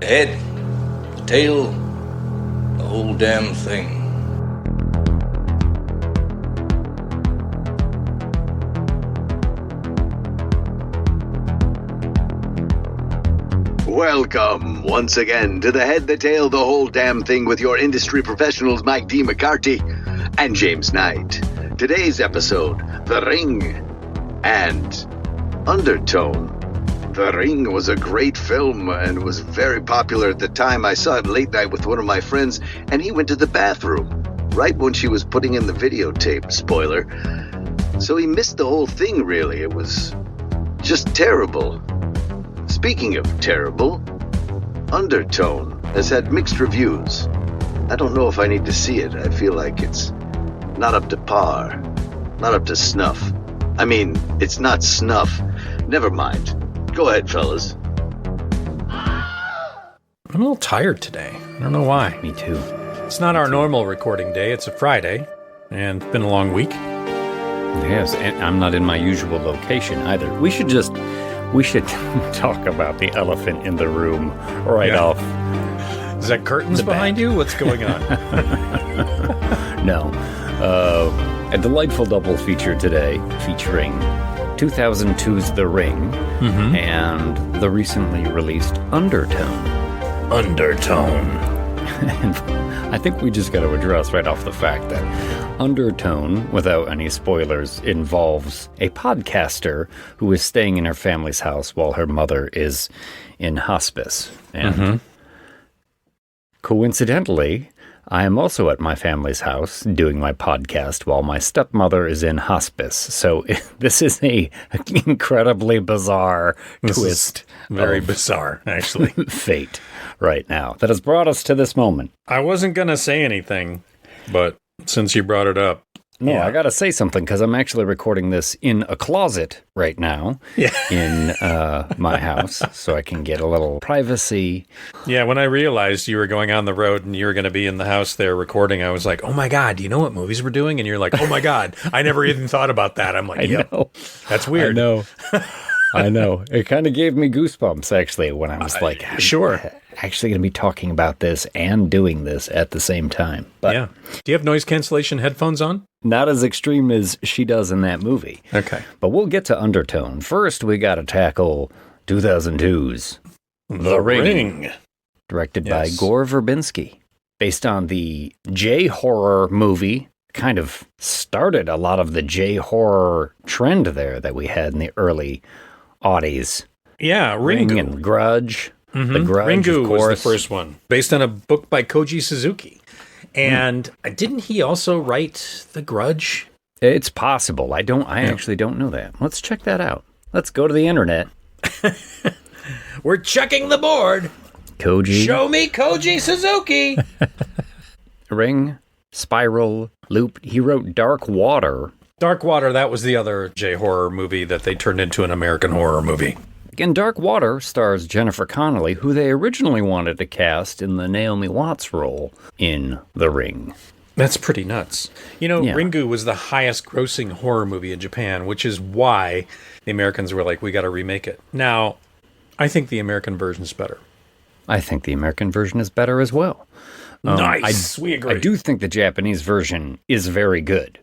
The head, the tail, the whole damn thing. Welcome once again to The Head, the Tail, the Whole Damn Thing with your industry professionals Mike D. McCarthy and James Knight. Today's episode, The Ring and Undertone. The Ring was a great film and was very popular at the time. I saw it late night with one of my friends, and he went to the bathroom right when she was putting in the videotape, spoiler. So he missed the whole thing, really. It was just terrible. Speaking of terrible, Undertone has had mixed reviews. I don't know if I need to see it. I feel like it's not up to par, not up to snuff. I mean, it's not snuff. Never mind. Go ahead, fellas. I'm a little tired today. I don't know why. Me too. It's not our normal recording day. It's a Friday, and it's been a long week. Yes, and I'm not in my usual location either. We should talk about the elephant in the room right off. Is that curtains behind you? What's going on? No. A delightful double feature today featuring 2002's The Ring and the recently released Undertone. And I think we just got to address right off the fact that Undertone, without any spoilers, involves a podcaster who is staying in her family's house while her mother is in hospice. And coincidentally, I am also at my family's house doing my podcast while my stepmother is in hospice. So this is a incredibly bizarre twist. Very bizarre, actually. Fate right now that has brought us to this moment. I wasn't going to say anything, but since you brought it up. No, I got to say something because I'm actually recording this in a closet right now in my house so I can get a little privacy. Yeah, when I realized you were going on the road and you were going to be in the house there recording, I was like, oh my God, do you know what movies we're doing? And you're like, oh my God, I never even thought about that. I'm like, I know. That's weird. I know. I know. It kind of gave me goosebumps, actually, when I was like, sure. Actually going to be talking about this and doing this at the same time. But yeah. Do you have noise cancellation headphones on? Not as extreme as she does in that movie. Okay. But we'll get to Undertone. First, we got to tackle 2002's The Ring. Directed by Gore Verbinski. Based on the J-horror movie. Kind of started a lot of the J-horror trend there that we had in the early aughties. Yeah, Ringu. And Grudge. The Grudge, Ringu of course. Was the first one, based on a book by Koji Suzuki. And didn't he also write The Grudge? It's possible. I actually don't know that. Let's check that out. Let's go to the internet. We're checking the board. Koji. Show me Koji Suzuki. Ring, Spiral, Loop. He wrote Dark Water. Dark Water, that was the other J-horror movie that they turned into an American horror movie. And Dark Water stars Jennifer Connelly, who they originally wanted to cast in the Naomi Watts role in The Ring. That's pretty nuts. You know, Ringu was the highest grossing horror movie in Japan, which is why the Americans were like, we got to remake it. Now, I think the American version is better. I think the American version is better as well. Nice. We agree. I do think the Japanese version is very good.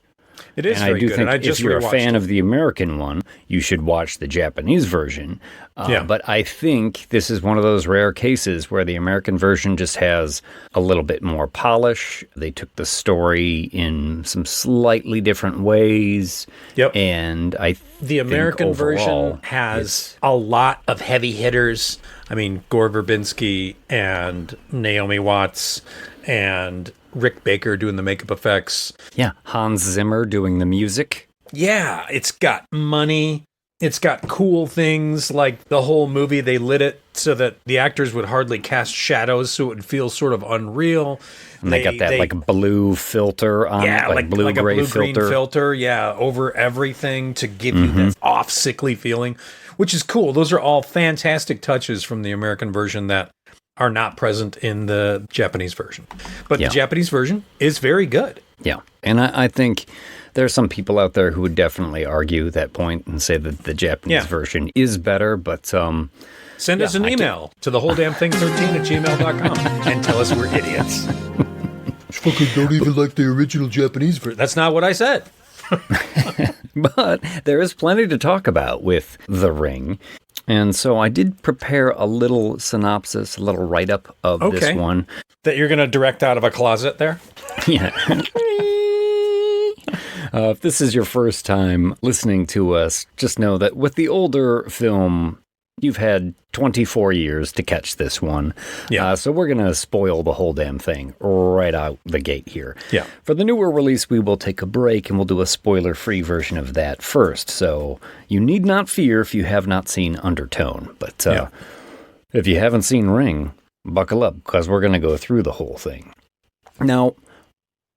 It is and very I do good. think and I just if you're a fan it. of the American one, you should watch the Japanese version. But I think this is one of those rare cases where the American version just has a little bit more polish. They took the story in some slightly different ways. Yep. And the American version has a lot of heavy hitters. I mean, Gore Verbinski and Naomi Watts and Rick Baker doing the makeup effects. Yeah, Hans Zimmer doing the music. Yeah, it's got money. It's got cool things like the whole movie. They lit it so that the actors would hardly cast shadows, so it would feel sort of unreal. And they got that like blue filter on it, like blue-gray blue-green filter, over everything to give you that off sickly feeling, which is cool. Those are all fantastic touches from the American version that are not present in the Japanese version. But the Japanese version is very good. Yeah. And I think there's some people out there who would definitely argue that point and say that the Japanese version is better. But Send us an email to thewholedamnthing13@gmail.com and tell us we're idiots. Fucking don't even like the original Japanese version. That's not what I said. But there is plenty to talk about with The Ring. And so I did prepare a little synopsis, a little write-up of this one. That you're going to direct out of a closet there? Yeah. If this is your first time listening to us, just know that with the older film, you've had 24 years to catch this one. Yeah. So we're going to spoil the whole damn thing right out the gate here. Yeah. For the newer release, we will take a break and we'll do a spoiler-free version of that first. So you need not fear if you have not seen Undertone. But if you haven't seen Ring, buckle up because we're going to go through the whole thing. Now,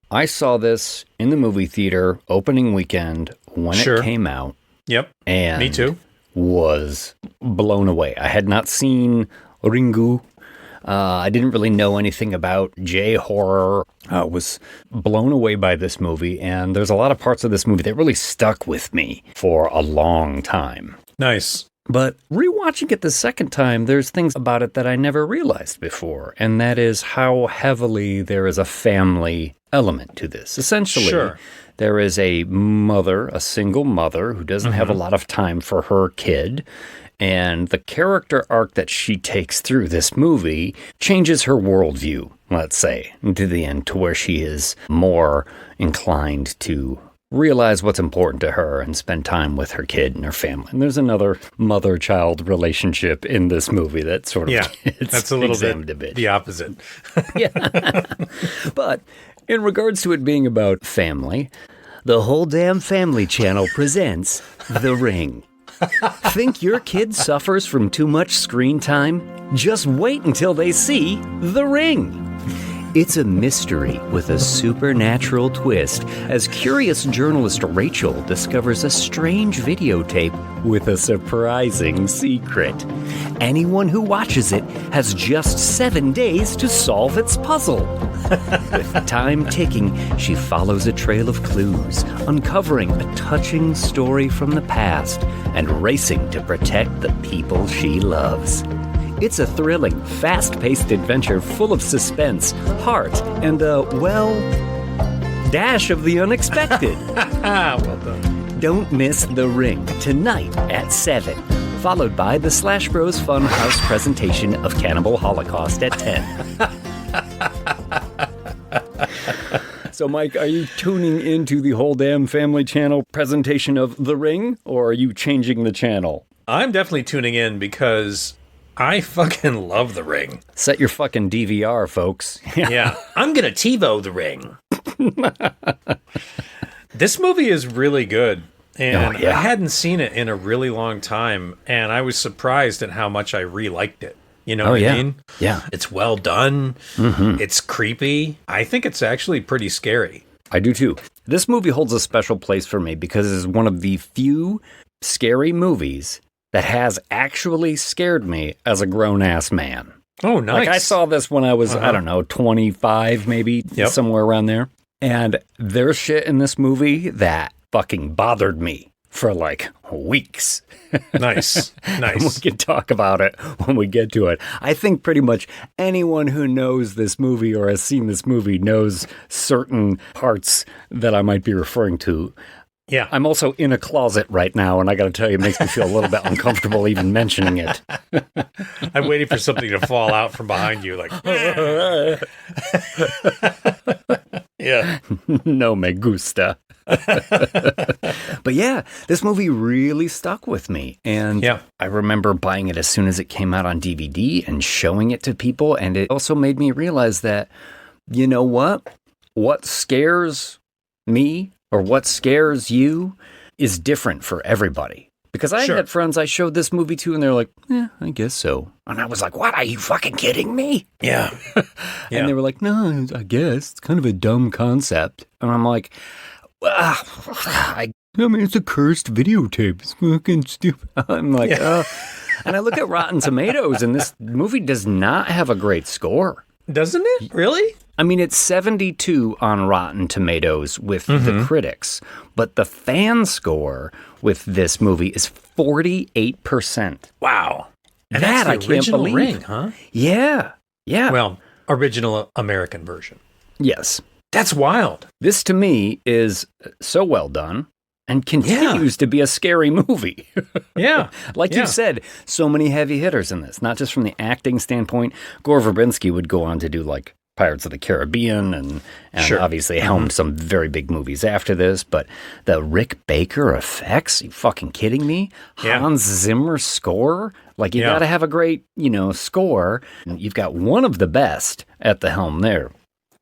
I saw this in the movie theater opening weekend when it came out. Yep. And me too. Was blown away. I had not seen Ringu. I didn't really know anything about J-horror. I was blown away by this movie, and there's a lot of parts of this movie that really stuck with me for a long time. Nice. But rewatching it the second time, there's things about it that I never realized before, and that is how heavily there is a family element to this. Essentially, there is a mother, a single mother, who doesn't have a lot of time for her kid, and the character arc that she takes through this movie changes her worldview, let's say, to the end, to where she is more inclined to realize what's important to her and spend time with her kid and her family. And there's another mother-child relationship in this movie that sort of that's a little bit the opposite. Yeah. But in regards to it being about family, the Whole Damn Family Channel presents The Ring. Think your kid suffers from too much screen time? Just wait until they see The Ring. It's a mystery with a supernatural twist as curious journalist Rachel discovers a strange videotape with a surprising secret. Anyone who watches it has just 7 days to solve its puzzle. With time ticking, she follows a trail of clues, uncovering a touching story from the past and racing to protect the people she loves. It's a thrilling, fast-paced adventure full of suspense, heart, and a, dash of the unexpected. Well done. Don't miss The Ring tonight at 7, followed by the Slash Bros Funhouse presentation of Cannibal Holocaust at 10. So, Mike, are you tuning into the Whole Damn Family Channel presentation of The Ring, or are you changing the channel? I'm definitely tuning in because I fucking love The Ring. Set your fucking DVR, folks. Yeah. I'm going to TiVo The Ring. This movie is really good. And I hadn't seen it in a really long time. And I was surprised at how much I re-liked it. You know what I mean? Yeah. It's well done. Mm-hmm. It's creepy. I think it's actually pretty scary. I do too. This movie holds a special place for me because it's one of the few scary movies that has actually scared me as a grown-ass man. Oh, nice. Like, I saw this when I was, 25 maybe, somewhere around there. And there's shit in this movie that fucking bothered me for, weeks. Nice. And we can talk about it when we get to it. I think pretty much anyone who knows this movie or has seen this movie knows certain parts that I might be referring to. Yeah. I'm also in a closet right now, and I got to tell you, it makes me feel a little bit uncomfortable even mentioning it. I'm waiting for something to fall out from behind you, like, yeah. No me gusta. But yeah, this movie really stuck with me. And I remember buying it as soon as it came out on DVD and showing it to people. And it also made me realize that, you know what? What scares me or what scares you is different for everybody. Because I had friends I showed this movie to, and they're like, I guess so. And I was like, what? Are you fucking kidding me? Yeah. And they were like, no, I guess. It's kind of a dumb concept. And I'm like, I mean, it's a cursed videotape. It's fucking stupid. I'm like, And I look at Rotten Tomatoes, and this movie does not have a great score. Doesn't it? Really? I mean, it's 72 on Rotten Tomatoes with the critics, but the fan score with this movie is 48%. Wow. And that that's I the can't original believe. Ring, huh? Yeah. Well, original American version. Yes. That's wild. This to me is so well done and continues to be a scary movie. Yeah. Like you said, so many heavy hitters in this, not just from the acting standpoint. Gore Verbinski would go on to do like Pirates of the Caribbean and obviously helmed some very big movies after this. But the Rick Baker effects, you fucking kidding me? Yeah. Hans Zimmer score? Like you got to have a great, score. You've got one of the best at the helm there.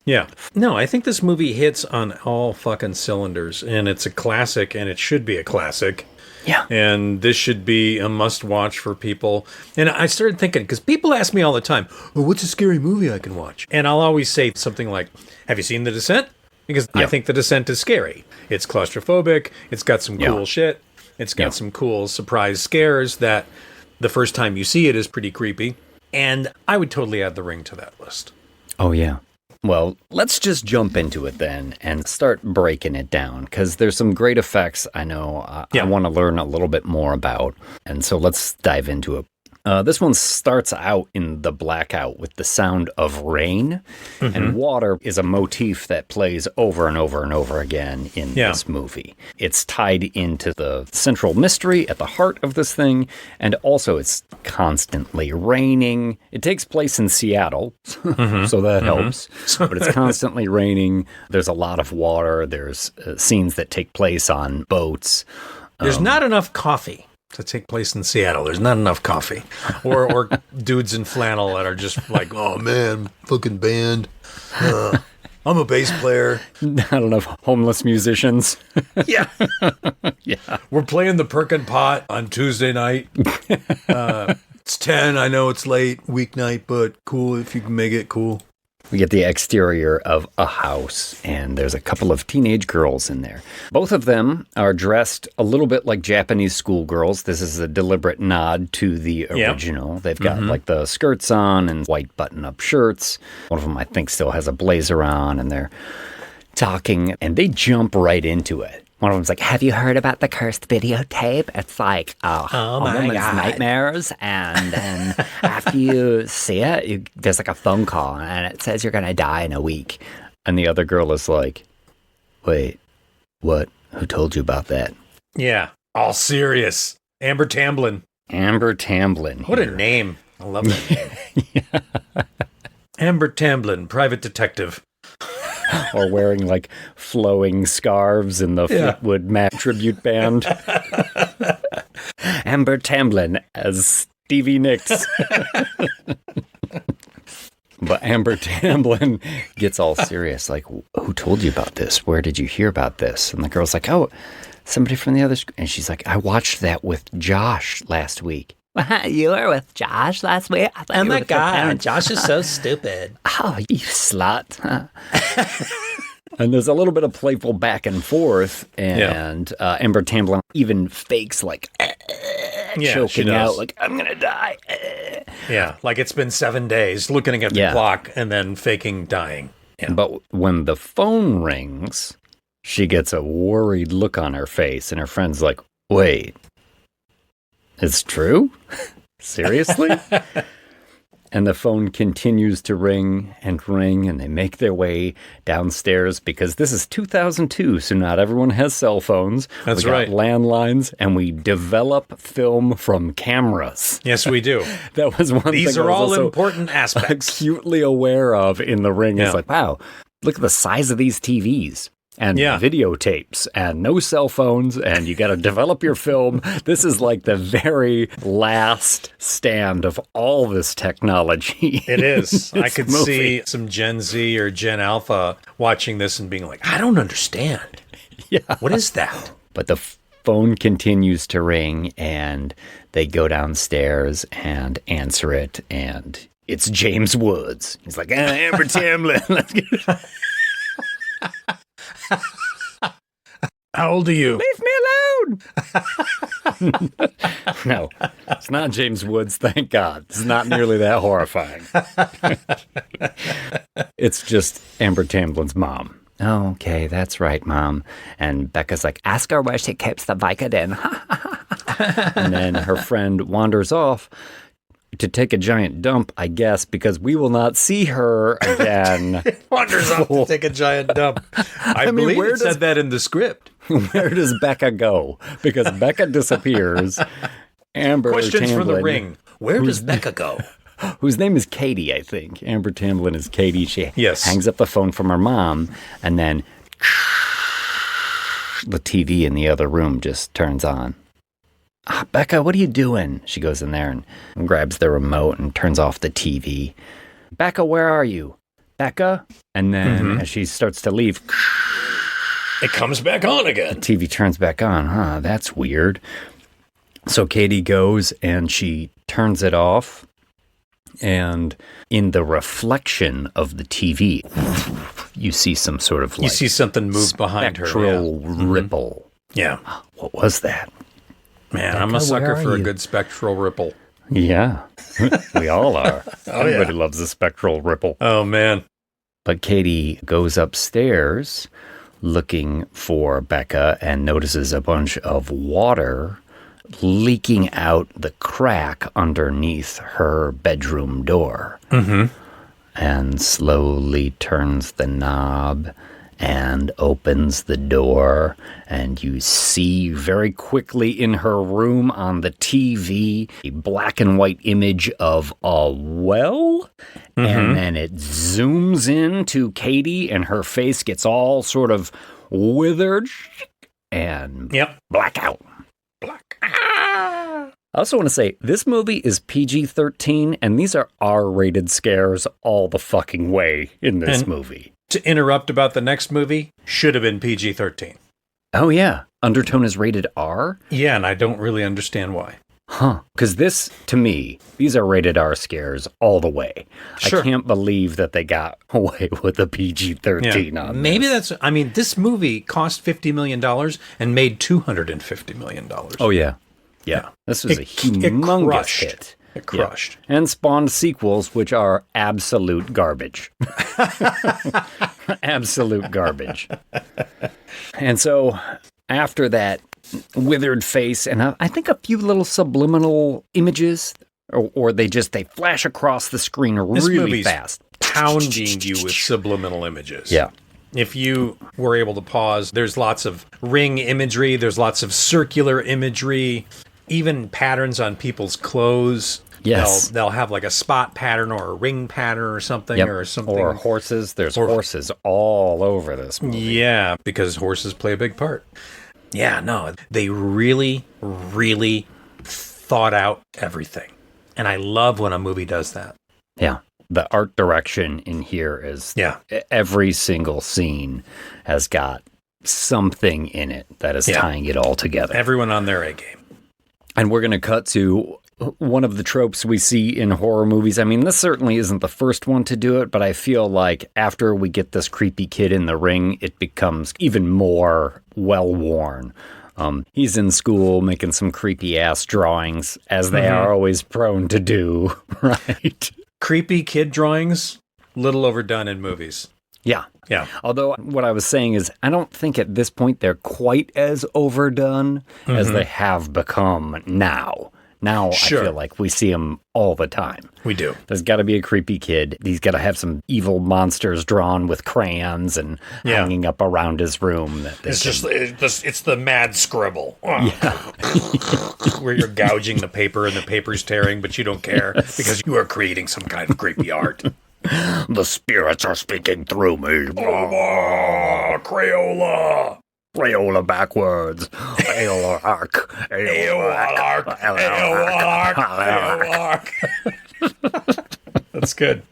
Yeah. No, I think this movie hits on all fucking cylinders, and it's a classic, and it should be a classic. Yeah. And this should be a must-watch for people. And I started thinking, because people ask me all the time, well, what's a scary movie I can watch? And I'll always say something like, have you seen The Descent? Because I think The Descent is scary. It's claustrophobic. It's got some cool shit. It's got some cool surprise scares that the first time you see it is pretty creepy. And I would totally add The Ring to that list. Oh, yeah. Well, let's just jump into it then and start breaking it down because there's some great effects I know I want to learn a little bit more about. And so let's dive into it. This one starts out in the blackout with the sound of rain, and water is a motif that plays over and over and over again in this movie. It's tied into the central mystery at the heart of this thing, and also it's constantly raining. It takes place in Seattle, so that helps, but it's constantly raining. There's a lot of water. There's scenes that take place on boats. There's not enough coffee to take place in Seattle. There's not enough coffee. Or dudes in flannel that are just like, oh man, fucking band. I'm a bass player. Not enough homeless musicians. Yeah. We're playing the Perkin Pot on Tuesday night. It's 10. I know it's late, weeknight, but cool if you can make it cool. We get the exterior of a house, and there's a couple of teenage girls in there. Both of them are dressed a little bit like Japanese schoolgirls. This is a deliberate nod to the original. They've got like the skirts on and white button-up shirts. One of them, I think, still has a blazer on, and they're talking, and they jump right into it. One of them's like, have you heard about the cursed videotape? It's like a woman's nightmares. And then after you see it, there's like a phone call and it says you're going to die in a week. And the other girl is like, wait, what? Who told you about that? Yeah. All serious. Amber Tamblyn. Amber Tamblyn. What a name. I love that name. Amber Tamblyn, private detective. Or wearing like flowing scarves in the Fleetwood Mac tribute band. Amber Tamblyn as Stevie Nicks. But Amber Tamblyn gets all serious, like, who told you about this? Where did you hear about this? And the girl's like, oh, somebody from the other school. And she's like, I watched that with Josh last week. You were with Josh last week? Oh my God, Josh is so stupid. Oh, you slut. And there's a little bit of playful back and forth, and Amber Tamblyn even fakes like choking out, like, I'm going to die. Yeah, like it's been 7 days, looking at the clock and then faking dying. Yeah. But when the phone rings, she gets a worried look on her face, and her friend's like, wait. It's true? Seriously? And the phone continues to ring, and they make their way downstairs because this is 2002, so not everyone has cell phones. That's we got right. Landlines, and we develop film from cameras. Yes, we do. That was one thing These are I was all also important aspects. acutely aware of in The Ring. It's like, wow, look at the size of these TVs. And videotapes and no cell phones, and you got to develop your film. This is like the very last stand of all this technology. It is. I could movie. see some Gen Z or Gen Alpha watching this and being like, I don't understand. Yeah. What is that? But the phone continues to ring, and they go downstairs and answer it, and it's James Woods. He's like, Amber Tamblyn, let's get it. How old are you? Leave me alone! No, it's not James Woods, thank God. It's not nearly that horrifying. It's just Amber Tamblyn's mom. Oh, okay, that's right, Mom. And Becca's like, ask her where she keeps the Vicodin. And then her friend wanders off to take a giant dump, I guess, because we will not see her again. Wanders off to take a giant dump. I believe it said that in the script. Where does Becca go? Because Becca disappears. Amber Questions Tamblyn, from the Ring. Where does Becca go? Whose name is Katie, I think. Amber Tamblyn is Katie. She hangs up the phone from her mom, and then the TV in the other room just turns on. Becca, what are you doing? She goes in there and grabs the remote and turns off the TV. Becca, where are you? Becca? And then as she starts to leave, it comes back on again. The TV turns back on. That's weird. So Katie goes and she turns it off. And in the reflection of the TV, you see some sort of you see something move behind her. Spectral ripple. Yeah. What was that? Man, Becca, I'm a sucker for a good spectral ripple. Yeah. We all are. Everybody loves a spectral ripple. Oh, man. But Katie goes upstairs looking for Becca and notices a bunch of water leaking out the crack underneath her bedroom door. And slowly turns the knob and opens the door, and you see very quickly in her room on the TV a black and white image of a well, and then it zooms in to Katie, and her face gets all sort of withered and blackout. I also want to say, this movie is PG-13, and these are R-rated scares all the fucking way in this movie. To interrupt about the next movie, should have been PG-13. Oh, yeah. Undertone is rated R? Yeah, and I don't really understand why. Because this, to me, these are rated R scares all the way. Sure. I can't believe that they got away with a PG-13 on Maybe this. I mean, this movie cost $50 million and made $250 million. Oh, yeah. Yeah. This was a humongous hit. It crushed. Yeah. And spawned sequels, which are absolute garbage. Absolute garbage. And so, after that withered face, and I think a few little subliminal images, or they flash across the screen really fast. Pounding you with subliminal images. Yeah. If you were able to pause, there's lots of ring imagery, there's lots of circular imagery, even patterns on people's clothes. Yes. They'll have like a spot pattern or a ring pattern or something or something. Or horses. There's horses all over this movie. Yeah, because horses play a big part. Yeah, no, they really, really thought out everything. And I love when a movie does that. Yeah. The art direction in here is every single scene has got something in it that is tying it all together. Everyone on their A game. And we're going to cut to one of the tropes we see in horror movies. I mean, this certainly isn't the first one to do it, but I feel like after we get this creepy kid in the ring, it becomes even more well-worn. He's in school making some creepy-ass drawings, as they are always prone to do, right? Creepy kid drawings, little overdone in movies. Yeah. Yeah. Although what I was saying is, I don't think at this point they're quite as overdone as they have become now. Now I feel like we see them all the time. We do. There's got to be a creepy kid. He's got to have some evil monsters drawn with crayons and hanging up around his room. It's the mad scribble. Where you're gouging the paper and the paper's tearing, but you don't care because you are creating some kind of creepy art. The spirits are speaking through me. Crayola. Crayola backwards. Aola arc. That's good.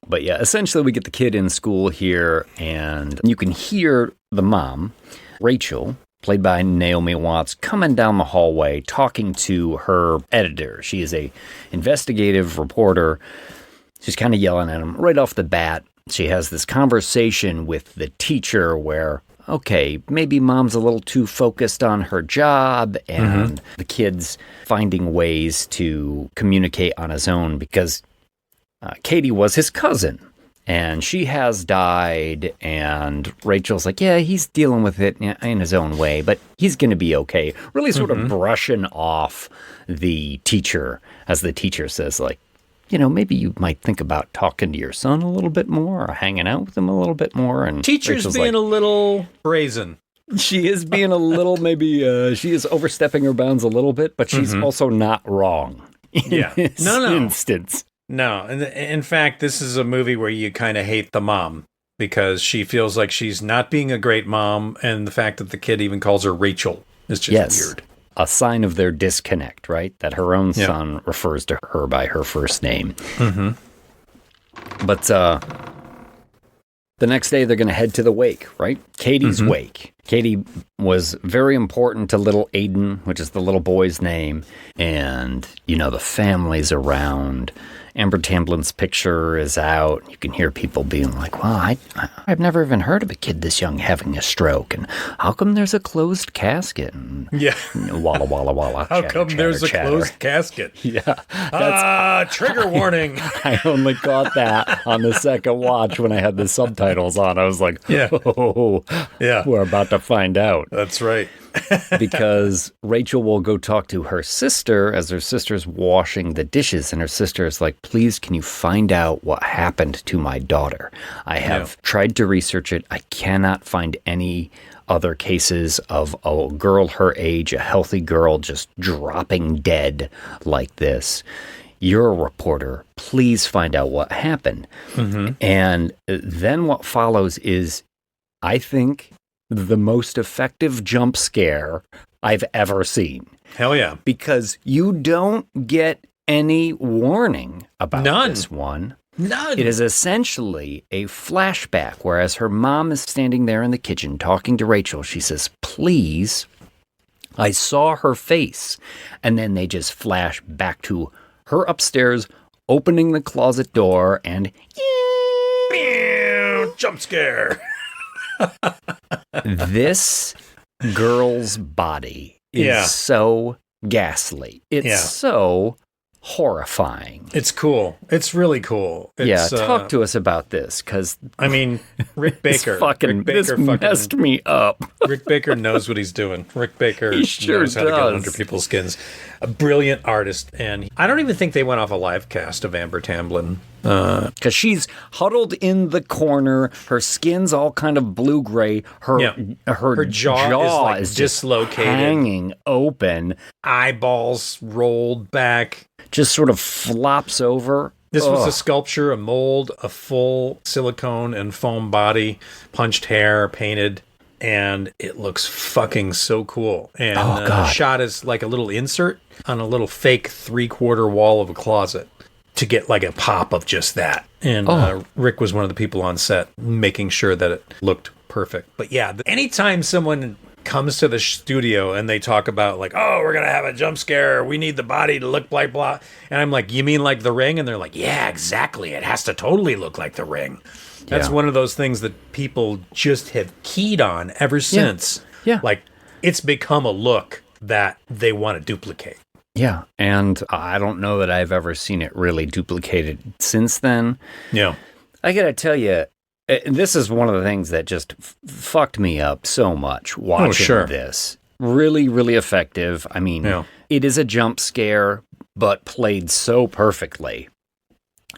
But yeah, essentially we get the kid in school here, and you can hear the mom, Rachel, played by Naomi Watts, coming down the hallway talking to her editor. She is a investigative reporter. She's kind of yelling at him right off the bat. She has this conversation with the teacher where, okay, maybe mom's a little too focused on her job, and the kid's finding ways to communicate on his own because Katie was his cousin. And she has died, and Rachel's like, yeah, he's dealing with it in his own way, but he's going to be okay. Really sort of brushing off the teacher, as the teacher says, like, maybe you might think about talking to your son a little bit more or hanging out with him a little bit more. And Teacher's Rachel's being like, a little brazen. She is being a little, maybe, she is overstepping her bounds a little bit, but she's also not wrong in this instance. No, in fact, this is a movie where you kind of hate the mom because she feels like she's not being a great mom, and the fact that the kid even calls her Rachel is just weird. A sign of their disconnect, right? That her own son refers to her by her first name. But the next day, they're going to head to the wake, right? Katie's wake. Katie was very important to little Aiden, which is the little boy's name, and, the family's around. Amber Tamblin's picture is out. You can hear people being like, well, I've never even heard of a kid this young having a stroke. And how come there's a closed casket? And walla, walla, walla. How come there's a closed casket? Yeah. Trigger warning. I only caught that on the second watch when I had the subtitles on. I was like, we're about to find out. That's right. Because Rachel will go talk to her sister as her sister's washing the dishes, and her sister is like, please, can you find out what happened to my daughter? I have tried to research it. I cannot find any other cases of a girl her age, a healthy girl, just dropping dead like this. You're a reporter. Please find out what happened. And then what follows is, I think, the most effective jump scare I've ever seen. Hell yeah. Because you don't get any warning about this one. None. It is essentially a flashback, whereas her mom is standing there in the kitchen talking to Rachel. She says, please, I saw her face. And then they just flash back to her upstairs, opening the closet door, and jump scare. This girl's body is so ghastly. It's so horrifying. It's cool. It's really cool. It's, talk to us about this, because I mean, Rick Baker. This messed me up. Rick Baker knows what he's doing. Rick Baker knows how to get under people's skins. A brilliant artist, and I don't even think they went off a live cast of Amber Tamblyn. Because she's huddled in the corner, her skin's all kind of blue-gray, her jaw is dislocated, hanging open, eyeballs rolled back, just sort of flops over. This was a sculpture, a mold, a full silicone and foam body, punched hair, painted, and it looks fucking so cool. And shot as like a little insert on a little fake 3/4 wall of a closet to get like a pop of just that. And Rick was one of the people on set making sure that it looked perfect. But yeah, anytime someone comes to the studio and they talk about like, oh, we're going to have a jump scare, we need the body to look like blah. And I'm like, you mean like The Ring? And they're like, yeah, exactly. It has to totally look like The Ring. That's one of those things that people just have keyed on ever since. Yeah. Like, it's become a look that they want to duplicate. Yeah, and I don't know that I've ever seen it really duplicated since then. Yeah. I gotta tell you, this is one of the things that just fucked me up so much watching this. Really, really effective. I mean, it is a jump scare, but played so perfectly.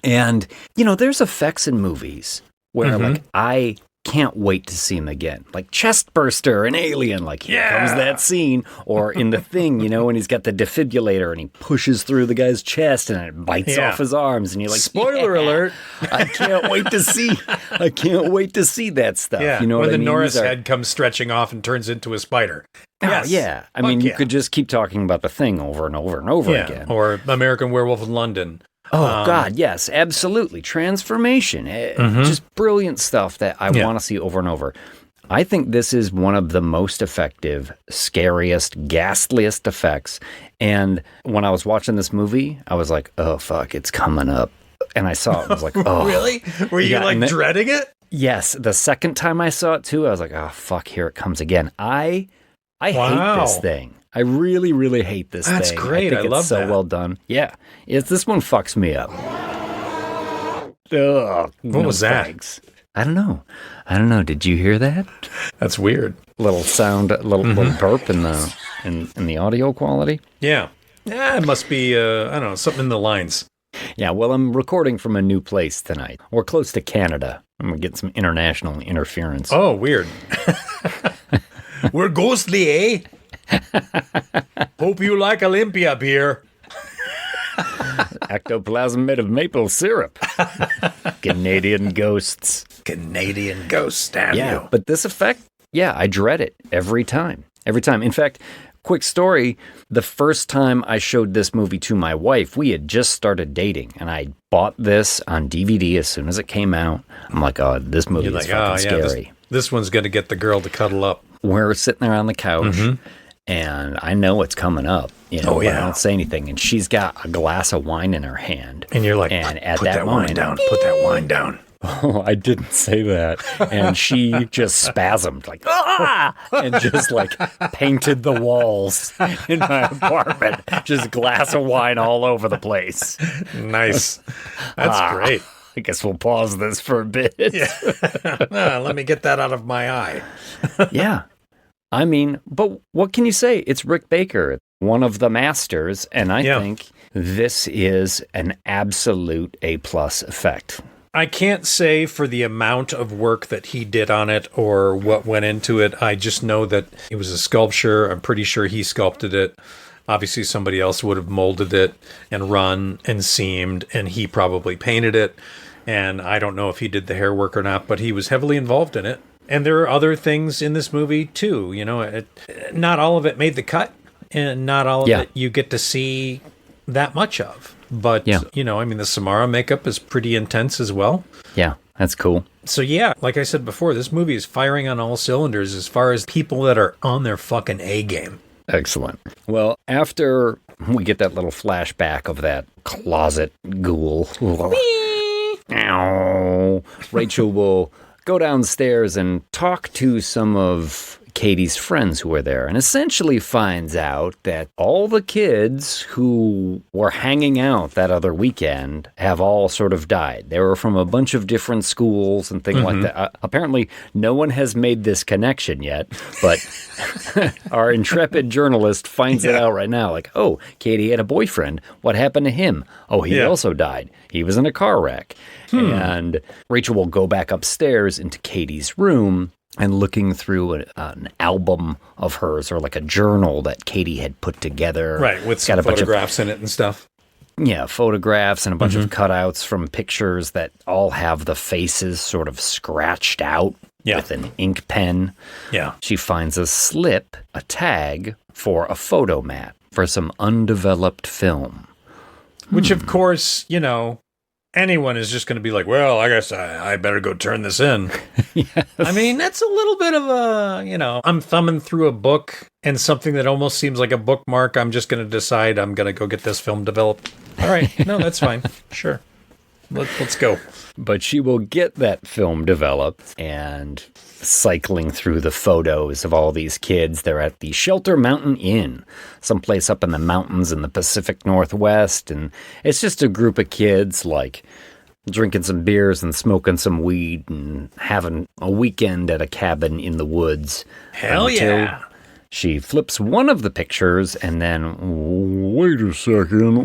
And, there's effects in movies where, like, I can't wait to see him again. Like Chestburster in Alien, like here comes that scene. Or in The Thing, when he's got the defibrillator and he pushes through the guy's chest and it bites off his arms and you're like, spoiler alert. I can't wait to see that stuff. Yeah. You know when what the I mean? Norris head comes stretching off and turns into a spider. Yes. Yeah. I mean, you could just keep talking about The Thing over and over and over again. Or American Werewolf in London. Oh, God, yes, absolutely. Transformation. Just brilliant stuff that I want to see over and over. I think this is one of the most effective, scariest, ghastliest effects. And when I was watching this movie, I was like, oh, fuck, it's coming up. And I saw it, I was like, oh. Really? Were you dreading it? Yes. The second time I saw it, too, I was like, oh, fuck, here it comes again. I hate this thing. I really, really hate this thing. That's great. I think I love it's so well done. Yeah. This one fucks me up. Ugh, What was that? Thanks. I don't know. Did you hear that? That's weird. Little sound, little burp in the audio quality. Yeah. Yeah, it must be, I don't know, something in the lines. Yeah, well, I'm recording from a new place tonight. We're close to Canada. I'm going to get some international interference. Oh, weird. We're ghostly, eh? Hope you like Olympia beer. Ectoplasm made of maple syrup. Canadian ghosts. Canadian ghosts, damn you. But this effect, I dread it every time. Every time. In fact, quick story, the first time I showed this movie to my wife, we had just started dating, and I bought this on DVD as soon as it came out. I'm like, oh, this movie is fucking scary. This one's going to get the girl to cuddle up. We're sitting there on the couch, and I know it's coming up. You know, but I don't say anything, and she's got a glass of wine in her hand. And you're like, and at put that moment, wine down, put that wine down. Oh, I didn't say that. And she just spasmed, like, ah! And just like painted the walls in my apartment. Just glass of wine all over the place. Nice. That's great. I guess we'll pause this for a bit. Yeah. Let me get that out of my eye. Yeah. I mean, but what can you say? It's Rick Baker, one of the masters. And I think this is an absolute A-plus effect. I can't say for the amount of work that he did on it or what went into it. I just know that it was a sculpture. I'm pretty sure he sculpted it. Obviously, somebody else would have molded it and run and seamed, and he probably painted it. And I don't know if he did the hair work or not, but he was heavily involved in it. And there are other things in this movie, too. You know, not all of it made the cut, and not all of it you get to see that much of. But, you know, I mean, the Samara makeup is pretty intense as well. Yeah, that's cool. So, like I said before, this movie is firing on all cylinders as far as people that are on their fucking A game. Excellent. Well, after we get that little flashback of that closet ghoul, Rachel will go downstairs and talk to some of Katie's friends who were there, and essentially finds out that all the kids who were hanging out that other weekend have all sort of died. They were from a bunch of different schools and things like that. Apparently, no one has made this connection yet, but our intrepid journalist finds it out right now. Like, oh, Katie had a boyfriend. What happened to him? Oh, he also died. He was in a car wreck. And Rachel will go back upstairs into Katie's room, and looking through an album of hers, or like a journal that Katie had put together. Right, with some photographs in it and stuff. Yeah, photographs and a bunch of cutouts from pictures that all have the faces sort of scratched out with an ink pen. Yeah. She finds a slip, a tag for a photo mat for some undeveloped film. Which, of course, you know, anyone is just going to be like, well, I guess I better go turn this in. Yes. I mean, that's a little bit of a, you know, I'm thumbing through a book and something that almost seems like a bookmark. I'm just going to decide I'm going to go get this film developed. All right. No, that's fine. Sure. Let's go. But she will get that film developed, and cycling through the photos of all these kids. They're at the Shelter Mountain Inn, someplace up in the mountains in the Pacific Northwest. And it's just a group of kids, like, drinking some beers and smoking some weed and having a weekend at a cabin in the woods. Hell yeah. She flips one of the pictures and then, wait a second.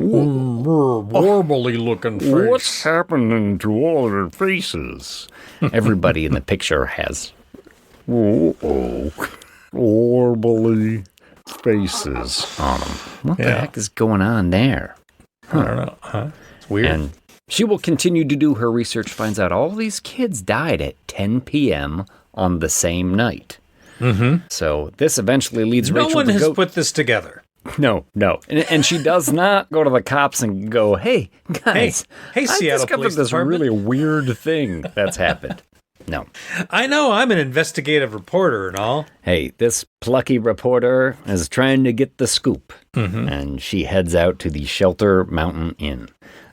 Warbly looking face. What's happening to all their faces? Everybody in the picture has warbly faces on them. What the heck is going on there? I don't know. Huh? It's weird. And she will continue to do her research, finds out all these kids died at 10 p.m. on the same night. Mm-hmm. So this eventually leads Rachel to go... No one has put this together. No. And she does not go to the cops and go, hey, guys, hey, Seattle I discovered Police this Department. really weird thing that's happened. No. I know, I'm an investigative reporter and all. Hey, this plucky reporter is trying to get the scoop. Mm-hmm. And she heads out to the Shelter Mountain Inn.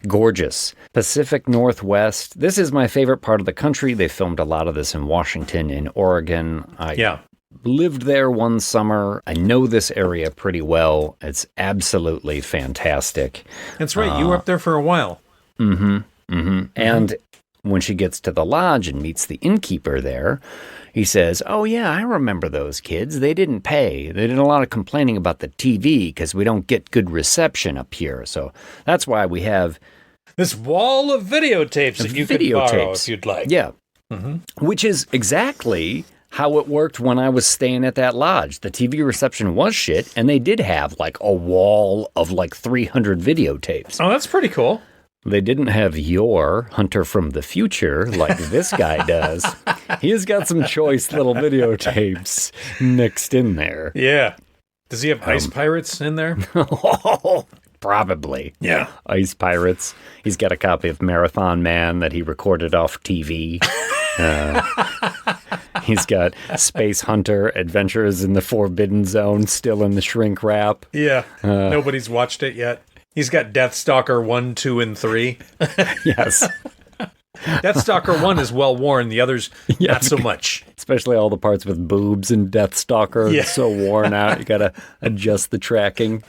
Gorgeous. Pacific Northwest. This is my favorite part of the country. They filmed a lot of this in Washington, in Oregon. I lived there one summer. I know this area pretty well. It's absolutely fantastic. That's right. You were up there for a while. Mm-hmm. And when she gets to the lodge and meets the innkeeper there, he says, oh, yeah, I remember those kids. They didn't pay. They did a lot of complaining about the TV because we don't get good reception up here. So that's why we have this wall of videotapes that you can borrow if you'd like. Yeah. Which is exactly how it worked when I was staying at that lodge. The TV reception was shit, and they did have like a wall of like 300 videotapes. Oh, that's pretty cool. They didn't have your Hunter from the Future like this guy does. He's got some choice little videotapes mixed in there. Yeah. Does he have Ice Pirates in there? Probably. Yeah. Ice Pirates. He's got a copy of Marathon Man that he recorded off TV. He's got Space Hunter Adventures in the Forbidden Zone still in the shrink wrap. Yeah. Nobody's watched it yet. He's got Deathstalker 1, 2, and 3. Yes. Deathstalker 1 is well worn. The others, not so much. Especially all the parts with boobs and Deathstalker. Yeah. It's so worn out. You got to adjust the tracking.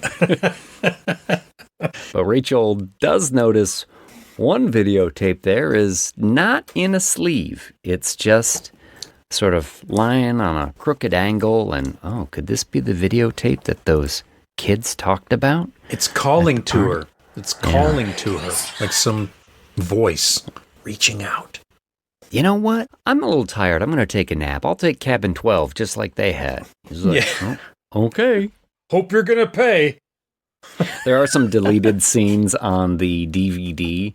But Rachel does notice one videotape there is not in a sleeve. It's just sort of lying on a crooked angle. And, oh, could this be the videotape that those kids talked about? It's calling to her. It's calling to her. Like some voice reaching out. You know what? I'm a little tired. I'm going to take a nap. I'll take cabin 12 just like they had. He's like, oh, okay. Hope you're going to pay. There are some deleted scenes on the DVD,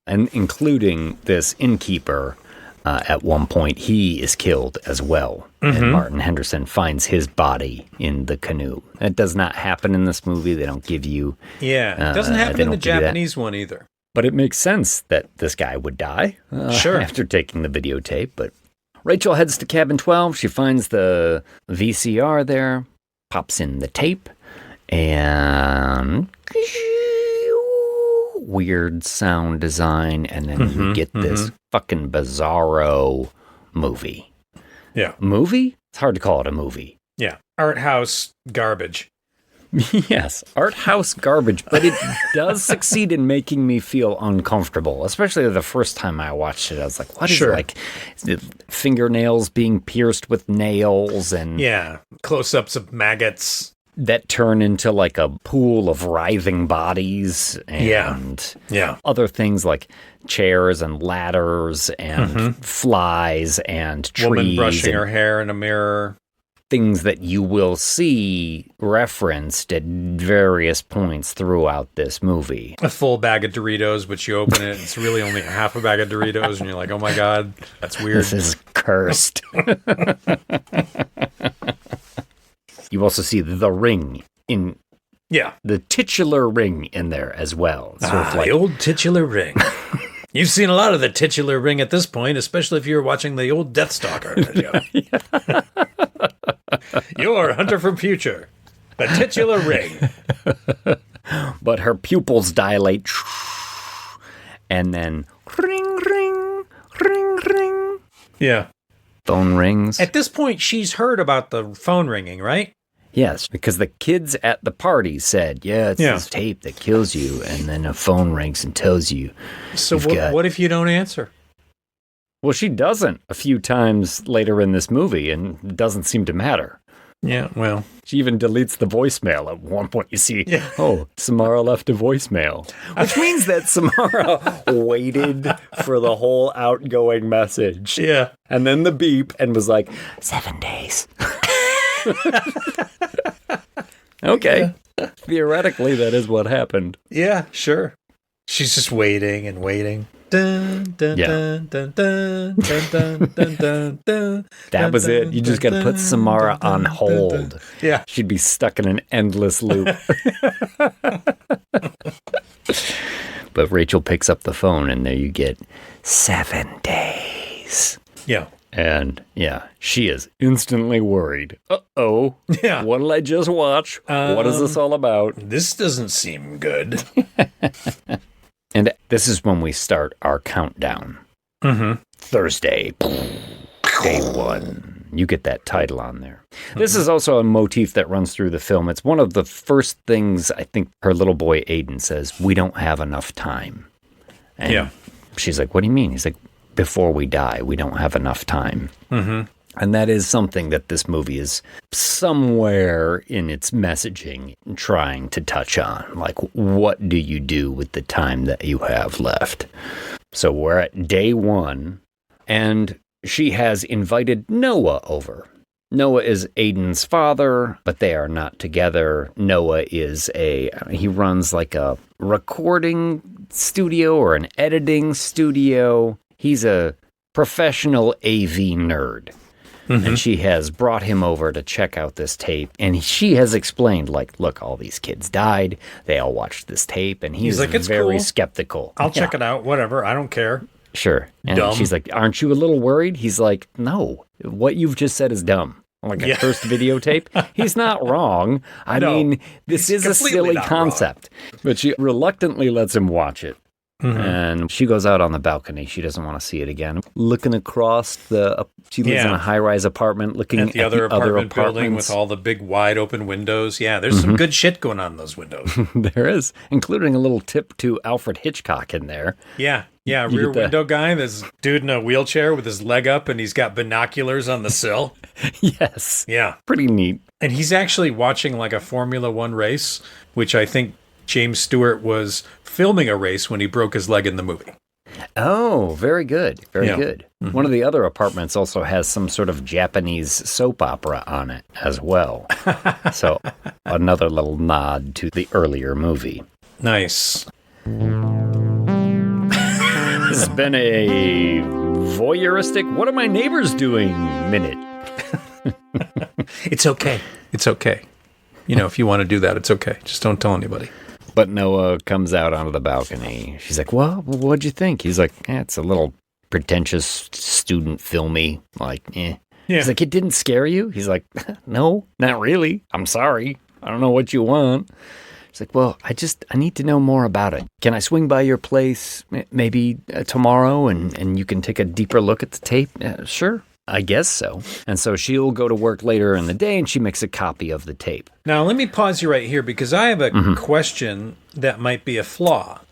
and including this innkeeper. At one point, he is killed as well, and Martin Henderson finds his body in the canoe. That does not happen in this movie. They don't give you... Yeah, it doesn't happen in the Japanese one either. But it makes sense that this guy would die after taking the videotape. But Rachel heads to cabin 12. She finds the VCR there, pops in the tape, and weird sound design, and then you get this fucking bizarro movie. Yeah. Movie? It's hard to call it a movie. Yeah. Art house garbage. Yes, art house garbage, but it does succeed in making me feel uncomfortable, especially the first time I watched it. I was like, what is it like? Is it fingernails being pierced with nails and... Yeah, close-ups of maggots. That turn into like a pool of writhing bodies and other things like chairs and ladders and flies and trees. Woman brushing her hair in a mirror. Things that you will see referenced at various points throughout this movie. A full bag of Doritos, but you open it, it's really only half a bag of Doritos, and you're like, oh my God, that's weird. This is cursed. You also see the ring in... Yeah. The titular ring in there as well. Sort of like the old titular ring. You've seen a lot of the titular ring at this point, especially if you're watching the old Deathstalker. You're Hunter from Future. The titular ring. But her pupils dilate. And then ring, ring, ring, ring. Yeah. Phone rings. At this point, she's heard about the phone ringing, right? Yes, because the kids at the party said, it's this tape that kills you, and then a phone rings and tells you. So what if you don't answer? Well, she doesn't a few times later in this movie, and it doesn't seem to matter. Yeah, well. She even deletes the voicemail. At one point, you see, Samara left a voicemail. Which means that Samara waited for the whole outgoing message. Yeah. And then the beep, and was like, 7 days. Okay. Yeah. Theoretically, that is what happened. Yeah, sure. She's just waiting and waiting. Dun, dun, dun, dun, dun, dun, dun, dun, dun, dun, that was it. You just got to put Samara on hold. Yeah. She'd be stuck in an endless loop. But Rachel picks up the phone, and there you get 7 days. Yeah. And, she is instantly worried. Uh-oh. Yeah. What did I just watch? What is this all about? This doesn't seem good. And this is when we start our countdown. Thursday, day 1. You get that title on there. This is also a motif that runs through the film. It's one of the first things I think her little boy Aiden says, we don't have enough time. And she's like, what do you mean? He's like, before we die, we don't have enough time. Mm-hmm. And that is something that this movie is somewhere in its messaging trying to touch on. Like, what do you do with the time that you have left? So we're at day 1, and she has invited Noah over. Noah is Aiden's father, but they are not together. Noah he runs like a recording studio or an editing studio. He's a professional AV nerd. Mm-hmm. And she has brought him over to check out this tape. And she has explained, like, look, all these kids died. They all watched this tape. And he's like, it's very cool. Skeptical. I'll check it out. Whatever. I don't care. Sure. And dumb. She's like, aren't you a little worried? He's like, no, what you've just said is dumb. Like a cursed videotape. He's not wrong. I mean, this is a silly concept. Wrong. But she reluctantly lets him watch it. Mm-hmm. And she goes out on the balcony. She doesn't want to see it again. Looking across she lives in a high-rise apartment, looking at the other apartment building with all the big, wide-open windows. Yeah, there's some good shit going on in those windows. There is, including a little tip to Alfred Hitchcock in there. Yeah, rear window guy. There's a dude in a wheelchair with his leg up, and he's got binoculars on the sill. Yes. Yeah. Pretty neat. And he's actually watching like a Formula One race, which I think James Stewart was filming a race when he broke his leg in the movie. Oh, very good. Very good. Mm-hmm. One of the other apartments also has some sort of Japanese soap opera on it as well. So another little nod to the earlier movie. Nice. This has been a voyeuristic, what are my neighbors doing minute. It's okay. It's okay. You know, if you want to do that, it's okay. Just don't tell anybody. But Noah comes out onto the balcony. She's like, well, what'd you think? He's like, it's a little pretentious, student filmy. Like, eh. Yeah. He's like, it didn't scare you? He's like, no, not really. I'm sorry. I don't know what you want. She's like, well, I need to know more about it. Can I swing by your place maybe tomorrow and you can take a deeper look at the tape? Sure. I guess so. And so she'll go to work later in the day and she makes a copy of the tape. Now, let me pause you right here because I have a question that might be a flaw.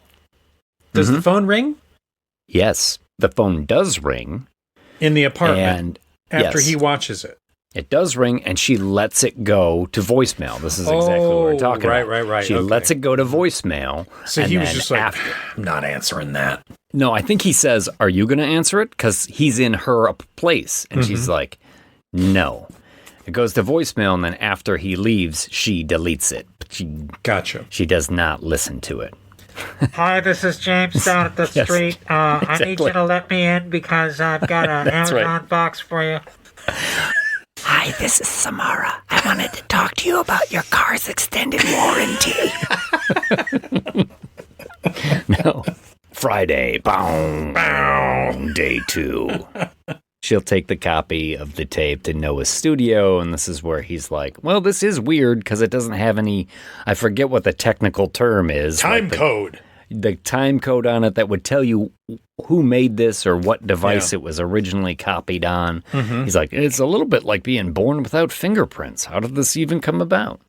Does the phone ring? Yes, the phone does ring. In the apartment after he watches it. It does ring, and she lets it go to voicemail. This is exactly what we're talking about. Right. She lets it go to voicemail. So he was just like, I'm not answering that. No, I think he says, are you going to answer it? Because he's in her place. And she's like, no. It goes to voicemail, and then after he leaves, she deletes it. Gotcha. She does not listen to it. Hi, this is James down at the street. I need you to let me in because I've got an Amazon box for you. Hi, this is Samara. I wanted to talk to you about your car's extended warranty. No. Friday. Boom. Day 2. She'll take the copy of the tape to Noah's studio, and this is where he's like, well, this is weird because it doesn't have any, I forget what the technical term is. Time code. The time code on it that would tell you who made this or what device it was originally copied on. He's like, it's a little bit like being born without fingerprints. How did this even come about?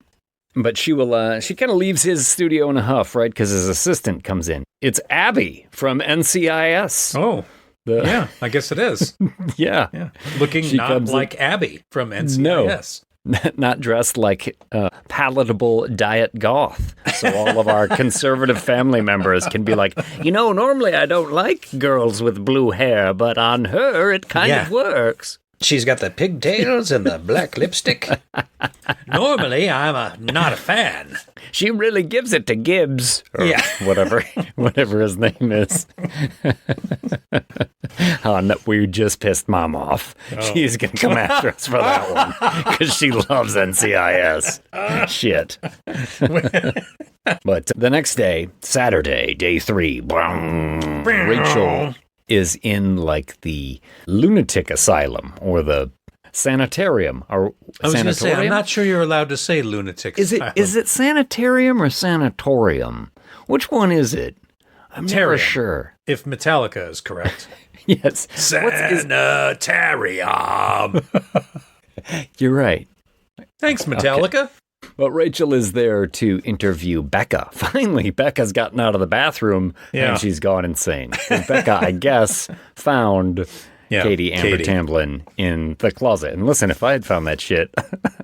But she kind of leaves his studio in a huff, right? Because his assistant comes in. It's Abby from NCIS. Oh, yeah, I guess it is. Yeah. Looking not like Abby from NCIS. No. Not dressed like palatable diet goth. So all of our conservative family members can be like, normally I don't like girls with blue hair, but on her it kind of works. She's got the pigtails and the black lipstick. Normally, I'm not a fan. She really gives it to Gibbs. Or whatever his name is. Oh, no, we just pissed Mom off. Oh. She's going to come after us for that one because she loves NCIS. Shit. But the next day, Saturday, day 3, Rachel is in like the lunatic asylum or the sanitarium. Or I was going to say, I'm not sure you're allowed to say lunatic asylum. Is it sanitarium or sanatorium? Which one is it? I'm never sure. If Metallica is correct. Yes. Sanitarium. You're right. Thanks, Metallica. Okay. But Rachel is there to interview Becca. Finally, Becca's gotten out of the bathroom and she's gone insane. And Becca, I guess, found Katie Tamblyn in the closet. And listen, if I had found that shit,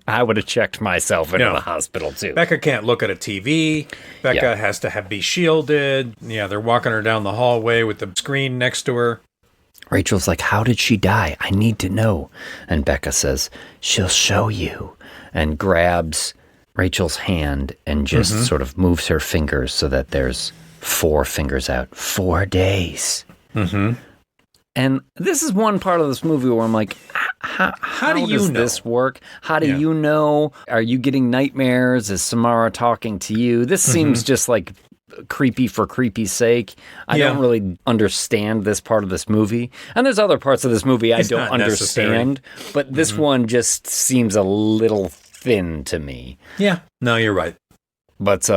I would have checked myself into the hospital too. Becca can't look at a TV. Becca has to be shielded. Yeah, they're walking her down the hallway with the screen next to her. Rachel's like, how did she die? I need to know. And Becca says, she'll show you. And grabs Rachel's hand and just sort of moves her fingers so that there's 4 fingers out. 4 days. Mm-hmm. And this is one part of this movie where I'm like, how do you know? This work? How do you know? Are you getting nightmares? Is Samara talking to you? This seems just like creepy for creepy's sake. I don't really understand this part of this movie. And there's other parts of this movie I don't understand. But this one just seems a little thin to me. Yeah. No, you're right. But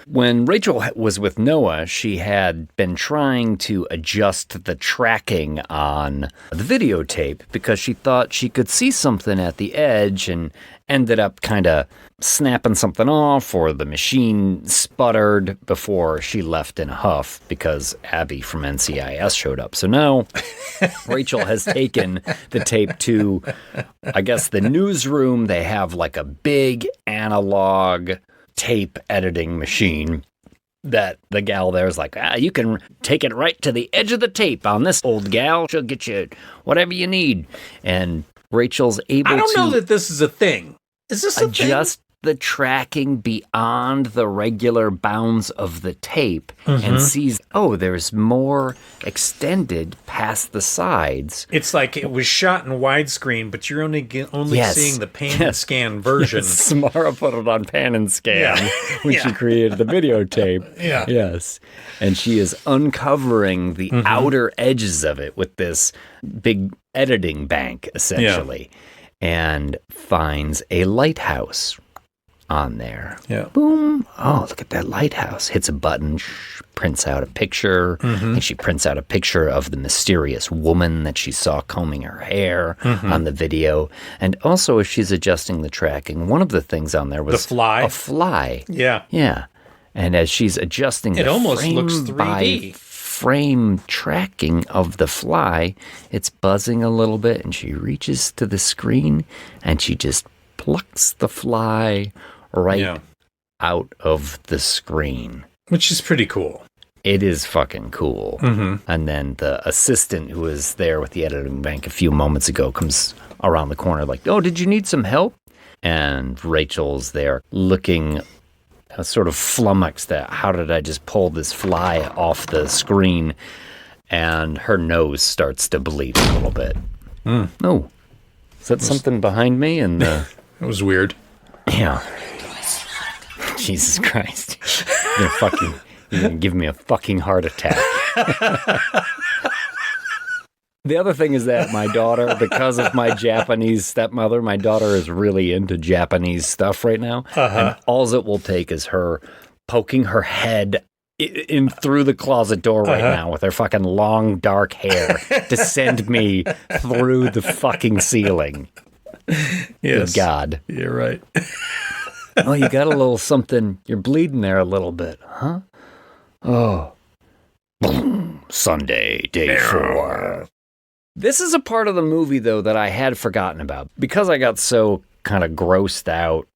when Rachel was with Noah, she had been trying to adjust the tracking on the videotape because she thought she could see something at the edge and ended up kind of snapping something off, or the machine sputtered before she left in a huff because Abby from NCIS showed up. So now Rachel has taken the tape to, I guess, the newsroom. They have like a big analog tape editing machine that the gal there is like, you can take it right to the edge of the tape on this old gal. She'll get you whatever you need. And Rachel's able to... I don't know that this is a thing. Is this a adjust thing? The tracking beyond the regular bounds of the tape and sees, there's more extended past the sides. It's like it was shot in widescreen, but you're only seeing the pan and scan version. Yes. Samara put it on pan and scan when she created the videotape. Yes. And she is uncovering the outer edges of it with this big editing bank, essentially, and finds a lighthouse on there. Boom. Oh, look at that lighthouse. Hits a button, prints out a picture, and she prints out a picture of the mysterious woman that she saw combing her hair on the video. And also, as she's adjusting the tracking, one of the things on there was the fly. A fly. Yeah. And as she's adjusting it almost looks 3D. Frame tracking of the fly, it's buzzing a little bit, and she reaches to the screen and she just plucks the fly right out of the screen. Which is pretty cool. It is fucking cool. And then the assistant who was there with the editing bank a few moments ago comes around the corner like, oh, did you need some help? And Rachel's there looking sort of flummoxed at how did I just pull this fly off the screen? And her nose starts to bleed a little bit. Oh, is that something behind me? And it was weird. Yeah. Jesus Christ. You're gonna give me a fucking heart attack. The other thing is that my daughter, because of my Japanese stepmother, my daughter is really into Japanese stuff right now. And all it will take is her poking her head in through the closet door right now with her fucking long, dark hair to send me through the fucking ceiling. Yes. Good God. You're right. Oh, you got a little something. You're bleeding there a little bit, huh? Oh. Sunday, day 4. This is a part of the movie, though, that I had forgotten about because I got so kind of grossed out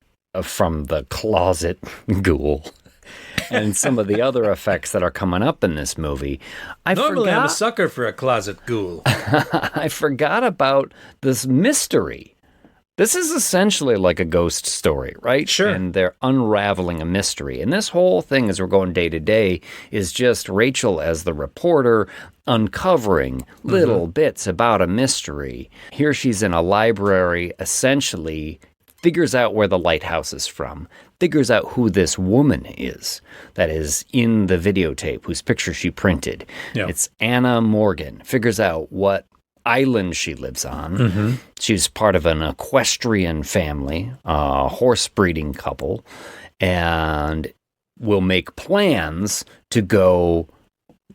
from the closet ghoul and some of the other effects that are coming up in this movie. Normally, I'm a sucker for a closet ghoul. I forgot about this mystery. This is essentially like a ghost story, right? Sure. And they're unraveling a mystery. And this whole thing, as we're going day to day, is just Rachel as the reporter uncovering little bits about a mystery. Here she's in a library, essentially figures out where the lighthouse is from, figures out who this woman is that is in the videotape, whose picture she printed. Yeah. It's Anna Morgan, figures out what island she lives on. She's part of an equestrian family, a horse breeding couple, and will make plans to go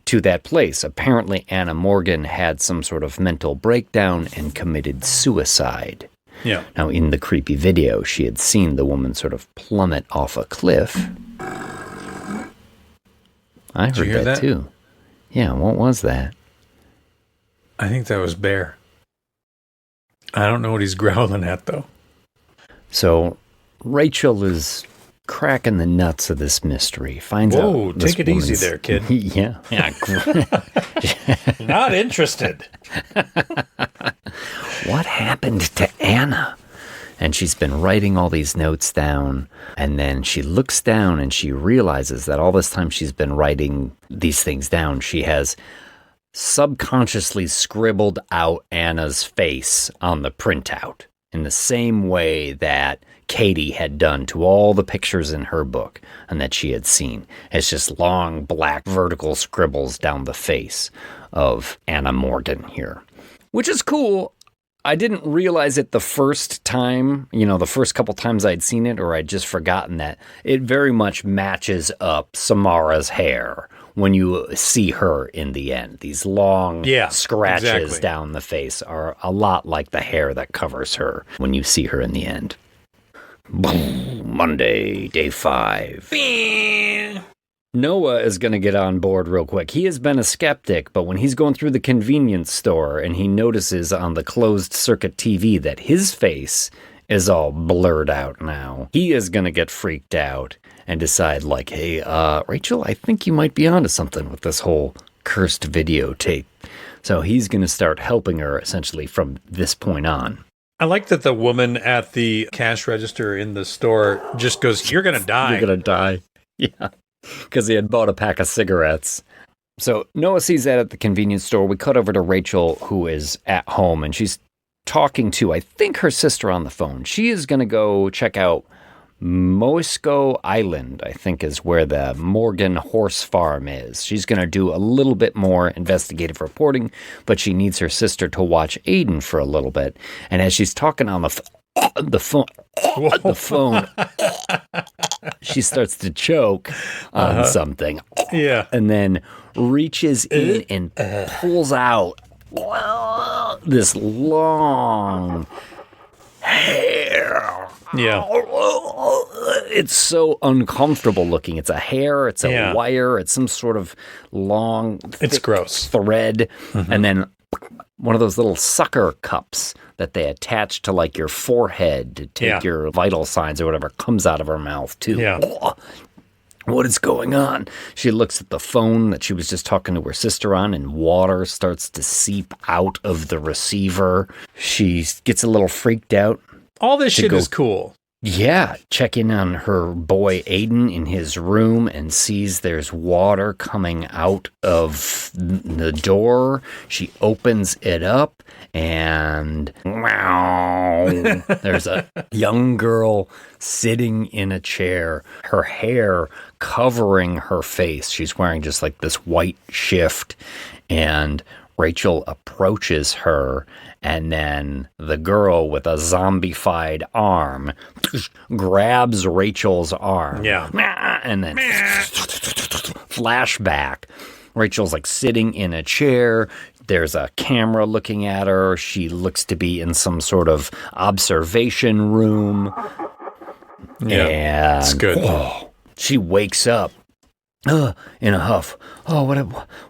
to that place. Apparently, Anna Morgan had some sort of mental breakdown and committed suicide. Yeah. Now, in the creepy video, she had seen the woman sort of plummet off a cliff. I heard that too. Yeah, what was that? I think that was Bear. I don't know what he's growling at, though. So Rachel is cracking the nuts of this mystery. Finds out. Whoa, take it easy there, kid. Yeah. Not interested. What happened to Anna? And she's been writing all these notes down. And then she looks down and she realizes that all this time she's been writing these things down, she has subconsciously scribbled out Anna's face on the printout in the same way that Katie had done to all the pictures in her book and that she had seen. It's just long black vertical scribbles down the face of Anna Morgan here, which is cool. I didn't realize it the first time, the first couple times I'd seen it, or I'd just forgotten that it very much matches up Samara's hair when you see her in the end. These long scratches down the face are a lot like the hair that covers her when you see her in the end. Monday, day 5. Noah is going to get on board real quick. He has been a skeptic, but when he's going through the convenience store and he notices on the closed circuit TV that his face is all blurred out now, he is going to get freaked out and decide like, hey, Rachel, I think you might be onto something with this whole cursed videotape. So he's going to start helping her essentially from this point on. I like that the woman at the cash register in the store just goes, "You're going to die. You're going to die." Yeah. Because he had bought a pack of cigarettes. So Noah sees that at the convenience store. We cut over to Rachel, who is at home, and she's talking to, I think, her sister on the phone. She is going to go check out Moisco Island, I think is where the Morgan horse farm is. She's going to do a little bit more investigative reporting, but she needs her sister to watch Aiden for a little bit. And as she's talking on the phone, she starts to choke on something. Yeah. And then reaches in and pulls out this long hair. Yeah. It's so uncomfortable looking. It's a hair, it's a wire, it's some sort of long it's gross thread. And then one of those little sucker cups that they attach to like your forehead to take your vital signs or whatever comes out of her mouth too. Yeah. What is going on? She looks at the phone that she was just talking to her sister on, and water starts to seep out of the receiver. She gets a little freaked out. All this shit is cool. Yeah, check in on her boy Aiden in his room and sees there's water coming out of the door. She opens it up and there's a young girl sitting in a chair, her hair covering her face. She's wearing just like this white shift, and Rachel approaches her, and then the girl with a zombified arm grabs Rachel's arm. Yeah. And then flashback. Rachel's like sitting in a chair. There's a camera looking at her. She looks to be in some sort of observation room. Yeah. And it's good. She wakes up in a huff.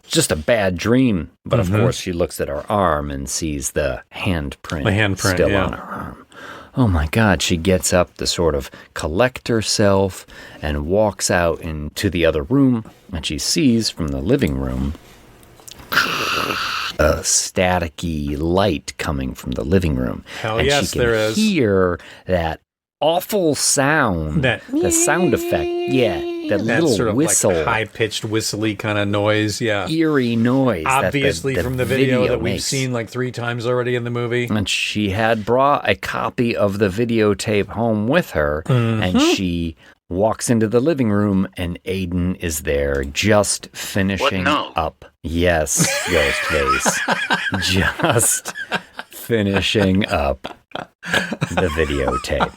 Just a bad dream. But of course, she looks at her arm and sees the handprint still on her arm. Oh my God. She gets up to sort of collect herself and walks out into the other room. And she sees from the living room a staticky light coming from the living room. Hell and yes, she can there is. hear that awful sound, the sound effect, that little sort of whistle, like high-pitched whistly kind of noise, eerie noise. Obviously that from the video that we've makes. seen like 3 times already in the movie. And she had brought a copy of the videotape home with her, and she walks into the living room, and Aiden is there just finishing up. Yes, Ghostface. Just finishing up the videotape.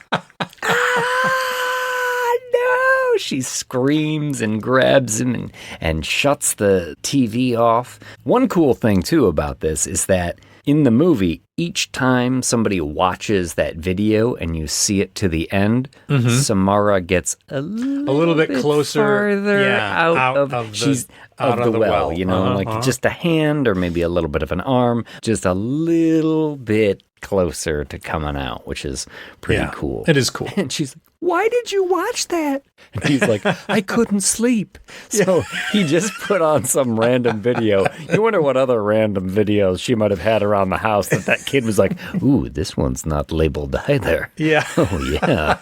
No! She screams and grabs him and shuts the TV off. One cool thing, too, about this is that, in the movie, each time somebody watches that video and you see it to the end, Samara gets a little bit closer farther out of the well. You know, like just a hand or maybe a little bit of an arm, just a little bit closer to coming out, which is pretty cool. It is cool. And she's like, why did you watch that? And he's like, I couldn't sleep. So he just put on some random video. You wonder what other random videos she might have had around the house that kid was like, ooh, this one's not labeled either. Yeah. Oh, yeah.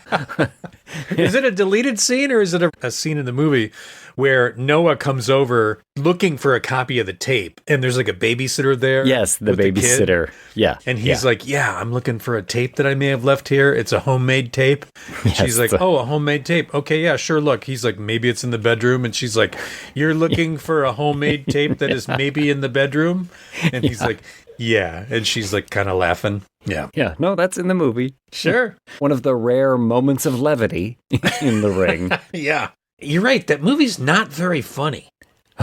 Is it a deleted scene or is it a scene in the movie where Noah comes over looking for a copy of the tape and there's like a babysitter there? Yes, the babysitter. Yeah. And he's like, I'm looking for a tape that I may have left here. It's a homemade tape. And she's like, a homemade tape. Okay, yeah, sure, look. He's like, maybe it's in the bedroom. And she's like, you're looking for a homemade tape that is maybe in the bedroom? And he's like, yeah. And she's like kind of laughing. Yeah. Yeah, no, that's in the movie. Sure. One of the rare moments of levity in The Ring. Yeah. You're right. That movie's not very funny.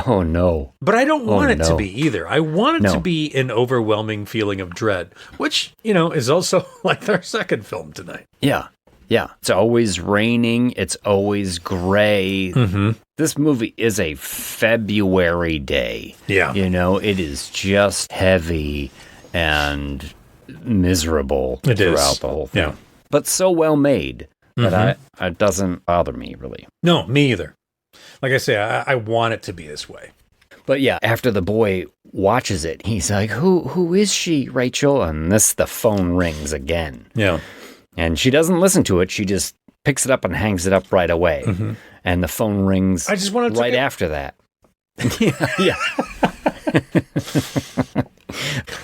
Oh, no. But I don't want it to be either. I want it to be an overwhelming feeling of dread, which, is also like our second film tonight. Yeah. Yeah. It's always raining. It's always gray. Mm-hmm. This movie is a February day. Yeah. It is just heavy and miserable throughout the whole thing. Yeah. But so well made that it doesn't bother me, really. No, me either. Like I say, I want it to be this way. But yeah, after the boy watches it, he's like, who is she, Rachel? And the phone rings again. Yeah. And she doesn't listen to it. She just picks it up and hangs it up right away. Mm-hmm. And the phone rings right after that. Yeah.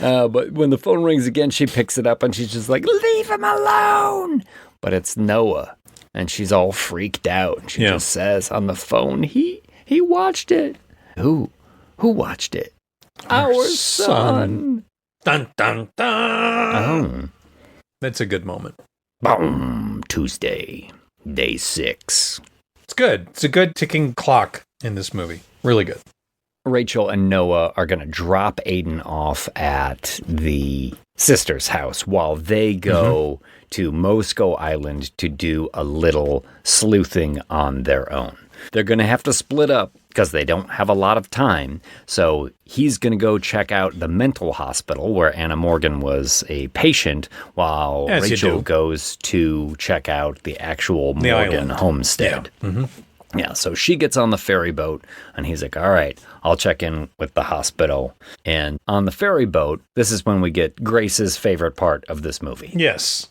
But when the phone rings again, she picks it up and she's just like, leave him alone. But it's Noah. And she's all freaked out. She just says on the phone, he watched it. Who watched it? Our son. Dun, dun, dun. Oh. That's a good moment. Boom. Tuesday, day 6. It's good. It's a good ticking clock in this movie. Really good. Rachel and Noah are going to drop Aiden off at the sister's house while they go to Moscow Island to do a little sleuthing on their own. They're going to have to split up because they don't have a lot of time. So he's going to go check out the mental hospital where Anna Morgan was a patient while Rachel goes to check out the actual Morgan homestead. Yeah. Mm-hmm. Yeah, so she gets on the ferry boat, and he's like, all right, I'll check in with the hospital. And on the ferry boat, this is when we get Grace's favorite part of this movie. Yes.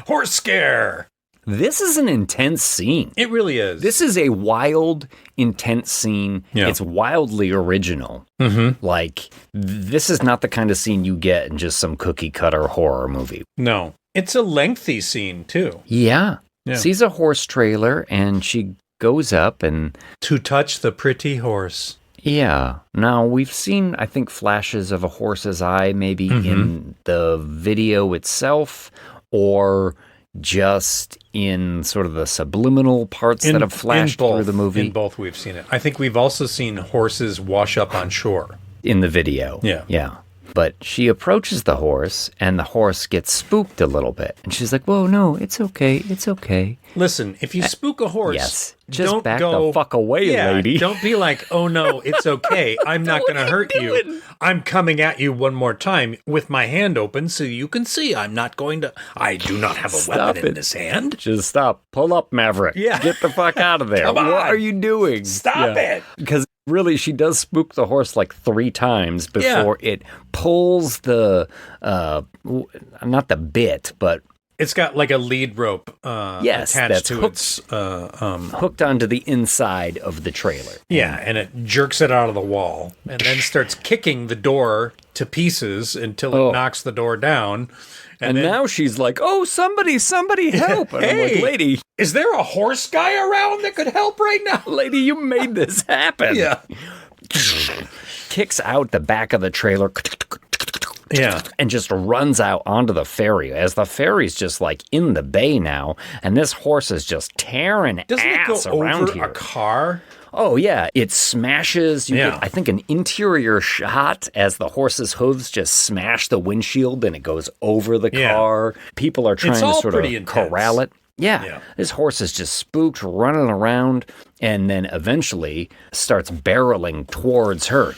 Horse scare. This is an intense scene. It really is. This is a wild, intense scene. Yeah. It's wildly original. Mm-hmm. Like, this is not the kind of scene you get in just some cookie-cutter horror movie. No. It's a lengthy scene, too. Yeah. Sees a horse trailer, and she goes up and... To touch the pretty horse. Yeah. Now, we've seen, I think, flashes of a horse's eye maybe in the video itself or just in sort of the subliminal parts that have flashed through the movie. In both we've seen it. I think we've also seen horses wash up on shore. In the video. Yeah. Yeah. But she approaches the horse, and the horse gets spooked a little bit. And she's like, whoa, no, it's okay, it's okay. Listen, if you spook a horse, just don't back the fuck away, lady. Don't be like, oh no, it's okay, I'm not going to hurt you. I'm coming at you one more time with my hand open so you can see I do not have a weapon in this hand. Just stop. Pull up, Maverick. Yeah. Get the fuck out of there. Come on. What are you doing? Stop it. Because really, she does spook the horse like 3 times before it pulls the, not the bit, but... It's got like a lead rope attached to its... hooked onto the inside of the trailer. Yeah, and it jerks it out of the wall and then starts kicking the door to pieces until it knocks the door down. And then, now she's like, oh, somebody help. And I'm like, lady. Is there a horse guy around that could help right now? Lady, you made this happen. Yeah. Kicks out the back of the trailer. Yeah. And just runs out onto the ferry as the ferry's just like in the bay now. And this horse is just tearing ass around here. A car? Oh, yeah. It smashes. You get, I think, an interior shot as the horse's hooves just smash the windshield and it goes over the car. People are trying to sort of corral it. Yeah. This horse is just spooked, running around, and then eventually starts barreling towards her.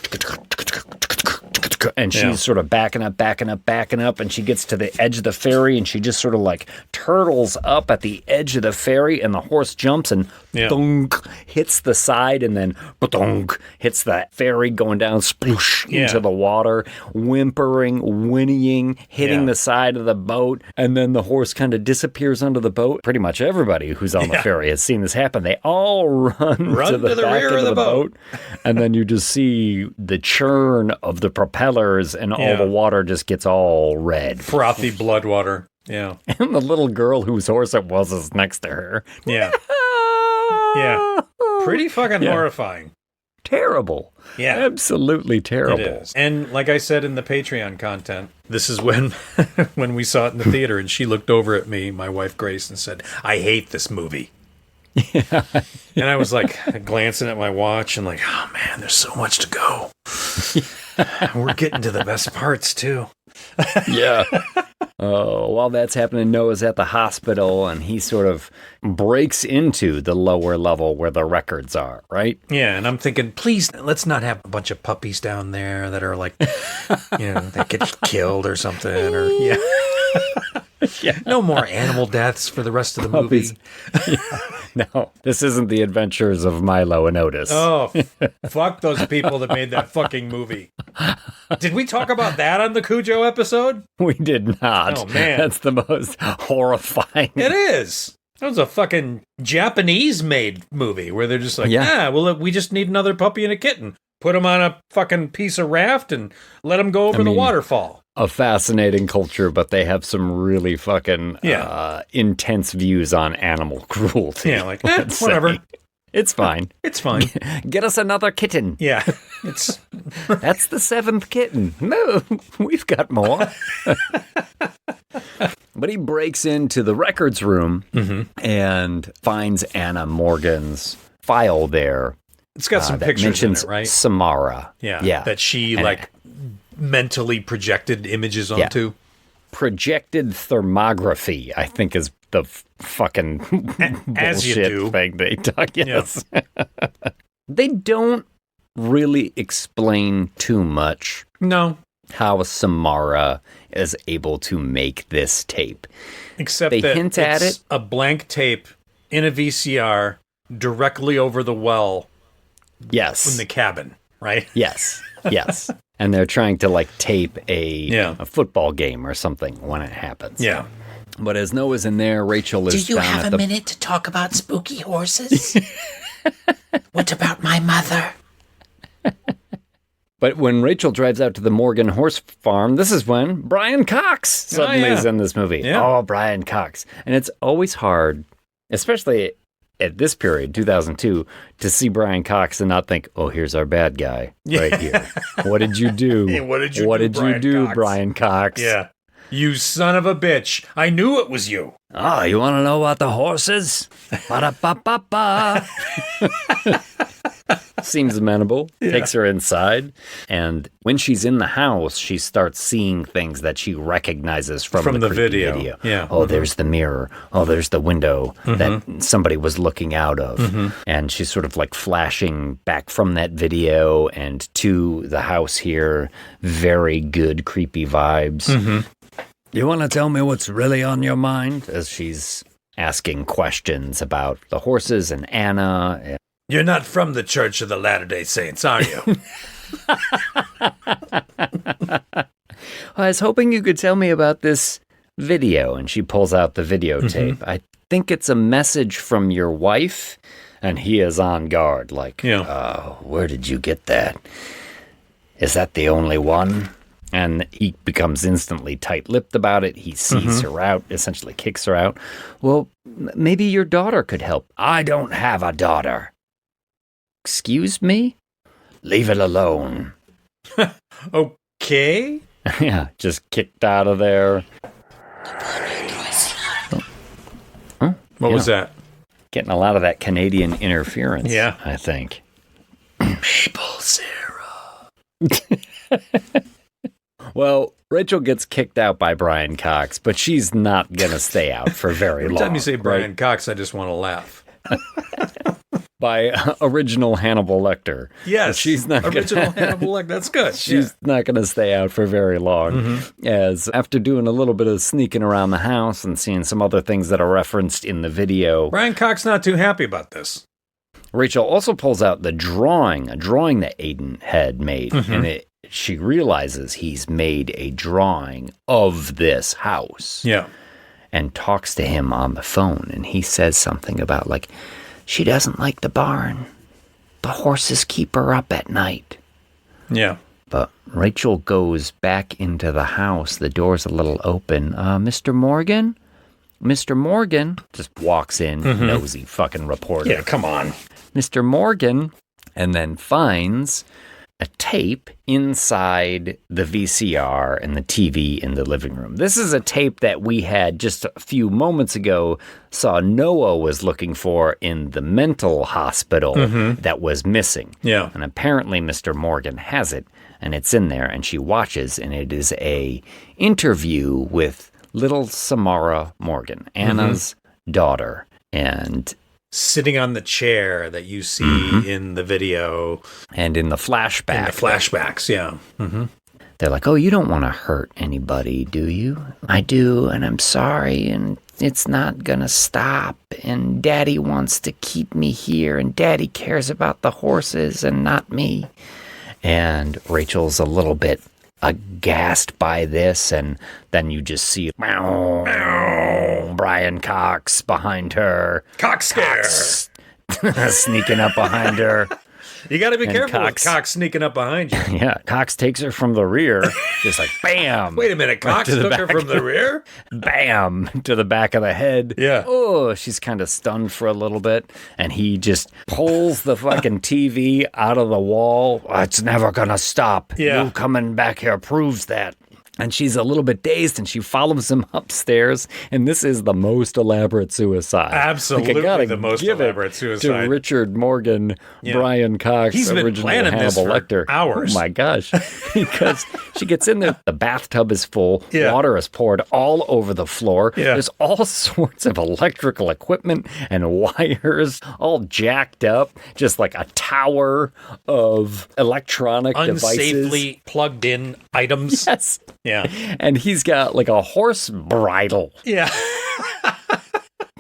And she's sort of backing up, and she gets to the edge of the ferry, and she just sort of like turtles up at the edge of the ferry, and the horse jumps and thunk, hits the side, and then thunk, hits the ferry going down sploosh into the water, whimpering, whinnying, hitting the side of the boat, and then the horse kind of disappears under the boat. Pretty much everybody who's on the ferry has seen this happen. They all run to the back rear of the boat, and then you just see the churn of the propellers, and all the water just gets all red. Frothy blood water. Yeah. And the little girl whose horse it was is next to her. Yeah. Yeah. Pretty fucking horrifying. Terrible. Yeah. Absolutely terrible. It is. And like I said in the Patreon content, this is when when we saw it in the theater, and she looked over at me, my wife Grace, and said, "I hate this movie." Yeah. And I was like glancing at my watch and like, oh man, there's so much to go. We're getting to the best parts too. Yeah. Oh, while that's happening, Noah's at the hospital and he sort of breaks into the lower level where the records are, right? Yeah, and I'm thinking, please, let's not have a bunch of puppies down there that are like, that get killed or something, or no more animal deaths for the rest of the movie. No, this isn't the adventures of Milo and Otis. Oh, fuck those people that made that fucking movie. Did we talk about that on the Cujo episode? We did not. Oh, man. That's the most horrifying. It is. That was a fucking Japanese-made movie where they're just like, well, we just need another puppy and a kitten. Put them on a fucking piece of raft and let them go over the waterfall. A fascinating culture, but they have some really fucking intense views on animal cruelty. Yeah, like, whatever. It's fine. It's fine. Get us another kitten. Yeah. That's the 7th kitten. No, we've got more. But he breaks into the records room and finds Anna Morgan's file there. It's got some pictures in it, right? Samara. Yeah. That she, mentally projected images onto. Projected thermography, I think, is the fucking bullshit thing they talk. Yes. Yeah. They don't really explain too much. No. How Samara is able to make this tape. Except they that hint at it. A blank tape in a VCR directly over the well. Yes. In the cabin, right? Yes. Yes. And they're trying to tape a football game or something when it happens. Yeah. But as Noah's in there, Rachel is Do you have a minute to talk about spooky horses? What about my mother? But when Rachel drives out to the Morgan horse farm, this is when Brian Cox suddenly is in this movie. Yeah. Oh, Brian Cox. And it's always hard, especially at this period, 2002, to see Brian Cox and not think, oh, here's our bad guy right here. What did you do? Hey, what did you do, Brian Cox? Yeah. You son of a bitch. I knew it was you. Oh, you want to know about the horses? Ba-da-ba-ba-ba. Seems amenable. Yeah. Takes her inside. And when she's in the house, she starts seeing things that she recognizes from the video. Yeah. Oh, there's the mirror. Oh, there's the window that somebody was looking out of. And she's sort of flashing back from that video and to the house here. Very good, creepy vibes. You want to tell me what's really on your mind? As she's asking questions about the horses and Anna. You're not from the Church of the Latter-day Saints, are you? I was hoping you could tell me about this video. And she pulls out the videotape. I think it's a message from your wife. And he is on guard. Where did you get that? Is that the only one? And he becomes instantly tight-lipped about it. He sees her out, essentially kicks her out. Well, maybe your daughter could help. I don't have a daughter. Excuse me? Leave it alone. Okay. Yeah, just kicked out of there. What was that? Getting a lot of that Canadian interference, Yeah. I think. Maple syrup. Well, Rachel gets kicked out by Brian Cox, but she's not going to stay out for very long. Every time you say Brian right? Cox, I just want to laugh. By original Hannibal Lecter. Yes, but she's not original Hannibal Lecter. That's good. She's not going to stay out for very long, as after doing a little bit of sneaking around the house and seeing some other things that are referenced in the video, Brian Cox not too happy about this. Rachel also pulls out a drawing that Aiden had made, and she realizes he's made a drawing of this house. Yeah. And talks to him on the phone, and he says something about, like, she doesn't like the barn. The horses keep her up at night. Yeah. But Rachel goes back into the house. The door's a little open. Mr. Morgan? Mr. Morgan just walks in, nosy fucking reporter. Yeah, come on. Mr. Morgan, and then finds a tape inside the VCR and the TV in the living room. This is a tape that we had just a few moments ago saw Noah was looking for in the mental hospital that was missing. Yeah. And apparently Mr. Morgan has it, and it's in there, and she watches, and it is a interview with little Samara Morgan, Anna's daughter. And sitting on the chair that you see in the video. And in the flashback. In the flashbacks, yeah. They're like, oh, you don't want to hurt anybody, do you? I do, and I'm sorry, and it's not going to stop. And Daddy wants to keep me here, and Daddy cares about the horses and not me. And Rachel's a little bit aghast by this, and then you just see Brian Cox behind her. Cox scare. Sneaking up behind her. You got to be And careful Cox- with Cox sneaking up behind you. Yeah, Cox takes her from the rear, just like bam. Wait a minute, Cox to the took her back. from the rear? Bam, to the back of the head. Yeah. Oh, she's kind of stunned for a little bit, and he just pulls the fucking TV out of the wall. It's never gonna stop. Yeah. You coming back here proves that. And she's a little bit dazed, and she follows him upstairs. And this is the most elaborate suicide. Absolutely I gotta the most give it elaborate suicide. To Richard Morgan, Brian Cox, He's been original planning this Hannibal for Lecter. hours. Oh my gosh! Because she gets in there, the bathtub is full, Yeah. water is poured all over the floor. Yeah. There's all sorts of electrical equipment and wires, all jacked up, just like a tower of electronic devices. Unsafely plugged in items. Yes. Yeah. And he's got like a horse bridle. Yeah.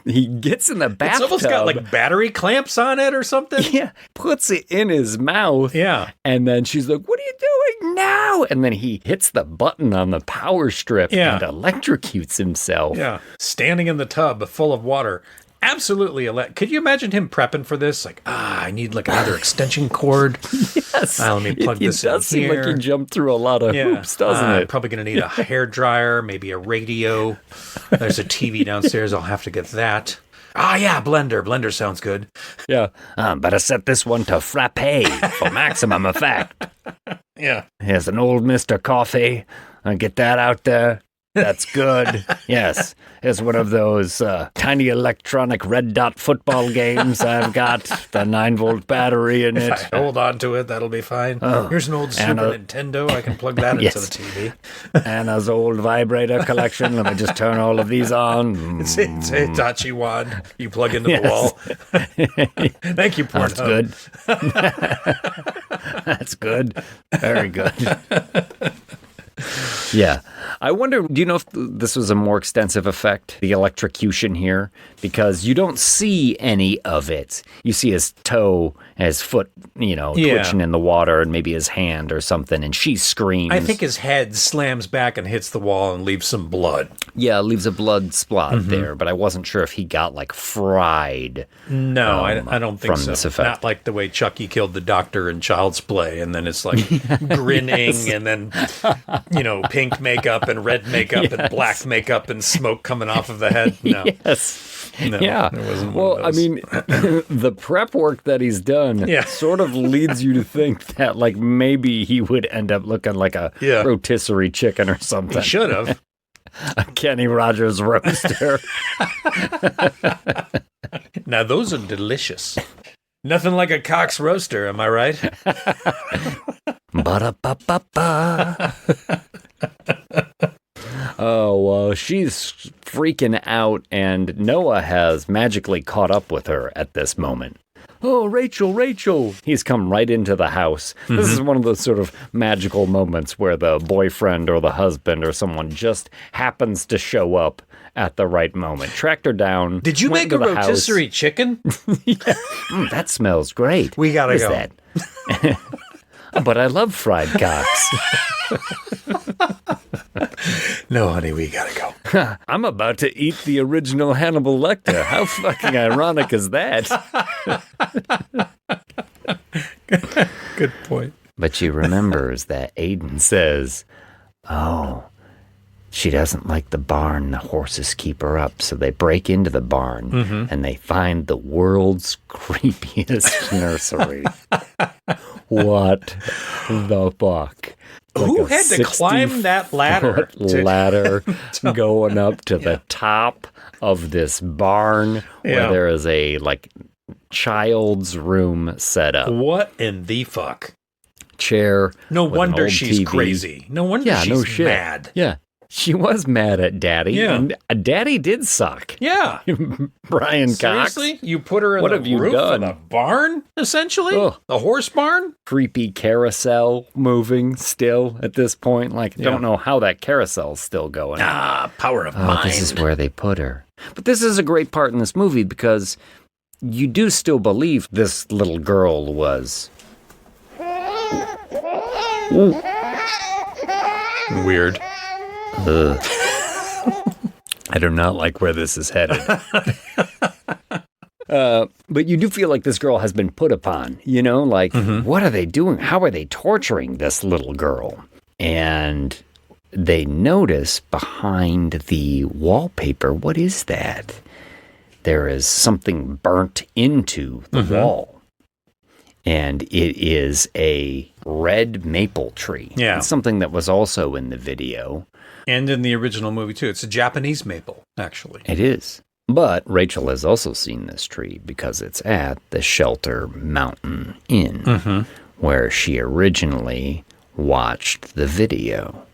He gets in the bathtub. It's almost got like battery clamps on it or something. Yeah, puts it in his mouth. Yeah. And then she's like, what are you doing now? And then he hits the button on the power strip Yeah. and electrocutes himself. Yeah. Standing in the tub full of water. Absolutely. Could you imagine him prepping for this? Like, I need like another extension cord. Yes. Let me plug this in It does seem here. like he jumped through a lot of hoops, doesn't I'm it? probably going to need a hair dryer, maybe a radio. There's a TV downstairs. I'll have to get that. Yeah, blender. Blender sounds good. Yeah. Better set this one to frappe for maximum effect. Yeah. Here's an old Mr. Coffee. I'll get that out there. That's good. Yes. Here's one of those tiny electronic red dot football games I've got. The 9-volt battery in it. If I hold on to it, that'll be fine. Here's an old Super Nintendo. I can plug that Yes. into the TV. Anna's old vibrator collection. Let me just turn all of these on. It's a Hitachi wand you plug into Yes. the wall. Thank you, Pornhub. That's good. That's good. Very good. Yeah. I wonder, do you know if this was a more extensive effect, the electrocution here? Because you don't see any of it. You see his toe, his foot, twitching in the water, and maybe his hand or something, and she screams. I think his head slams back and hits the wall and leaves some blood. Yeah, leaves a blood spot there, but I wasn't sure if he got, like, fried. No, I don't think from so. this effect. Not like the way Chucky killed the doctor in Child's Play, and then it's like grinning, and then, pink makeup and red makeup and black makeup and smoke coming off of the head. No. Yes. No, yeah. it wasn't one Well, of I those. mean, the prep work that he's done sort of leads you to think that, like, maybe he would end up looking like a rotisserie chicken or something. He should have. A Kenny Rogers roaster. Now, those are delicious. Nothing like a Cox roaster, am I right? Ba-da-ba-ba-ba. Oh, well, she's freaking out, and Noah has magically caught up with her at this moment. Oh, Rachel, Rachel. He's come right into the house. Mm-hmm. This is one of those sort of magical moments where the boyfriend or the husband or someone just happens to show up at the right moment. Tracked her down. Did you make a rotisserie chicken? Yeah. That smells great. We gotta go. That? But I love fried cocks. No, honey, we gotta go. I'm about to eat the original Hannibal Lecter. How fucking ironic is that? Good point. But she remembers that Aiden says, oh, she doesn't like the barn. The horses keep her up. So they break into the barn and they find the world's creepiest nursery. What the fuck? Who had to climb that ladder? Ladder going up to the top of this barn where there is a child's room set up. What in the fuck? Chair. No wonder she's TV. Crazy. No wonder she's mad. Yeah. She was mad at Daddy. Yeah. And Daddy did suck. Yeah. Brian Cox. Seriously? You put her in what the have you roof done? of the barn, essentially? Ugh. The horse barn? Creepy carousel moving still at this point. Don't know how that carousel's still going. Power of mind. This is where they put her. But this is a great part in this movie because you do still believe this little girl was... Weird. I do not like where this is headed. But you do feel like this girl has been put upon, what are they doing? How are they torturing this little girl? And they notice behind the wallpaper, what is that? There is something burnt into the wall. And it is a red maple tree. Yeah. It's something that was also in the video. And in the original movie, too. It's a Japanese maple, actually. It is. But Rachel has also seen this tree because it's at the Shelter Mountain Inn, where she originally watched the video.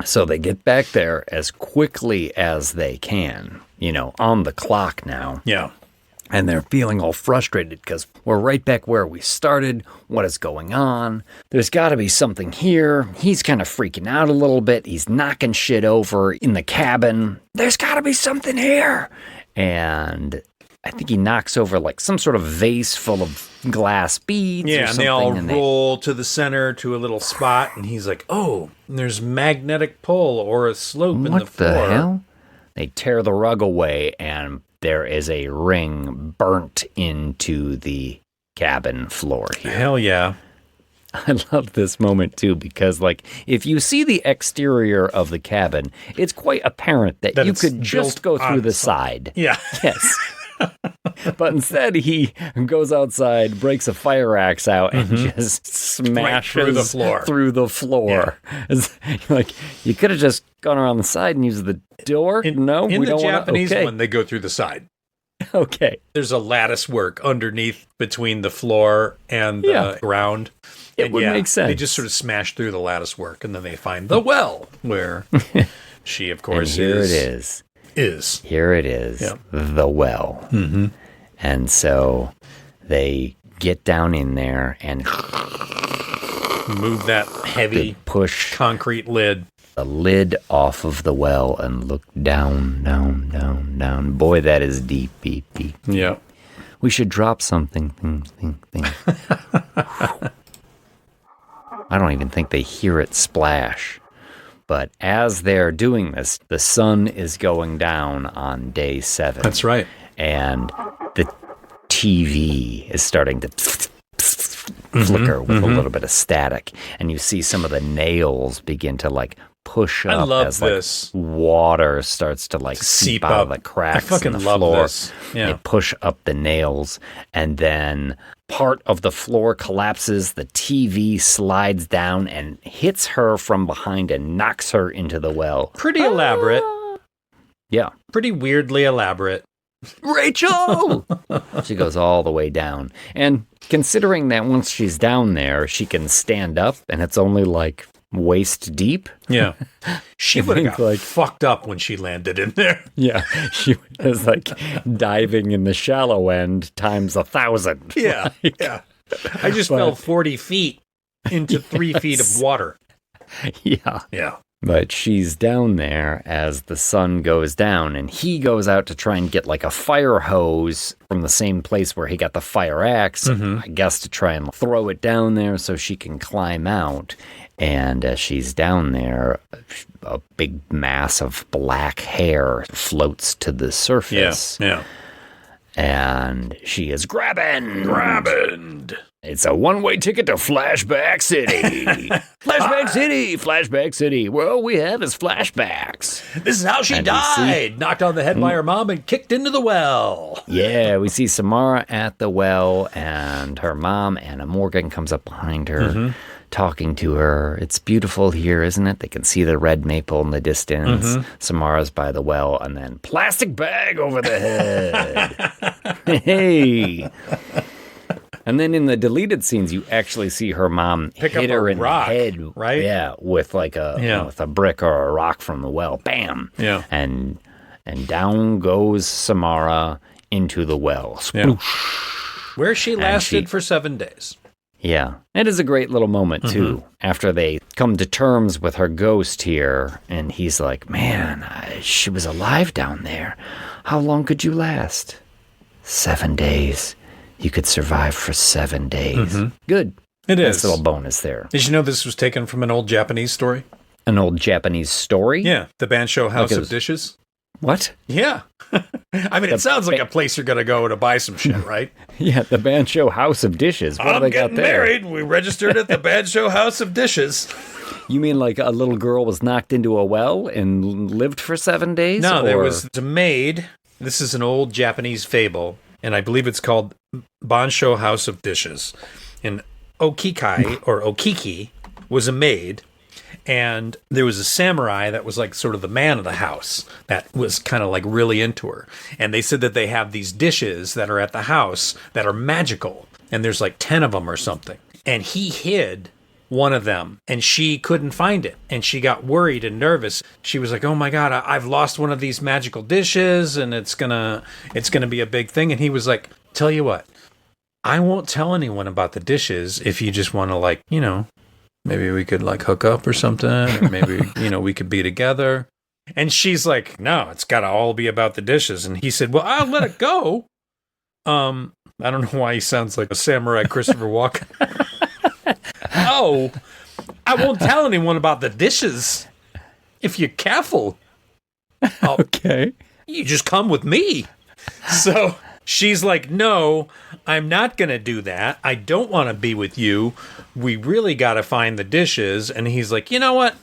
So they get back there as quickly as they can, on the clock now. Yeah. And they're feeling all frustrated because we're right back where we started. What is going on? There's got to be something here. He's kind of freaking out a little bit. He's knocking shit over in the cabin. There's got to be something here. And I think he knocks over some sort of vase full of glass beads. Yeah, or and they all and roll to the center to a little spot. And he's like, oh, there's magnetic pull or a slope in the floor. What the hell? They tear the rug away and there is a ring burnt into the cabin floor here. Hell yeah. I love this moment too because if you see the exterior of the cabin, it's quite apparent that you could just go through the side. Yeah. Yes. But instead he goes outside, breaks a fire axe out and just smashes through the floor. Yeah. You could have just gone around the side and used the door. We don't want to. In the Japanese one, they go through the side. Okay. There's a lattice work underneath between the floor and the ground. It would make sense. They just sort of smash through the lattice work, and then they find the well, where she, of course, and here is. It is. Here it is. Yep. The well. And so they get down in there and move that heavy push concrete lid. The lid off of the well and look down, down, down, down. Boy, that is deep, deep, deep. Yeah. We should drop something. Thing. I don't even think they hear it splash. But as they're doing this, the sun is going down on day 7. That's right. And the TV is starting to flicker with a little bit of static. And you see some of the nails begin to push up as this. Water starts to seep out of the cracks in the floor. This. Yeah. They push up the nails, and then part of the floor collapses, the TV slides down and hits her from behind and knocks her into the well. Pretty elaborate. Yeah. Pretty weirdly elaborate. Rachel! She goes all the way down. And considering that once she's down there, she can stand up and it's only like waist deep. Yeah. She would have got fucked up when she landed in there. Yeah. She was like diving in the shallow end times 1,000. Yeah. Yeah. I just fell 40 feet into 3 feet of water. Yeah. Yeah. But she's down there as the sun goes down, and he goes out to try and get like a fire hose from the same place where he got the fire axe, I guess to try and throw it down there so she can climb out. And as she's down there, a big mass of black hair floats to the surface. Yeah. And she is grabbing. It's a one-way ticket to Flashback City. Flashback City. Where all we have is flashbacks. This is how she died. Knocked on the head by her mom and kicked into the well. Yeah, we see Samara at the well, and her mom, Anna Morgan, comes up behind her, talking to her. It's beautiful here, isn't it? They can see the red maple in the distance. Samara's by the well, and then plastic bag over the head. Hey. And then in the deleted scenes, you actually see her mom hit her in the head, right? Yeah, with like with a brick or a rock from the well. Bam! Yeah. And down goes Samara into the well. Sploosh. Where she lasted for 7 days. Yeah. It is a great little moment, too, after they come to terms with her ghost here. And he's like, man, she was alive down there. How long could you last? 7 days. You could survive for 7 days. Good. It is. Nice little bonus there. Did you know this was taken from an old Japanese story? An old Japanese story? Yeah. The Bansho House of Dishes. What? Yeah. I mean, it sounds like a place you're going to go to buy some shit, right? Yeah, the Bansho House of Dishes. What do they got there? I'm getting married. We registered at the Bansho House of Dishes. You mean like a little girl was knocked into a well and lived for 7 days? No, there was a maid. This is an old Japanese fable, and I believe it's called Bansho House of Dishes. And Okikai, or Okiki, was a maid, and there was a samurai that was like sort of the man of the house that was kind of like really into her. And they said that they have these dishes that are at the house that are magical, and there's like 10 of them or something. And he hid one of them, and she couldn't find it, and she got worried and nervous. She was like, oh my god, I've lost one of these magical dishes, and it's gonna be a big thing. And he was like, tell you what, I won't tell anyone about the dishes if you just want to, like, you know, maybe we could like hook up or something, or maybe, you know, we could be together. And she's like, no, it's got to all be about the dishes. And he said, well, I'll let it go. I don't know why he sounds like a samurai Christopher Walken. Oh, I won't tell anyone about the dishes if you're careful. Okay. You just come with me. So she's like, no, I'm not going to do that. I don't want to be with you. We really got to find the dishes. And he's like, you know what?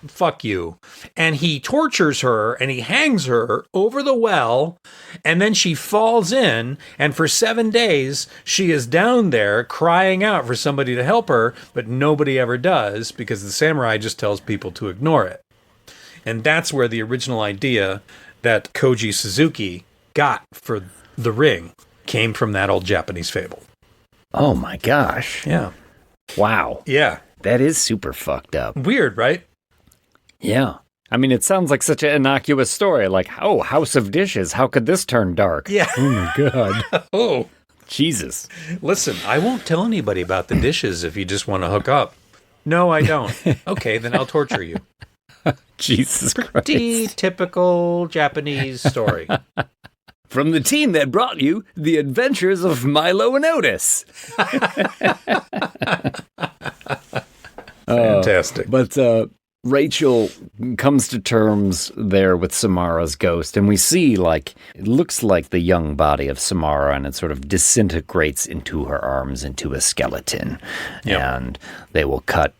Fuck you. And he tortures her and he hangs her over the well. And then she falls in. And for 7 days, she is down there crying out for somebody to help her. But nobody ever does, because the samurai just tells people to ignore it. And that's where the original idea that Koji Suzuki got for The Ring came from, that old Japanese fable. Oh my gosh. Yeah. Wow. Yeah. That is super fucked up. Weird, right? Yeah. I mean, it sounds like such an innocuous story. Like, oh, House of Dishes. How could this turn dark? Yeah. Oh my God. Oh. Jesus. Listen, I won't tell anybody about the dishes if you just want to hook up. No, I don't. Okay, then I'll torture you. Jesus Christ. Pretty typical Japanese story. From the team that brought you The Adventures of Milo and Otis. Fantastic. But Rachel comes to terms there with Samara's ghost, and we see, like, it looks like the young body of Samara, and it sort of disintegrates into her arms, into a skeleton. Yep. And they will cut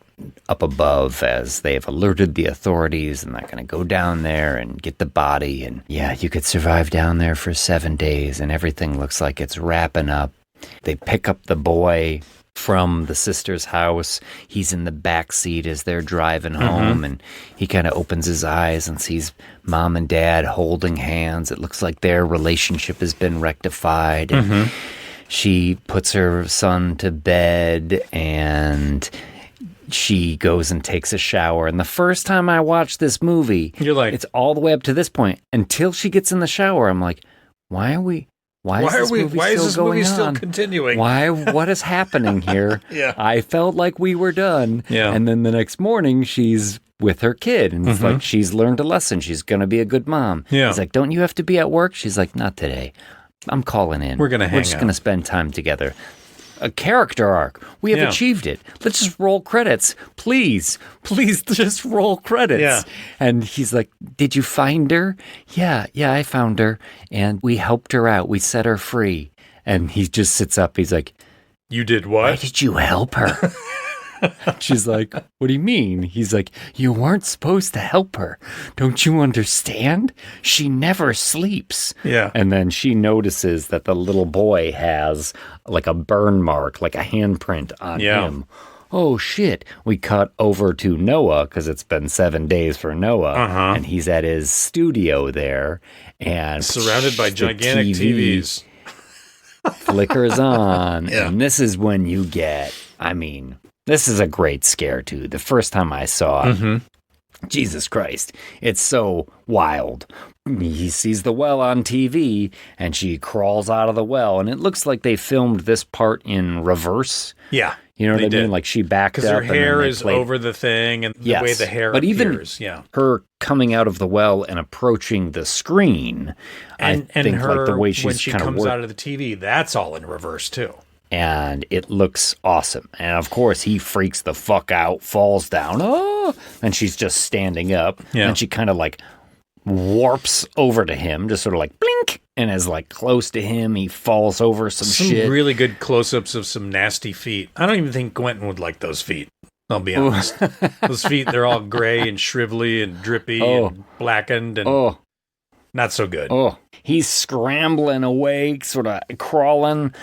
up above as they've alerted the authorities, and they're going to go down there and get the body. And yeah, you could survive down there for 7 days, and everything looks like it's wrapping up. They pick up the boy from the sister's house. He's in the back seat as they're driving home, and he kind of opens his eyes and sees mom and dad holding hands. It looks like their relationship has been rectified. And she puts her son to bed, and she goes and takes a shower. And the first time I watched this movie, you're like, it's all the way up to this point until she gets in the shower. I'm like, why is this movie still continuing? What is happening here? Yeah. I felt like we were done. Yeah. And then the next morning she's with her kid, and it's like she's learned a lesson. She's going to be a good mom. Yeah. He's like, don't you have to be at work? She's like, not today. I'm calling in. We're just going to spend time together. A character arc. We have achieved it. Let's just roll credits. Please just roll credits. Yeah. And he's like, did you find her? Yeah, I found her. And we helped her out. We set her free. And he just sits up. He's like, you did what? why did you help her? She's like, what do you mean? He's like, you weren't supposed to help her. Don't you understand? She never sleeps. Yeah. And then she notices that the little boy has like a burn mark, like a handprint on him. Oh, shit. We cut over to Noah because it's been 7 days for Noah. And he's at his studio there. And surrounded by gigantic TVs. Flickers on. And this is when you get, this is a great scare, too. The first time I saw it, Jesus Christ, it's so wild. He sees the well on TV, and she crawls out of the well, and it looks like they filmed this part in reverse. Yeah. You know what I mean? Like she backed up. Because her hair is over the thing, and the way the hair appears. Even her coming out of the well and approaching the screen, and I think her, like the way she's when she kind comes of out of the TV, that's all in reverse, too. And it looks awesome. And of course, he freaks the fuck out, falls down. Oh! And she's just standing up. Yeah. And she kind of like warps over to him, just sort of like blink, and is like close to him. He falls over some shit. Really good close-ups of some nasty feet. I don't even think Quentin would like those feet. I'll be honest. Those feet, they're all gray and shrivelly and drippy and blackened and not so good. Oh, he's scrambling away, sort of crawling,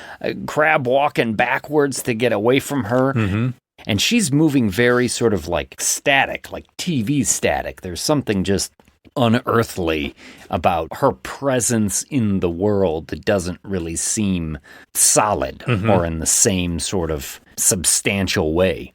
crab walking backwards to get away from her. And she's moving very sort of like static, like TV static. There's something just unearthly about her presence in the world that doesn't really seem solid or in the same sort of substantial way.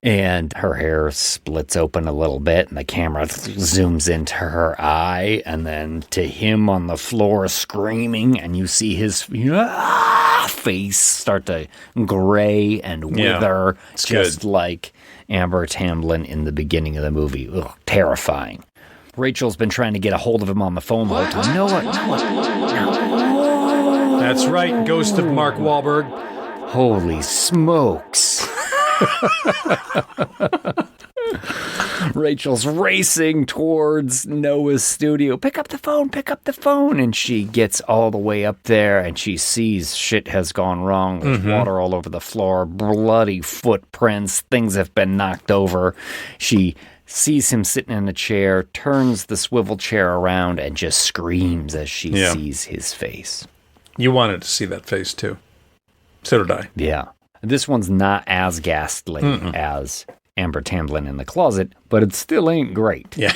And her hair splits open a little bit, and the camera zooms into her eye, and then to him on the floor screaming, and you see his face start to gray and wither, just like Amber Tamblyn in the beginning of the movie. Ugh, terrifying. Rachel's been trying to get a hold of him on the phone the whole time. No. That's right, ghost of Mark Wahlberg. Holy smokes. Rachel's racing towards Noah's studio. Pick up the phone. And she gets all the way up there, and she sees shit has gone wrong. There's water all over the floor, bloody footprints, things have been knocked over. She sees him sitting in a chair, turns the swivel chair around, and just screams as she sees his face. You wanted to see that face, too. So did I. Yeah. This one's not as ghastly as Amber Tamblyn in the closet, but it still ain't great. Yeah.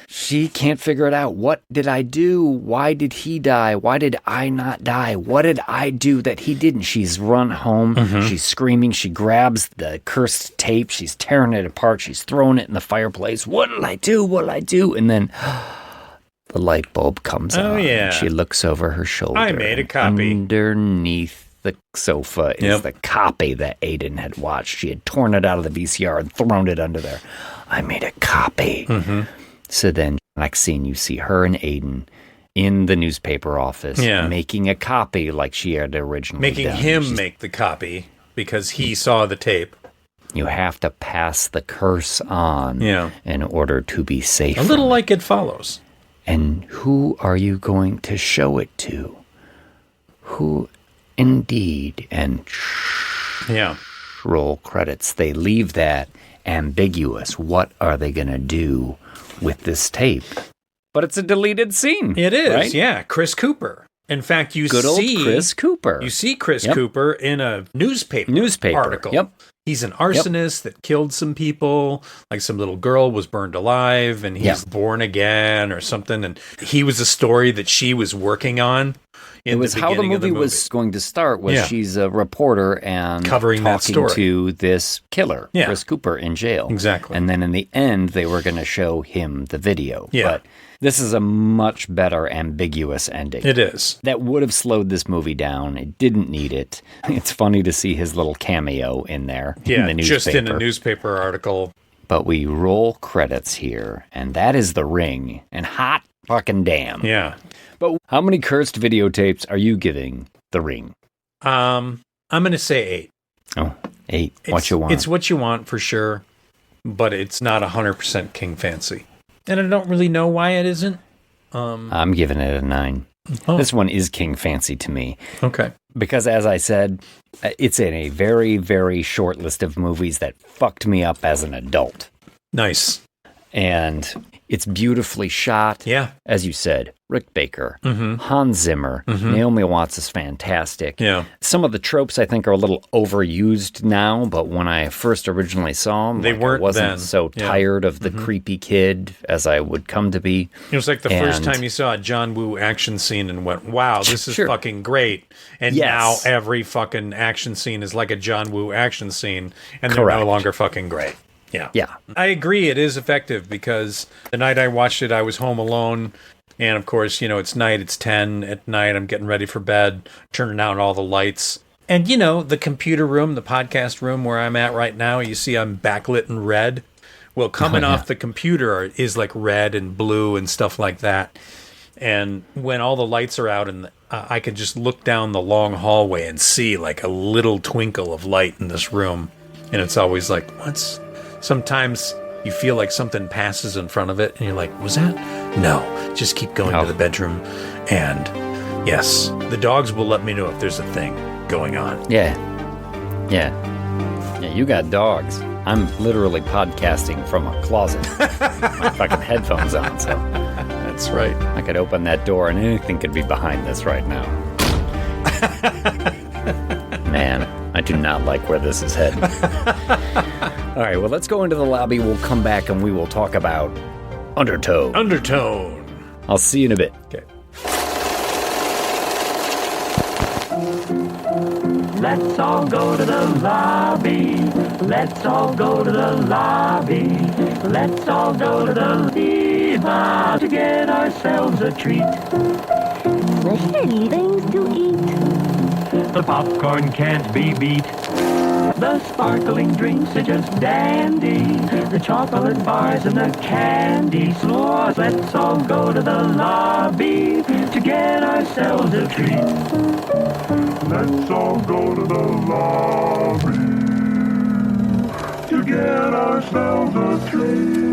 She can't figure it out. What did I do? Why did he die? Why did I not die? What did I do that he didn't? She's run home. She's screaming. She grabs the cursed tape. She's tearing it apart. She's throwing it in the fireplace. What'll I do? And then the light bulb comes on. Oh, yeah. She looks over her shoulder. I made a copy. Underneath the sofa is the copy that Aiden had watched. She had torn it out of the VCR and thrown it under there. I made a copy. So then, next scene, you see her and Aiden in the newspaper office making a copy like she had originally making done. Him make the copy because he saw the tape. You have to pass the curse on in order to be safe. A little like It Follows. And who are you going to show it to? Who... Indeed, and roll credits. They leave that ambiguous. What are they going to do with this tape? But it's a deleted scene. It is, right? yeah. Chris Cooper In fact, you Good see old Chris Cooper. You see Chris Cooper in a newspaper article. Yep. He's an arsonist that killed some people, like some little girl was burned alive and he's born again or something. And he was a story that she was working on. It was how the movie was going to start. Was she's a reporter and covering that talking story to this killer, Chris Cooper, in jail. Exactly. And then in the end, they were going to show him the video. Yeah. But this is a much better ambiguous ending. It is. That would have slowed this movie down. It didn't need it. It's funny to see his little cameo in there. Yeah, in the newspaper. just in a newspaper article. But we roll credits here, and that is The Ring. And hot fucking damn. Yeah. But how many cursed videotapes are you giving The Ring? I'm going to say 8. Oh, 8. What you want. It's what you want for sure, but it's not 100% King Fancy. And I don't really know why it isn't. I'm giving it a 9. Oh. This one is King Fancy to me. Okay. Because as I said, it's in a very, very short list of movies that fucked me up as an adult. Nice. And it's beautifully shot. Yeah. As you said, Rick Baker, Hans Zimmer, Naomi Watts is fantastic. Yeah. Some of the tropes I think are a little overused now, but when I first originally saw them, they weren't I wasn't then. so tired of the creepy kid as I would come to be. It was like the first time you saw a John Woo action scene and went, wow, this is fucking great. And now every fucking action scene is like a John Woo action scene, and they're no longer fucking great. Yeah. I agree. It is effective because the night I watched it, I was home alone. And of course, it's night. It's 10 at night. I'm getting ready for bed, turning out all the lights. And, the computer room, the podcast room where I'm at right now, you see I'm backlit in red. Well, coming off the computer is like red and blue and stuff like that. And when all the lights are out and I could just look down the long hallway and see like a little twinkle of light in this room. And it's always like, sometimes you feel like something passes in front of it and you're like, was that? No, just keep going to the bedroom. And yes, the dogs will let me know if there's a thing going on. Yeah, you got dogs. I'm literally podcasting from a closet with my fucking headphones on, so. That's right. I could open that door and anything could be behind this right now. Man, I do not like where this is heading. All right, well, let's go into the lobby. We'll come back and we will talk about Undertone. I'll see you in a bit. Okay. Let's all go to the lobby. Let's all go to the lobby. Let's all go to the diva to get ourselves a treat. Listen, things to eat. The popcorn can't be beat. The sparkling drinks are just dandy. The chocolate bars and the candy stores. Let's all go to the lobby to get ourselves a treat. Let's all go to the lobby to get ourselves a treat.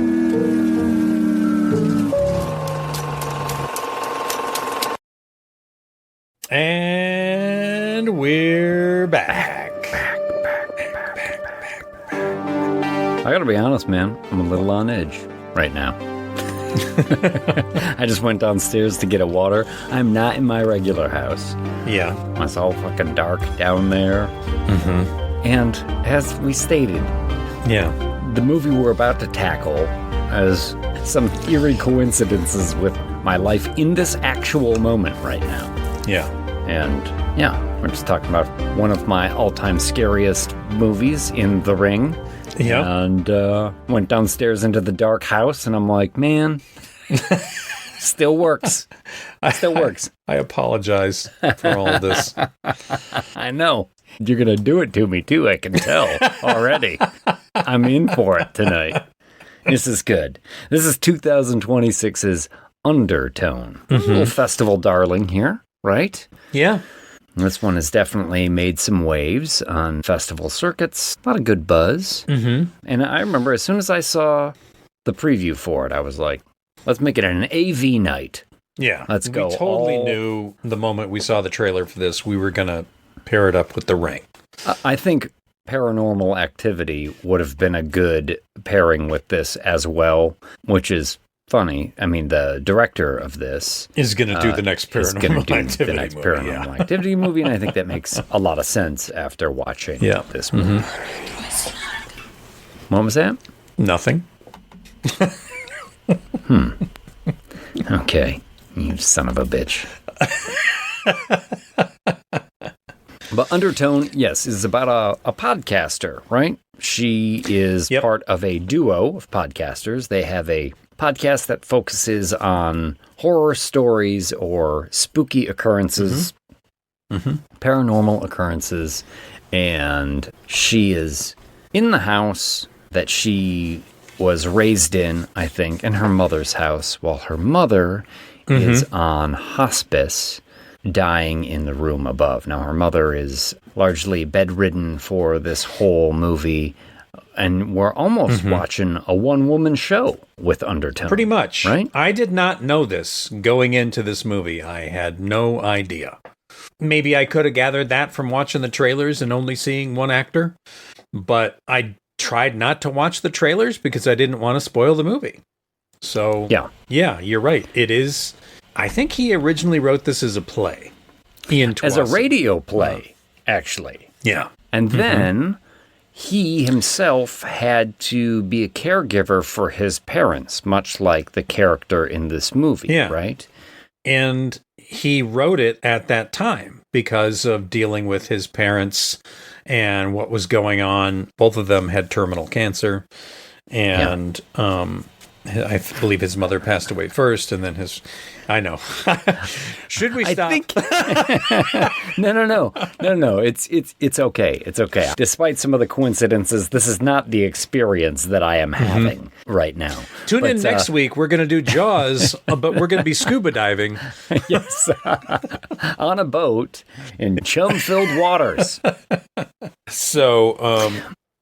And we're back. I gotta be honest, man. I'm a little on edge right now. I just went downstairs to get a water. I'm not in my regular house. Yeah. It's all fucking dark down there. And as we stated, the movie we're about to tackle has some eerie coincidences with my life in this actual moment right now. And we're just talking about one of my all-time scariest movies in The Ring. And went downstairs into the dark house, and I'm like, man, still works. Still works. I apologize for all this. I know. You're going to do it to me, too, I can tell already. I'm in for it tonight. This is good. This is 2026's Undertone. A little festival darling here, right? Yeah. This one has definitely made some waves on festival circuits. A lot of good buzz. And I remember as soon as I saw the preview for it, I was like, let's make it an AV night. Yeah. Let's go. We totally knew the moment we saw the trailer for this, we were going to pair it up with The Ring. I think Paranormal Activity would have been a good pairing with this as well, which is funny. I mean, the director of this is going to do the next Paranormal Activity the next movie. Paranormal Activity movie, and I think that makes a lot of sense after watching this movie. What was that? Nothing. Okay, you son of a bitch. But Undertone, yes, is about a podcaster, right? She is part of a duo of podcasters. They have a podcast that focuses on horror stories or spooky occurrences, paranormal occurrences, and she is in the house that she was raised in, I think, in her mother's house, while her mother is on hospice, dying in the room above. Now, her mother is largely bedridden for this whole movie, and we're almost watching a one-woman show with Undertone. Pretty much. Right? I did not know this going into this movie. I had no idea. Maybe I could have gathered that from watching the trailers and only seeing one actor, but I tried not to watch the trailers because I didn't want to spoil the movie. So, yeah, you're right. It is. I think he originally wrote this as a play. Ian Tuason. As a radio play, actually. Yeah. And then he himself had to be a caregiver for his parents, much like the character in this movie, right? And he wrote it at that time because of dealing with his parents and what was going on. Both of them had terminal cancer, and I believe his mother passed away first, and then his... I know. Should we stop? I think... No. It's okay. It's okay. Despite some of the coincidences, this is not the experience that I am having right now. Tune in next week. We're going to do Jaws, but we're going to be scuba diving. Yes. On a boat in chum-filled waters. So,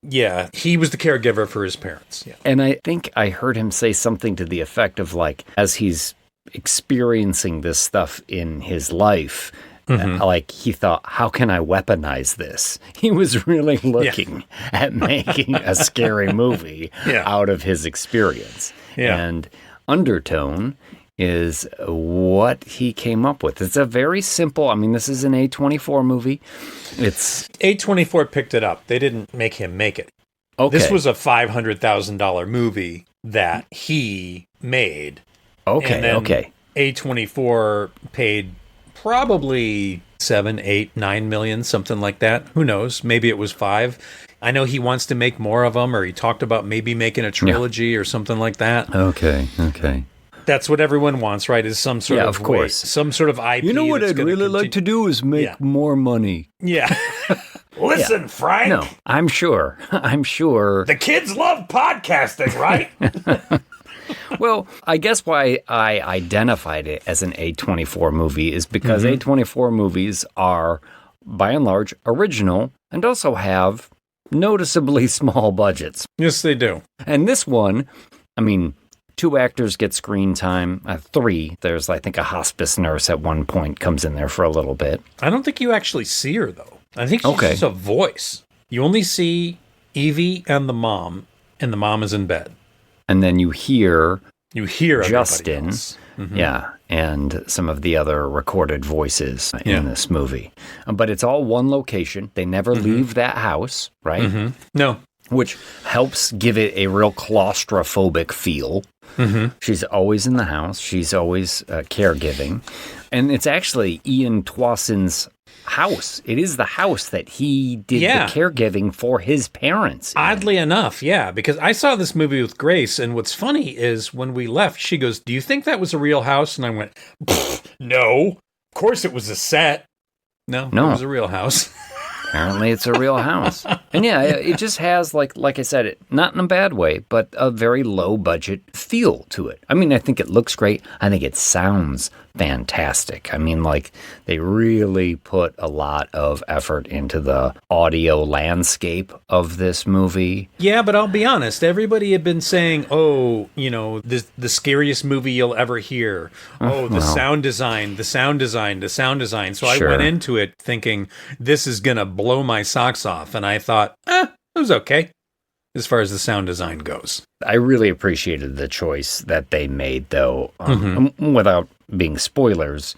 yeah, he was the caregiver for his parents. Yeah. And I think I heard him say something to the effect of, like, as he's experiencing this stuff in his life, like he thought, how can I weaponize this? He was really looking at making a scary movie out of his experience. And Undertone is what he came up with. It's a very simple, I mean, this is an A24 movie. It's A24 picked it up. They didn't make him make it. Okay. This was a $500,000 movie that he made. Okay, and then okay. A24 paid probably 7, 8, 9 million, something like that. Who knows? Maybe it was 5. I know he wants to make more of them, or he talked about maybe making a trilogy or something like that. Okay. That's what everyone wants, right? Is some sort of course. Some sort of IP. You know what I'd really like to do is make more money. Yeah. Listen, Frank. No, I'm sure. The kids love podcasting, right? Well, I guess why I identified it as an A24 movie is because A24 movies are, by and large, original and also have noticeably small budgets. Yes, they do. And this one, I mean, 2 actors get screen time. 3. There's, I think, a hospice nurse at one point comes in there for a little bit. I don't think you actually see her, though. I think she's just a voice. You only see Evie and the mom is in bed. And then you hear Justin, and some of the other recorded voices in this movie. But it's all one location. They never leave that house, right? No. Which helps give it a real claustrophobic feel. She's always in the house. She's always caregiving. And it's actually Ian Tuason's house. It is the house that he did the caregiving for his parents. Oddly enough, because I saw this movie with Grace, and what's funny is when we left, she goes, "Do you think that was a real house?" And I went, "No, of course it was a set. No, it was a real house." Apparently it's a real house. And it just has, like I said, not in a bad way, but a very low budget feel to it. I mean, I think it looks great. I think it sounds fantastic. I mean, like, they really put a lot of effort into the audio landscape of this movie. Yeah, but I'll be honest. Everybody had been saying, the scariest movie you'll ever hear. The sound design. So I went into it thinking, this is going to blow my socks off. And I thought, it was okay. as far as the sound design goes. I really appreciated the choice that they made, though, without being spoilers,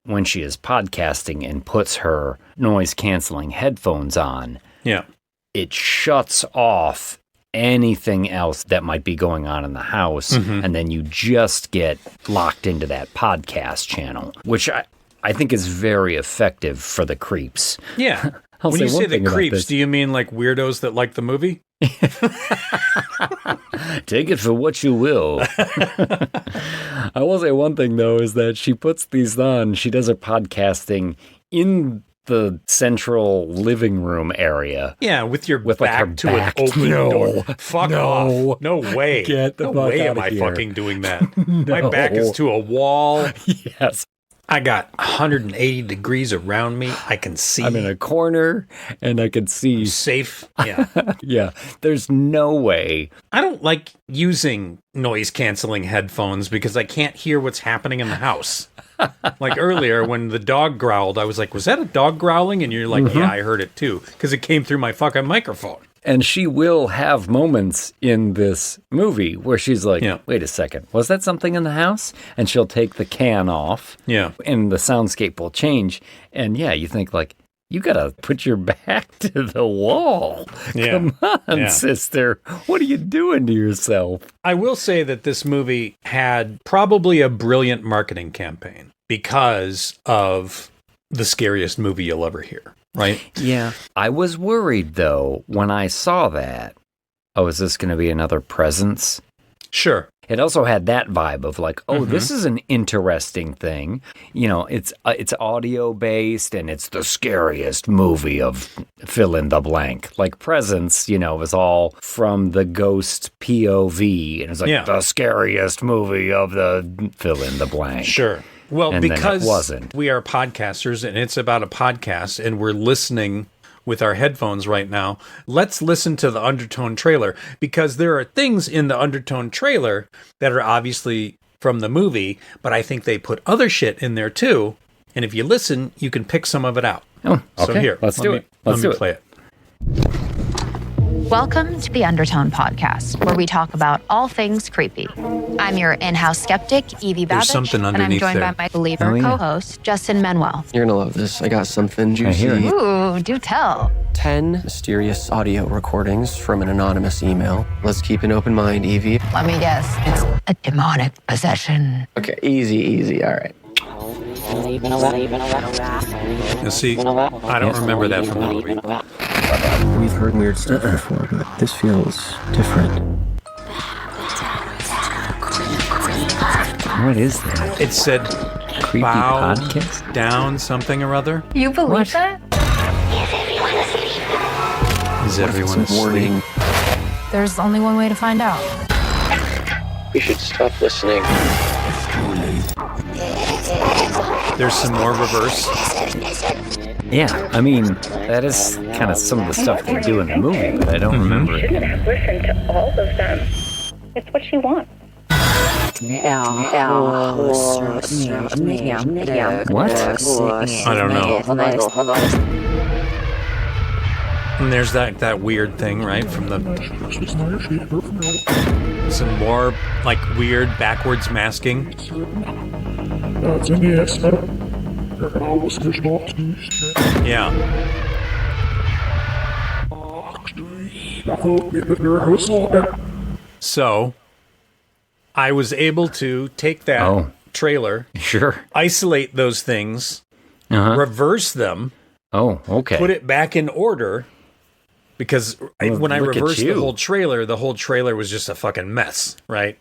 when she is podcasting and puts her noise-canceling headphones on. Yeah. It shuts off anything else that might be going on in the house, and then you just get locked into that podcast channel, which I think is very effective for the creeps. Yeah. When you say the creeps, do you mean like weirdos that like the movie? Take it for what you will. I will say one thing, though, is that she puts these on. She does her podcasting in the central living room area. Yeah, with back like to back. an open door. Fuck off. No way. Get the no fuck way out am of I here. fucking doing that. My back is to a wall. Yes. I got 180 degrees around me. I can see. I'm in a corner, and I can see. Safe. Yeah. Yeah. There's no way. I don't like using noise-canceling headphones because I can't hear what's happening in the house. Like earlier, when the dog growled, I was like, was that a dog growling? And you're like, yeah, I heard it too, because it came through my fucking microphone. And she will have moments in this movie where she's like, wait a second, was that something in the house? And she'll take the can off. Yeah. And the soundscape will change. And yeah, you think like, you got to put your back to the wall. Yeah. Come on, sister. What are you doing to yourself? I will say that this movie had probably a brilliant marketing campaign because of the scariest movie you'll ever hear. Right? Yeah. I was worried, though, when I saw that. Oh, is this going to be another Presence? Sure. It also had that vibe of like, oh, this is an interesting thing. You know, it's audio-based, and it's the scariest movie of fill in the blank. Like Presence, you know, was all from the ghost POV, and it's like the scariest movie of the fill in the blank. Sure. Well, and because wasn't. We are podcasters and it's about a podcast and we're listening with our headphones right now, let's listen to the Undertone trailer, because there are things in the Undertone trailer that are obviously from the movie, but I think they put other shit in there too. And if you listen, you can pick some of it out. Oh, okay. So here, Let's do it. Let's play it. Welcome to the Undertone podcast, where we talk about all things creepy. I'm your in-house skeptic, Evie Babbage, something and I'm underneath joined there. by my believer co-host, Justin Manuel. You're gonna love this. I got something juicy. Ooh, do tell. 10 mysterious audio recordings from an anonymous email. Let's keep an open mind, Evie. Let me guess, it's a demonic possession. Okay, easy. All right. You see, I don't remember that from the movie. We've heard weird stuff before, but this feels different. What is that? It said Creepy bow podcast? down something or other. You believe that? Is everyone asleep? Warning. There's only one way to find out. We should stop listening. There's some more reverse. Yeah, I mean, that is kind of some of the stuff they do in the movie, but I don't remember it. Have listened to all of them. It's what she wants. What? I don't know. And there's that weird thing, right, from the... Some more, like, weird backwards masking. Yeah. So, I was able to take that trailer, isolate those things, reverse them, put it back in order, because when I reversed the whole trailer was just a fucking mess, right?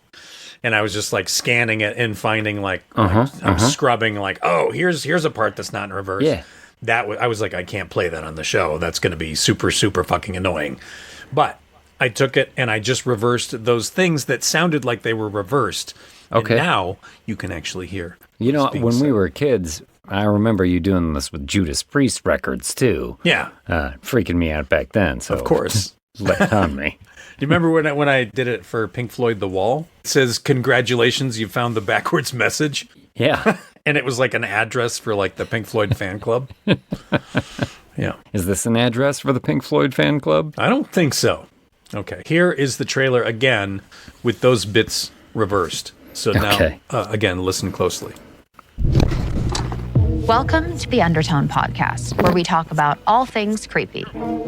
And I was just like scanning it and finding like I'm scrubbing like, oh, here's a part that's not in reverse. Yeah. I was like, I can't play that on the show. That's going to be super, super fucking annoying. But I took it and I just reversed those things that sounded like they were reversed. Okay. And now you can actually hear. You know, when we were kids, I remember you doing this with Judas Priest records too. Yeah. Freaking me out back then. So of course. Let on me. Do you remember when I did it for Pink Floyd The Wall? It says, congratulations, you found the backwards message. Yeah. And it was like an address for like the Pink Floyd fan club. Yeah. Is this an address for the Pink Floyd fan club? I don't think so. Okay. Here is the trailer again with those bits reversed. So now, again, listen closely. Welcome to the Undertone podcast, where we talk about all things creepy.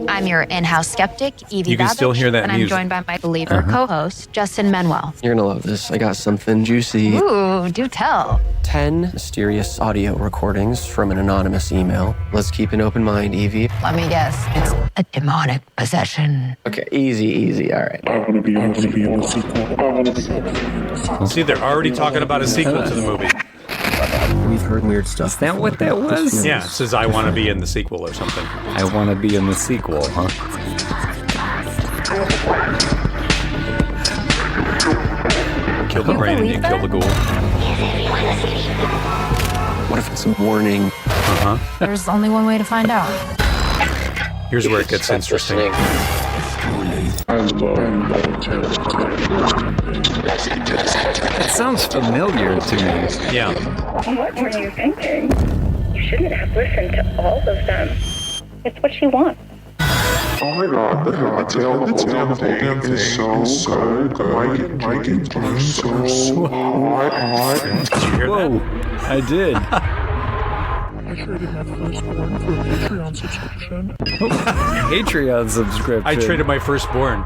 I'm your in-house skeptic, Evie You can Babbage, still hear that and music. I'm joined by my believer co-host, Justin Manuel. You're gonna love this. I got something juicy. Ooh, do tell. 10 mysterious audio recordings from an anonymous email. Let's keep an open mind, Evie. Let me guess, it's a demonic possession. Okay, easy. All right. I want to be in the sequel. See, they're already talking about a sequel to the movie. We've heard weird stuff. Is that what that was? Yeah, it says I want to be in the sequel or something. I want to be in the sequel, huh? Kill the brain and you kill the ghoul. What if it's a warning? There's only one way to find out. Here's where it gets interesting. It sounds familiar to me. Yeah. What were you thinking? You shouldn't have listened to all of them. It's what she wants. Oh my god, the whole damn thing is so good. Mike and Tim so hot. Did you hear Whoa, that? I did. I traded my firstborn for a Patreon subscription. Patreon subscription. I traded my firstborn.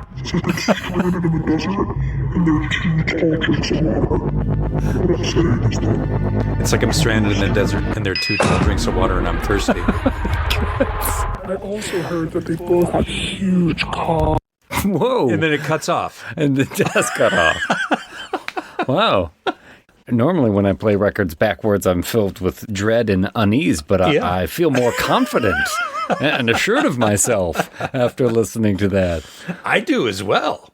It's like I'm stranded in the desert and there are 2 tall drinks of water and I'm thirsty. I also heard that they both have huge cocks. Whoa. And then it cuts off. And it does cut off. Wow. Normally when I play records backwards, I'm filled with dread and unease, but I feel more confident and assured of myself after listening to that. I do as well.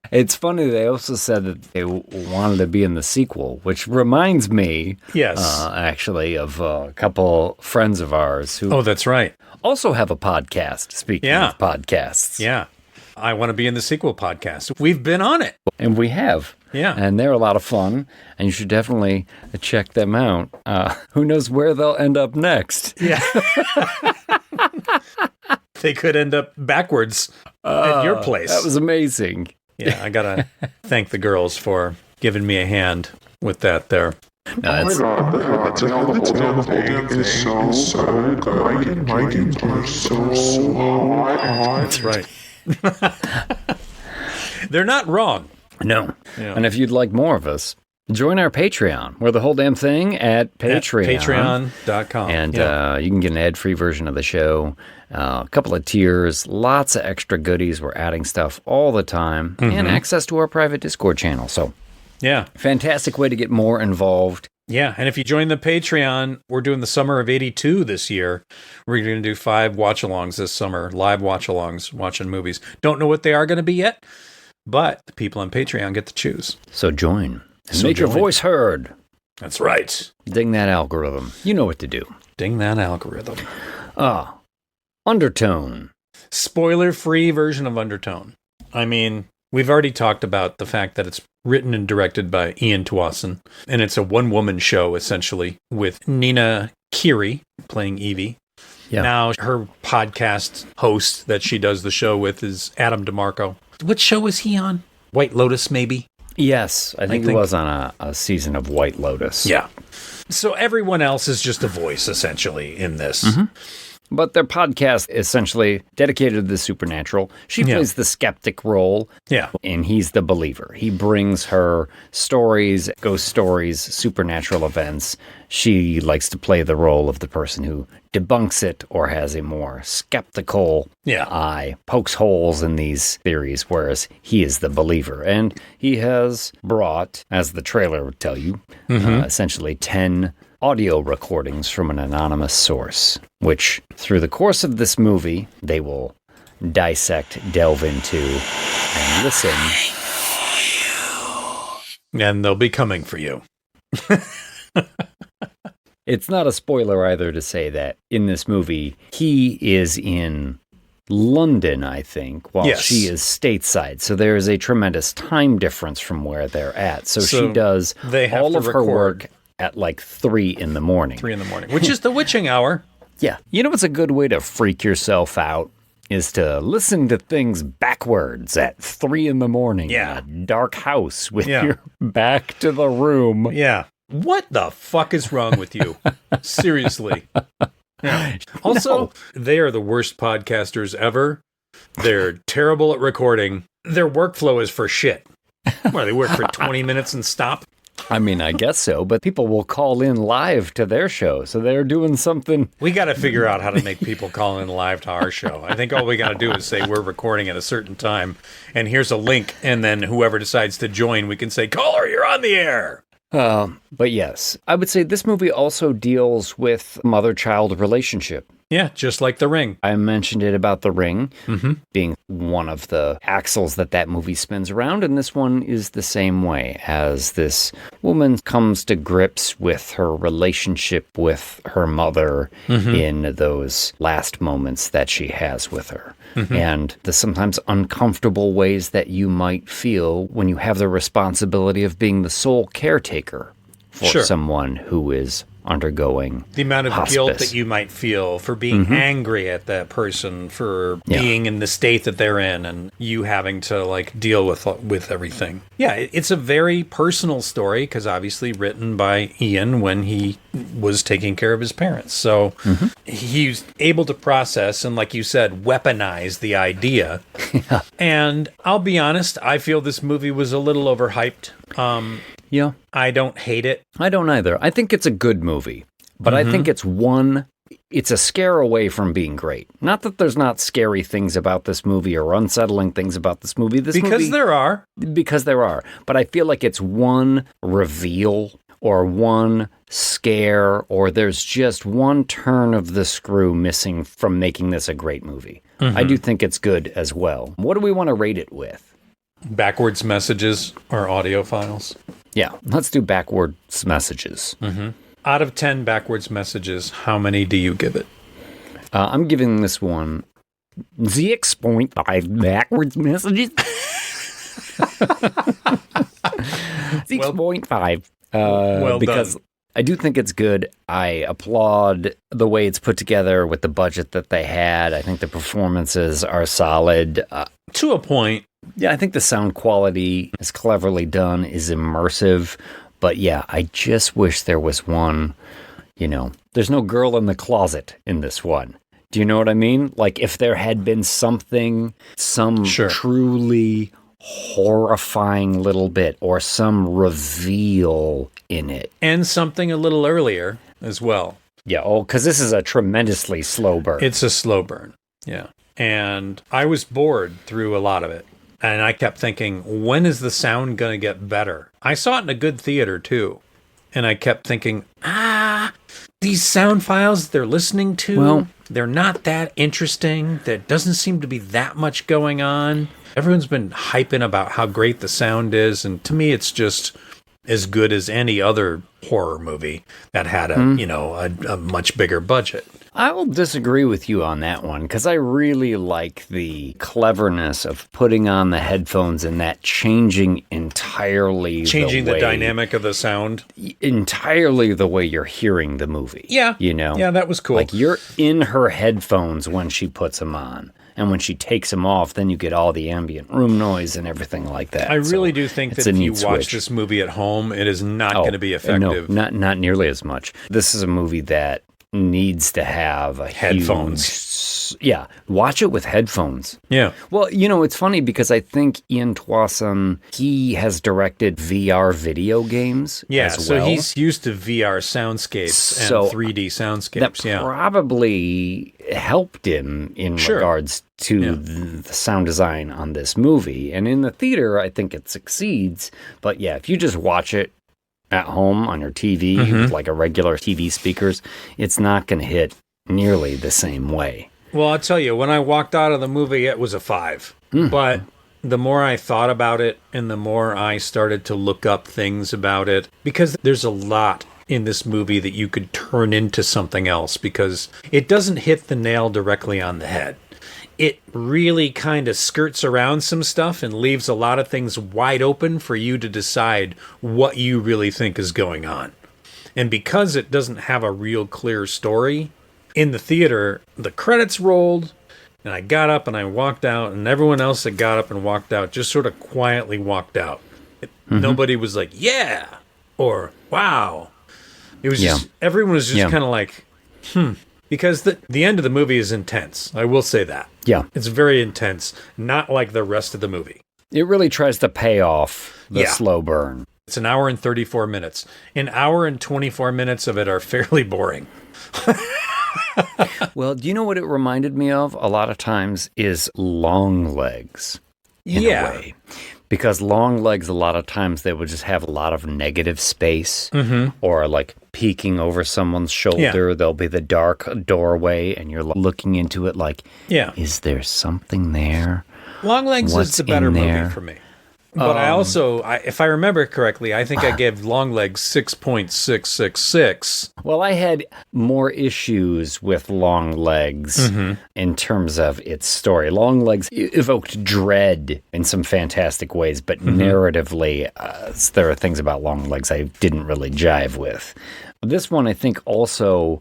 It's funny, they also said that they wanted to be in the sequel, which reminds me, actually, of a couple friends of ours who that's right. also have a podcast, speaking of podcasts. Yeah. I want to be in the sequel podcast. We've been on it. And we have. Yeah. And they're a lot of fun, and you should definitely check them out. Who knows where they'll end up next? Yeah. They could end up backwards at your place. That was amazing. Yeah, I got to thank the girls for giving me a hand with that there. Oh my god, the whole damn thing is so good. Mike and Tim so hot. That's right. They're not wrong. No. Yeah. And if you'd like more of us, join our Patreon. We're the whole damn thing at Patreon. At patreon.com. And you can get an ad-free version of the show, a couple of tiers, lots of extra goodies. We're adding stuff all the time, and access to our private Discord channel. So, fantastic way to get more involved. Yeah, and if you join the Patreon, we're doing the Summer of 82 this year. We're going to do 5 watch-alongs this summer, live watch-alongs, watching movies. Don't know what they are going to be yet, but the people on Patreon get to choose. So join. And make your voice heard. That's right. Ding that algorithm. You know what to do. Ding that algorithm. Undertone. Spoiler-free version of Undertone. I mean, we've already talked about the fact that it's written and directed by Ian Tuason, and it's a one-woman show, essentially, with Nina Kiri playing Evie. Yeah. Now, her podcast host that she does the show with is Adam DeMarco. What show is he on? White Lotus, maybe? Yes, I think he was on a season of White Lotus. Yeah. So everyone else is just a voice, essentially, in this. But their podcast is essentially dedicated to the supernatural. She plays the skeptic role. Yeah. And he's the believer. He brings her stories, ghost stories, supernatural events. She likes to play the role of the person who debunks it or has a more skeptical eye, pokes holes in these theories, whereas he is the believer. And he has brought, as the trailer would tell you, essentially 10 audio recordings from an anonymous source, which through the course of this movie, they will dissect, delve into, and listen. And they'll be coming for you. It's not a spoiler either to say that in this movie, he is in London, I think, while she is stateside. So there is a tremendous time difference from where they're at. So she does all of her work at like 3 in the morning. 3 in the morning, which is the witching hour. Yeah. You know what's a good way to freak yourself out? is to listen to things backwards at 3 a.m. in a dark house with your back to the room. Yeah. What the fuck is wrong with you? Seriously. Yeah. Also, they are the worst podcasters ever. They're terrible at recording. Their workflow is for shit. Well, they work for 20 minutes and stop. I mean, I guess so, but people will call in live to their show, so they're doing something. We got to figure out how to make people call in live to our show. I think all we got to do is say we're recording at a certain time, and here's a link, and then whoever decides to join, we can say, caller, you're on the air. But yes, I would say this movie also deals with mother-child relationship. Yeah, just like The Ring. I mentioned it about The Ring being one of the axles that movie spins around, and this one is the same way, as this woman comes to grips with her relationship with her mother in those last moments that she has with her. And the sometimes uncomfortable ways that you might feel when you have the responsibility of being the sole caretaker for someone who is undergoing the amount of hospice. Guilt that you might feel for being angry at that person for being in the state that they're in, and you having to like deal with everything. Yeah, it's a very personal story because obviously written by Ian when he was taking care of his parents. So he's able to process and, like you said, weaponize the idea. And I'll be honest, I feel this movie was a little overhyped. Yeah. I don't hate it. I don't either. I think it's a good movie, but I think it's a scare away from being great. Not that there's not scary things about this movie or unsettling things about this movie. Because there are. Because there are. But I feel like it's one reveal or one scare, or there's just one turn of the screw missing from making this a great movie. I do think it's good as well. What do we want to rate it with? Backwards messages or audio files? Yeah, let's do backwards messages. Out of 10 backwards messages, how many do you give it? I'm giving this one 6.5 backwards messages. 6.5. Well because done. I do think it's good. I applaud the way it's put together with the budget that they had. I think the performances are solid. To a point. Yeah, I think the sound quality is cleverly done, is immersive. But yeah, I just wish there was one, there's no girl in the closet in this one. Do you know what I mean? Like if there had been some truly horrifying little bit or some reveal in it. And something a little earlier as well. Yeah, because this is a tremendously slow burn. It's a slow burn, yeah. And I was bored through a lot of it. And I kept thinking, when is the sound going to get better? I saw it in a good theater, too. And I kept thinking, these sound files they're listening to, they're not that interesting. There doesn't seem to be that much going on. Everyone's been hyping about how great the sound is. And to me, it's just as good as any other horror movie that had a much bigger budget. I will disagree with you on that one because I really like the cleverness of putting on the headphones and that changing the dynamic of the sound. Entirely the way you're hearing the movie. Yeah. Yeah, that was cool. Like you're in her headphones when she puts them on. And when she takes them off, then you get all the ambient room noise and everything like that. I really do think that if you watch this movie at home, it is not going to be effective. No, not nearly as much. This is a movie that needs to have headphones. Watch it with headphones. Yeah. Well, it's funny because I think Ian Tuason, he has directed VR video games as well. So he's used to VR soundscapes and 3D soundscapes. That probably helped him in regards to the sound design on this movie. And in the theater, I think it succeeds. But yeah, if you just watch it at home on your TV, with like a regular TV speakers, it's not going to hit nearly the same way. Well, I'll tell you, when I walked out of the movie, it was a 5. But the more I thought about it and the more I started to look up things about it, because there's a lot in this movie that you could turn into something else because it doesn't hit the nail directly on the head. It really kind of skirts around some stuff and leaves a lot of things wide open for you to decide what you really think is going on. And because it doesn't have a real clear story, in the theater, the credits rolled, And I got up and I walked out, and everyone else that got up and walked out just sort of quietly walked out. Nobody was like, yeah, or wow. It was just, everyone was just kind of like, because the end of the movie is intense. I will say that. Yeah. It's very intense, not like the rest of the movie. It really tries to pay off the slow burn. It's an hour and 34 minutes. An hour and 24 minutes of it are fairly boring. Well, do you know what it reminded me of a lot of times is Long Legs in a way. Because Long Legs, a lot of times, they would just have a lot of negative space or like peeking over someone's shoulder. There'll be the dark doorway and you're looking into it like, is there something there? Long Legs is the better movie for me. But I also, if I remember correctly, I think I gave Long Legs 6.666. Well, I had more issues with Long Legs in terms of its story. Long Legs evoked dread in some fantastic ways, but narratively, there are things about Long Legs I didn't really jive with. This one, I think, also,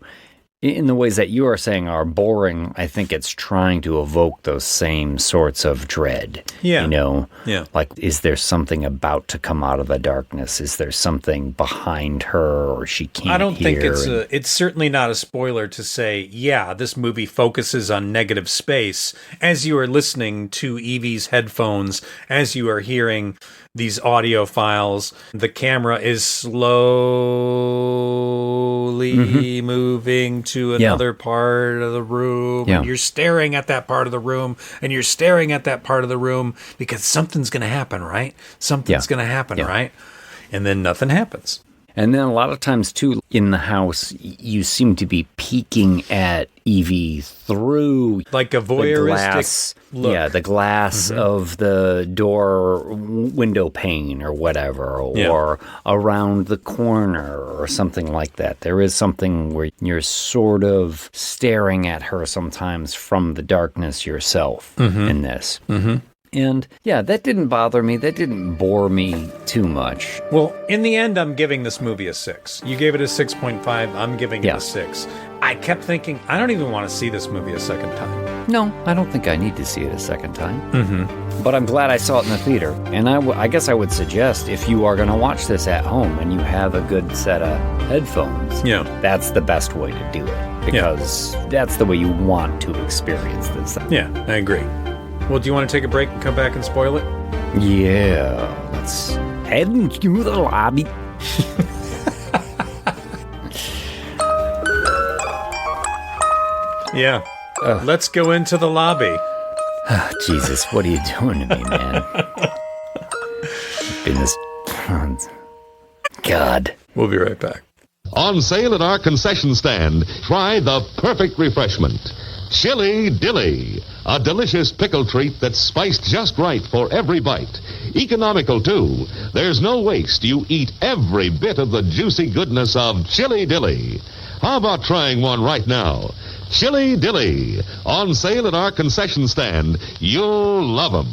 in the ways that you are saying are boring, I think it's trying to evoke those same sorts of dread. Yeah. You know? Yeah. Like, is there something about to come out of the darkness? Is there something behind her or she can't hear? I don't think it's certainly not a spoiler to say, yeah, this movie focuses on negative space. As you are listening to Evie's headphones, as you are hearing these audio files, the camera is slowly moving to another part of the room. And you're staring at that part of the room, and you're staring at that part of the room because something's going to happen, right? Something's going to happen, right? And then nothing happens. And then a lot of times, too, in the house, you seem to be peeking at Evie through like a voyeuristic look. Yeah, the glass of the door window pane or whatever, or around the corner or something like that. There is something where you're sort of staring at her sometimes from the darkness yourself in this. And yeah, that didn't bother me. That didn't bore me too much. Well, in the end, I'm giving this movie a 6. You gave it a 6.5. I'm giving it a 6. I kept thinking, I don't even want to see this movie a second time. No, I don't think I need to see it a second time. But I'm glad I saw it in the theater. And I guess I would suggest if you are going to watch this at home and you have a good set of headphones, that's the best way to do it. Because that's the way you want to experience this. Yeah, I agree. Well, do you want to take a break and come back and spoil it? Yeah, let's head into the lobby. Let's go into the lobby. Oh, Jesus, what are you doing to me, man? Goodness. God. We'll be right back. On sale at our concession stand, try the perfect refreshment. Chili Dilly, a delicious pickle treat that's spiced just right for every bite. Economical, too. There's no waste. You eat every bit of the juicy goodness of Chili Dilly. How about trying one right now? Chili Dilly, on sale at our concession stand. You'll love them.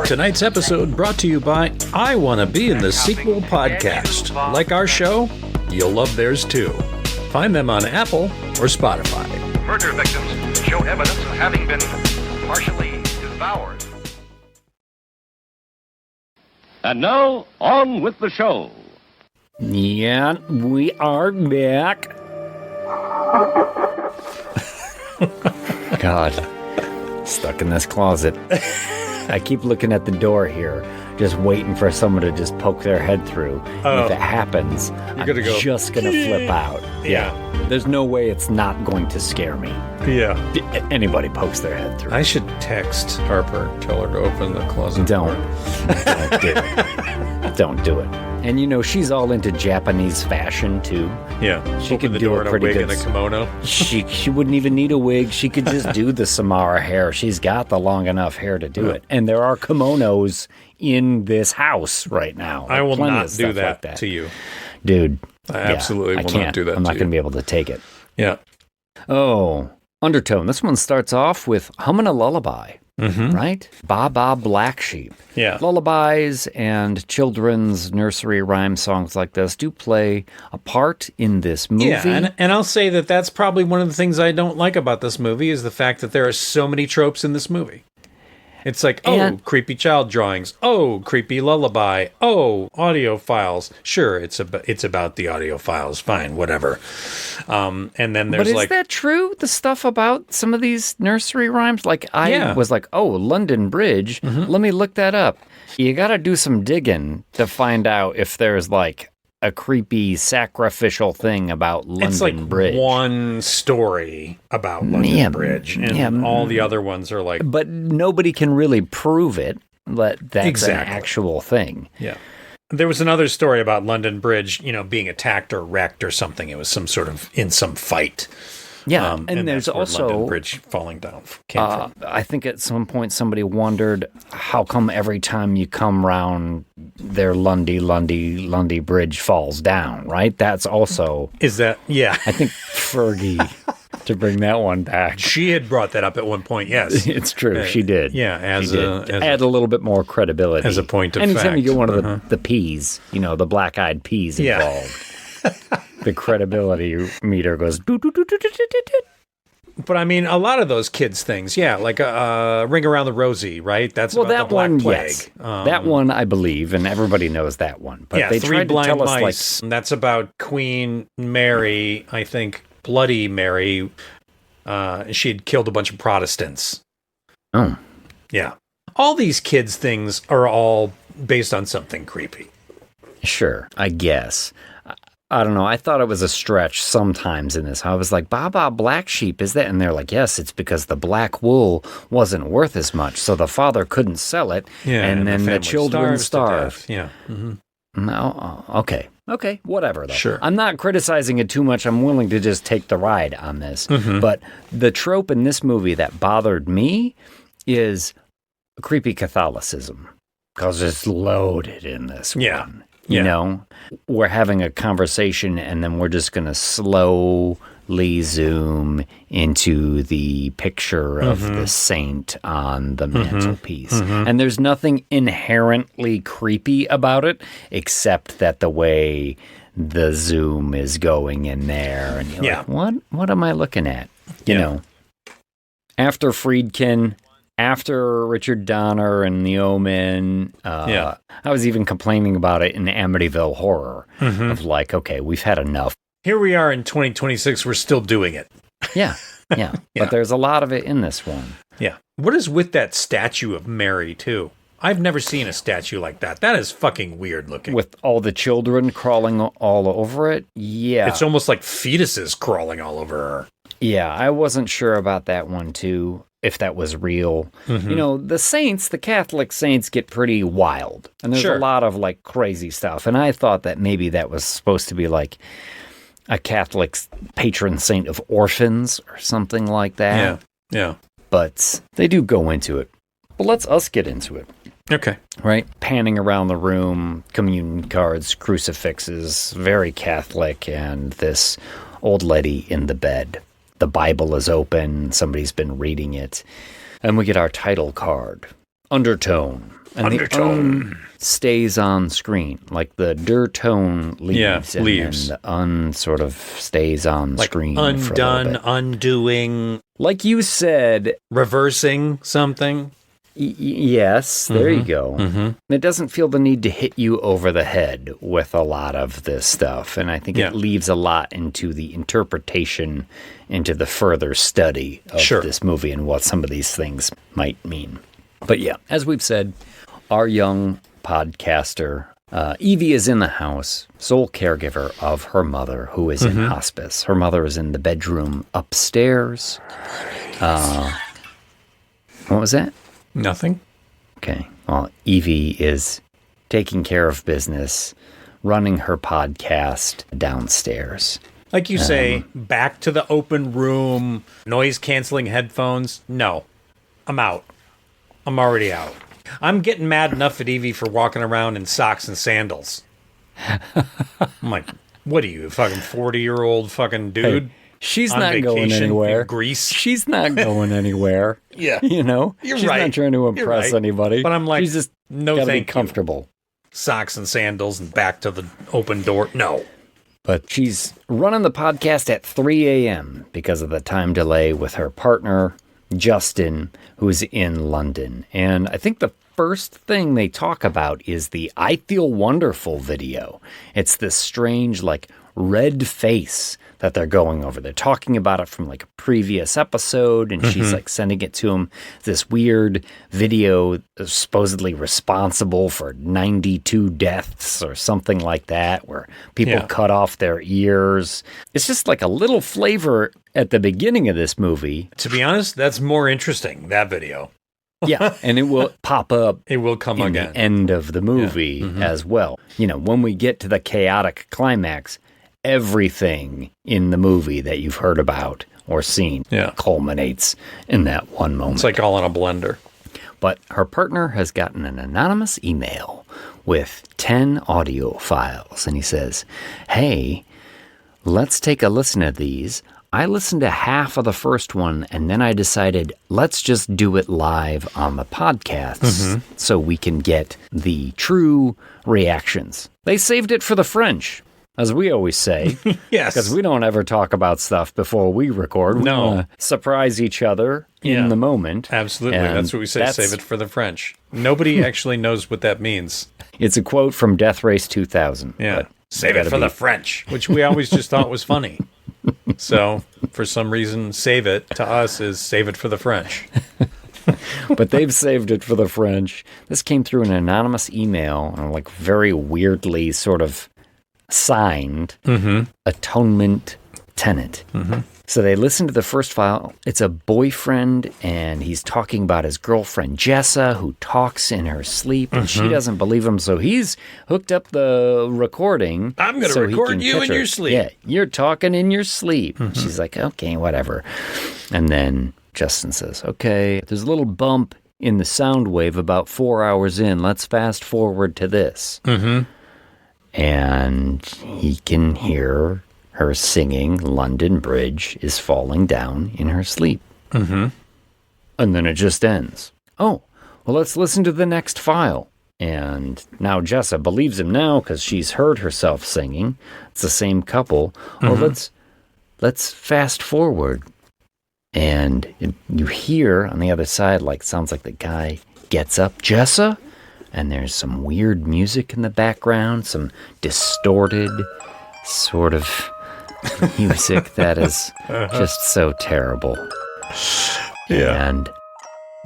Tonight's episode brought to you by I Wanna Be in the Sequel podcast. Like our show, you'll love theirs too. Find them on Apple or Spotify. Murder victims show evidence of having been partially devoured. And now, on with the show. Yeah, we are back. God, stuck in this closet. I keep looking at the door here, just waiting for someone to just poke their head through. And if it happens, I'm just going to flip out. Yeah. There's no way it's not going to scare me. Yeah. Anybody pokes their head through. I should text Harper, tell her to open the closet door. Don't do it. Don't do it. And you know, she's all into Japanese fashion too. Yeah. She could do a pretty good and a kimono. She wouldn't even need a wig. She could just do the Samara hair. She's got the long enough hair to do it. And there are kimonos in this house right now. I will not do that to you. Dude. I absolutely will not do that to you. I'm not going to be able to take it. Yeah. Oh, Undertone. This one starts off with Humming a Lullaby. right? Baa Black Sheep. Yeah. Lullabies and children's nursery rhyme songs like this do play a part in this movie. Yeah, and I'll say that that's probably one of the things I don't like about this movie is the fact that there are so many tropes in this movie. It's like, creepy child drawings. Oh, creepy lullaby. Oh, audio files. Sure, it's about the audio files. Fine, whatever. And then there's but is that true? The stuff about some of these nursery rhymes? Like, I was like, oh, London Bridge. Let me look that up. You got to do some digging to find out if there's like a creepy sacrificial thing about London Bridge. One story about London Bridge, and all the other ones are like... But nobody can really prove it, that that's an actual thing. Yeah. There was another story about London Bridge, being attacked or wrecked or something. It was some sort of, in some fight. Yeah, and there's that's where also London Bridge falling down came from. I think at some point somebody wondered how come every time you come round their Lundy Bridge falls down, right? That's also I think Fergie, to bring that one back. She had brought that up at one point, yes. It's true, she did. Yeah, add a little bit more credibility. As a point of Anytime fact. you get one of the peas, the black-eyed peas involved. The credibility meter goes do-do-do-do-do-do-do. But I mean, a lot of those kids' things, like Ring Around the Rosie, right? That's about the Black Plague. Yes. That one, I believe, and everybody knows that one. But they Three tried Blind to tell Mice. us, That's about Queen Mary, I think, Bloody Mary. She had killed a bunch of Protestants. Oh. Yeah. All these kids' things are all based on something creepy. Sure, I guess. I don't know. I thought it was a stretch sometimes in this. I was like, Baa Black Sheep, is that? And they're like, yes, it's because the black wool wasn't worth as much, so the father couldn't sell it, and then the children starved. Yeah. No, okay, whatever, though. Sure. I'm not criticizing it too much. I'm willing to just take the ride on this. But the trope in this movie that bothered me is creepy Catholicism, because it's loaded in this one. We're having a conversation and then we're just going to slowly zoom into the picture of the saint on the mantelpiece. And there's nothing inherently creepy about it except that the way the zoom is going in there. And you're like, what am I looking at? You know, after Friedkin, after Richard Donner and The Omen, I was even complaining about it in Amityville Horror of like, okay, we've had enough. Here we are in 2026, we're still doing it. Yeah. But there's a lot of it in this one. Yeah. What is with that statue of Mary, too? I've never seen a statue like that. That is fucking weird looking. With all the children crawling all over it? Yeah. It's almost like fetuses crawling all over her. Yeah, I wasn't sure about that one, too. If that was real. The saints, the Catholic saints get pretty wild. And there's a lot of like crazy stuff. And I thought that maybe that was supposed to be like a Catholic patron saint of orphans or something like that. Yeah. But they do go into it. But let's us get into it. Okay. Right? Panning around the room, communion cards, crucifixes, very Catholic, and this old lady in the bed. The Bible is open. Somebody's been reading it. And we get our title card, Undertone. And the stays on screen. Like the der-tone leaves. And then the sort of stays on screen. Undone, undoing. Like you said. Reversing something. Yes, there you go. It doesn't feel the need to hit you over the head with a lot of this stuff. And I think it leaves a lot into the interpretation, into the further study of this movie and what some of these things might mean. But yeah, as we've said, our young podcaster, Evie is in the house, sole caregiver of her mother, who is in hospice. Her mother is in the bedroom upstairs. What was that? Nothing. Okay. Well, Evie is taking care of business, running her podcast downstairs. Like you say, back to the open room, noise-canceling headphones. No. I'm out. I'm already out. I'm getting mad enough at Evie for walking around in socks and sandals. I'm like, what are you, a fucking 40-year-old fucking dude? She's on not vacation going anywhere. in Greece. She's not going anywhere. Yeah. You know? You're She's right. not trying to You're impress right. anybody. But I'm like, she's just no gotta thank be comfortable. Socks and sandals and back to the open door. No. But she's running the podcast at 3 a.m. because of the time delay with her partner, Justin, who's in London. And I think the first thing they talk about is the I Feel Wonderful video. It's this strange, like, red face that they're going over. They're talking about it from like a previous episode, and she's like sending it to him. This weird video supposedly responsible for 92 deaths or something like that, where people cut off their ears. It's just like a little flavor at the beginning of this movie. To be honest, that's more interesting, that video. Yeah, and it will pop up. It will come in again. the end of the movie as well. You know, when we get to the chaotic climax, everything in the movie that you've heard about or seen culminates in that one moment. It's like all in a blender. But her partner has gotten an anonymous email with 10 audio files, and he says, hey, let's take a listen to these. I listened to half of the first one, and then I decided, let's just do it live on the podcast so we can get the true reactions. They saved it for the French, as we always say. Yes. Because we don't ever talk about stuff before we record. We wanna surprise each other in the moment. Absolutely. And that's what we say, save it for the French. Nobody actually knows what that means. It's a quote from Death Race 2000. Yeah. Save it for the French, which we always just thought was funny. So, for some reason, save it to us is save it for the French. But they've saved it for the French. This came through an anonymous email, and like very weirdly sort of signed Atonement Tenant. So they listened to the first file. It's a boyfriend, and he's talking about his girlfriend, Jessa, who talks in her sleep, and she doesn't believe him, so he's hooked up the recording. I'm going to record you in your sleep. Yeah, you're talking in your sleep. She's like, okay, whatever. And then Justin says, okay, there's a little bump in the sound wave about 4 hours in. Let's fast forward to this. And he can hear her singing London Bridge is falling down in her sleep. And then it just ends. Oh, well, let's listen to the next file. And now Jessa believes him now because she's heard herself singing. It's the same couple. Well, let's fast forward. And you hear on the other side, like, sounds like the guy gets up, Jessa, and there's some weird music in the background, some distorted sort of music that is just so terrible. And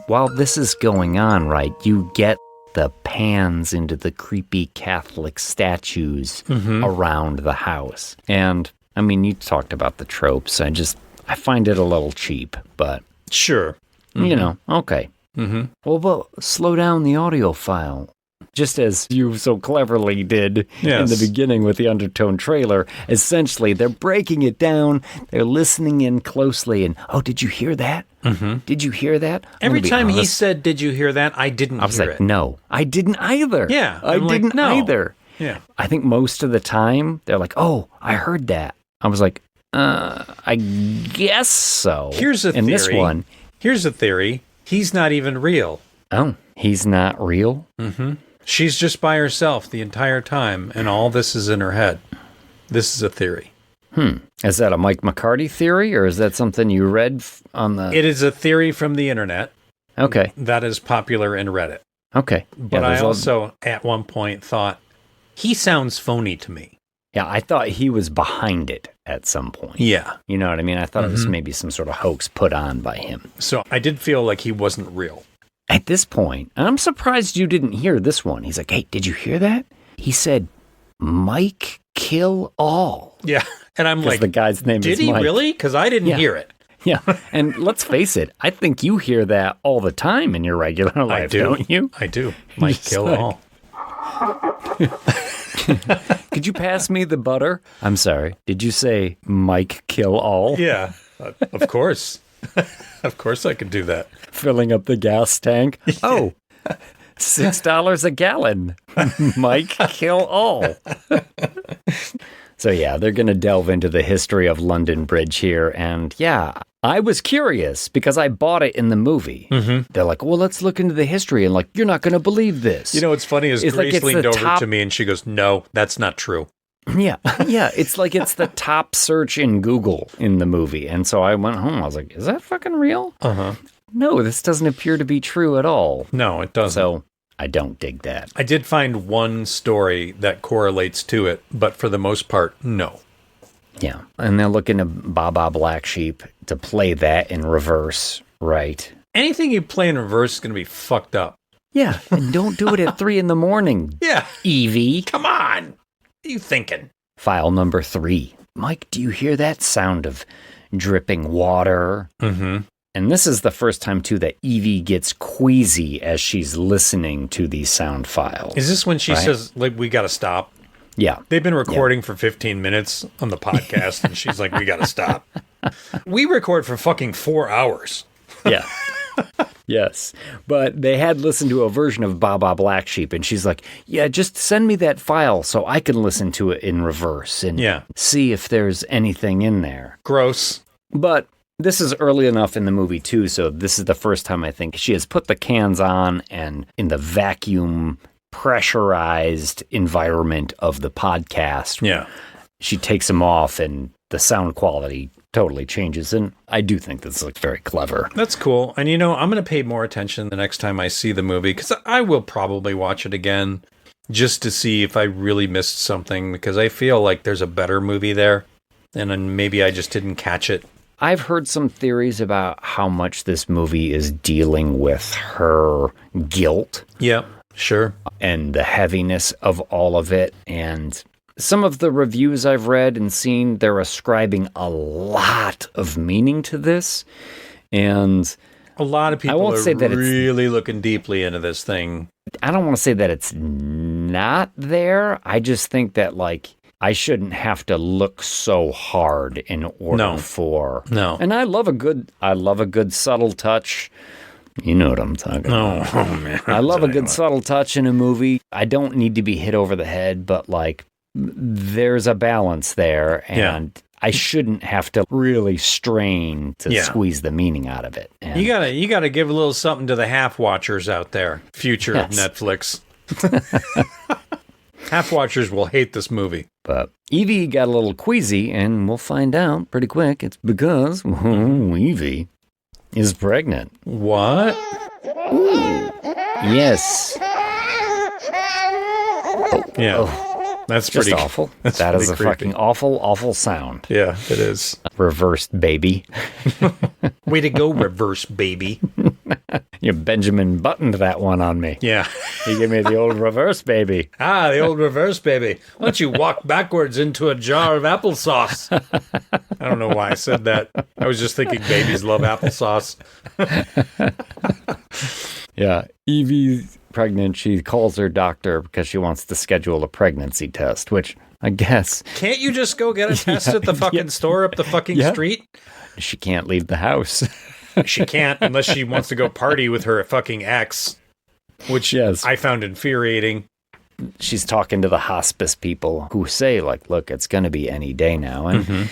while this is going on, right, you get the pans into the creepy Catholic statues around the house. And, I mean, you talked about the tropes. I find it a little cheap, but... Sure. You know, okay. Well, but slow down the audio file. Just as you so cleverly did in the beginning with the Undertone trailer. Essentially, they're breaking it down. They're listening in closely. And, oh, did you hear that? Did you hear that? Every time he said, did you hear that? I didn't hear it. I was like, no, I didn't either. Yeah. I didn't either. Yeah. I think most of the time, they're like, oh, I heard that. I was like, I guess so. Here's a theory. In this one. Here's a theory. He's not even real. Oh, he's not real? She's just by herself the entire time, and all this is in her head. This is a theory. Is that a Mike McCarty theory, or is that something you read on the... It is a theory from the internet. Okay. That is popular in Reddit. Okay. But I also, at one point, thought, he sounds phony to me. Yeah, I thought he was behind it at some point. Yeah. You know what I mean? I thought it was maybe some sort of hoax put on by him. So I did feel like he wasn't real. At this point, and I'm surprised you didn't hear this one. He's like, hey, did you hear that? He said, Mike kill all. Yeah. And I'm like, the guy's name is Mike. Did he really? Because I didn't hear it. Yeah. And let's face it, I think you hear that all the time in your regular life, don't you? I do. Mike kill all. Could you pass me the butter? I'm sorry. Did you say Mike kill all? Yeah, of course. Of course I could do that. Filling up the gas tank. Oh, $6 a gallon. Mike kill all. So yeah, they're going to delve into the history of London Bridge here. And yeah, I was curious because I bought it in the movie. Mm-hmm. They're like, well, let's look into the history. And like, you're not going to believe this. You know what's funny is It's Grace like leaned over to me and she goes, no, that's not true. Yeah. Yeah. It's like it's the top search in Google in the movie. And so I went home. I was like, is that fucking real? Uh-huh. No, this doesn't appear to be true at all. No, it doesn't. So I don't dig that. I did find one story that correlates to it, but for the most part, no. Yeah. And they're looking to Baba Black Sheep to play that in reverse, right? Anything you play in reverse is going to be fucked up. Yeah. And don't do it at 3 a.m. Yeah. Evie. Come on. What are you thinking? File number 3. Mike, do you hear that sound of dripping water? Mm-hmm. And this is the first time, too, that Evie gets queasy as she's listening to these sound files. Is this when she says, like, we got to stop? Yeah. They've been recording for 15 minutes on the podcast, and she's like, we got to stop. We record for fucking 4 hours. Yeah. Yes. But they had listened to a version of Baba Black Sheep, and she's like, yeah, just send me that file so I can listen to it in reverse and see if there's anything in there. Gross. But this is early enough in the movie, too, so this is the first time I think she has put the cans on, and in the vacuum pressurized environment of the podcast, she takes them off, and the sound quality totally changes, and I do think this looks very clever. That's cool. And, you know, I'm going to pay more attention the next time I see the movie, because I will probably watch it again just to see if I really missed something, because I feel like there's a better movie there, and then maybe I just didn't catch it. I've heard some theories about how much this movie is dealing with her guilt. Yeah, sure. And the heaviness of all of it, and some of the reviews I've read and seen, they're ascribing a lot of meaning to this. And a lot of people are really looking deeply into this thing. I don't want to say that it's not there. I just think that, like, I shouldn't have to look so hard in order for. No. And I love a good subtle touch. You know what I'm talking about. Oh, man. I love a good subtle touch in a movie. I don't need to be hit over the head, but like, there's a balance there, and I shouldn't have to really strain to squeeze the meaning out of it. And you gotta give a little something to the half watchers out there. Future of Netflix. Half watchers will hate this movie. But Evie got a little queasy, and we'll find out pretty quick. It's because Evie is pregnant. What? Ooh. Yes. Yeah. Oh. That's just pretty awful. That's that is a creepy. fucking awful sound. Yeah, it is. Reversed baby. Way to go, reverse baby. You Benjamin Buttoned that one on me. Yeah. You gave me the old reverse baby. Ah, the old reverse baby. Why don't you walk backwards into a jar of applesauce? I don't know why I said that. I was just thinking babies love applesauce. Yeah. Evie's pregnant. She calls her doctor because she wants to schedule a pregnancy test, which I guess. Can't you just go get a test at the fucking store up the fucking street? She can't leave the house. She can't unless she wants to go party with her fucking ex, which I found infuriating. She's talking to the hospice people who say, like, look, it's going to be any day now. And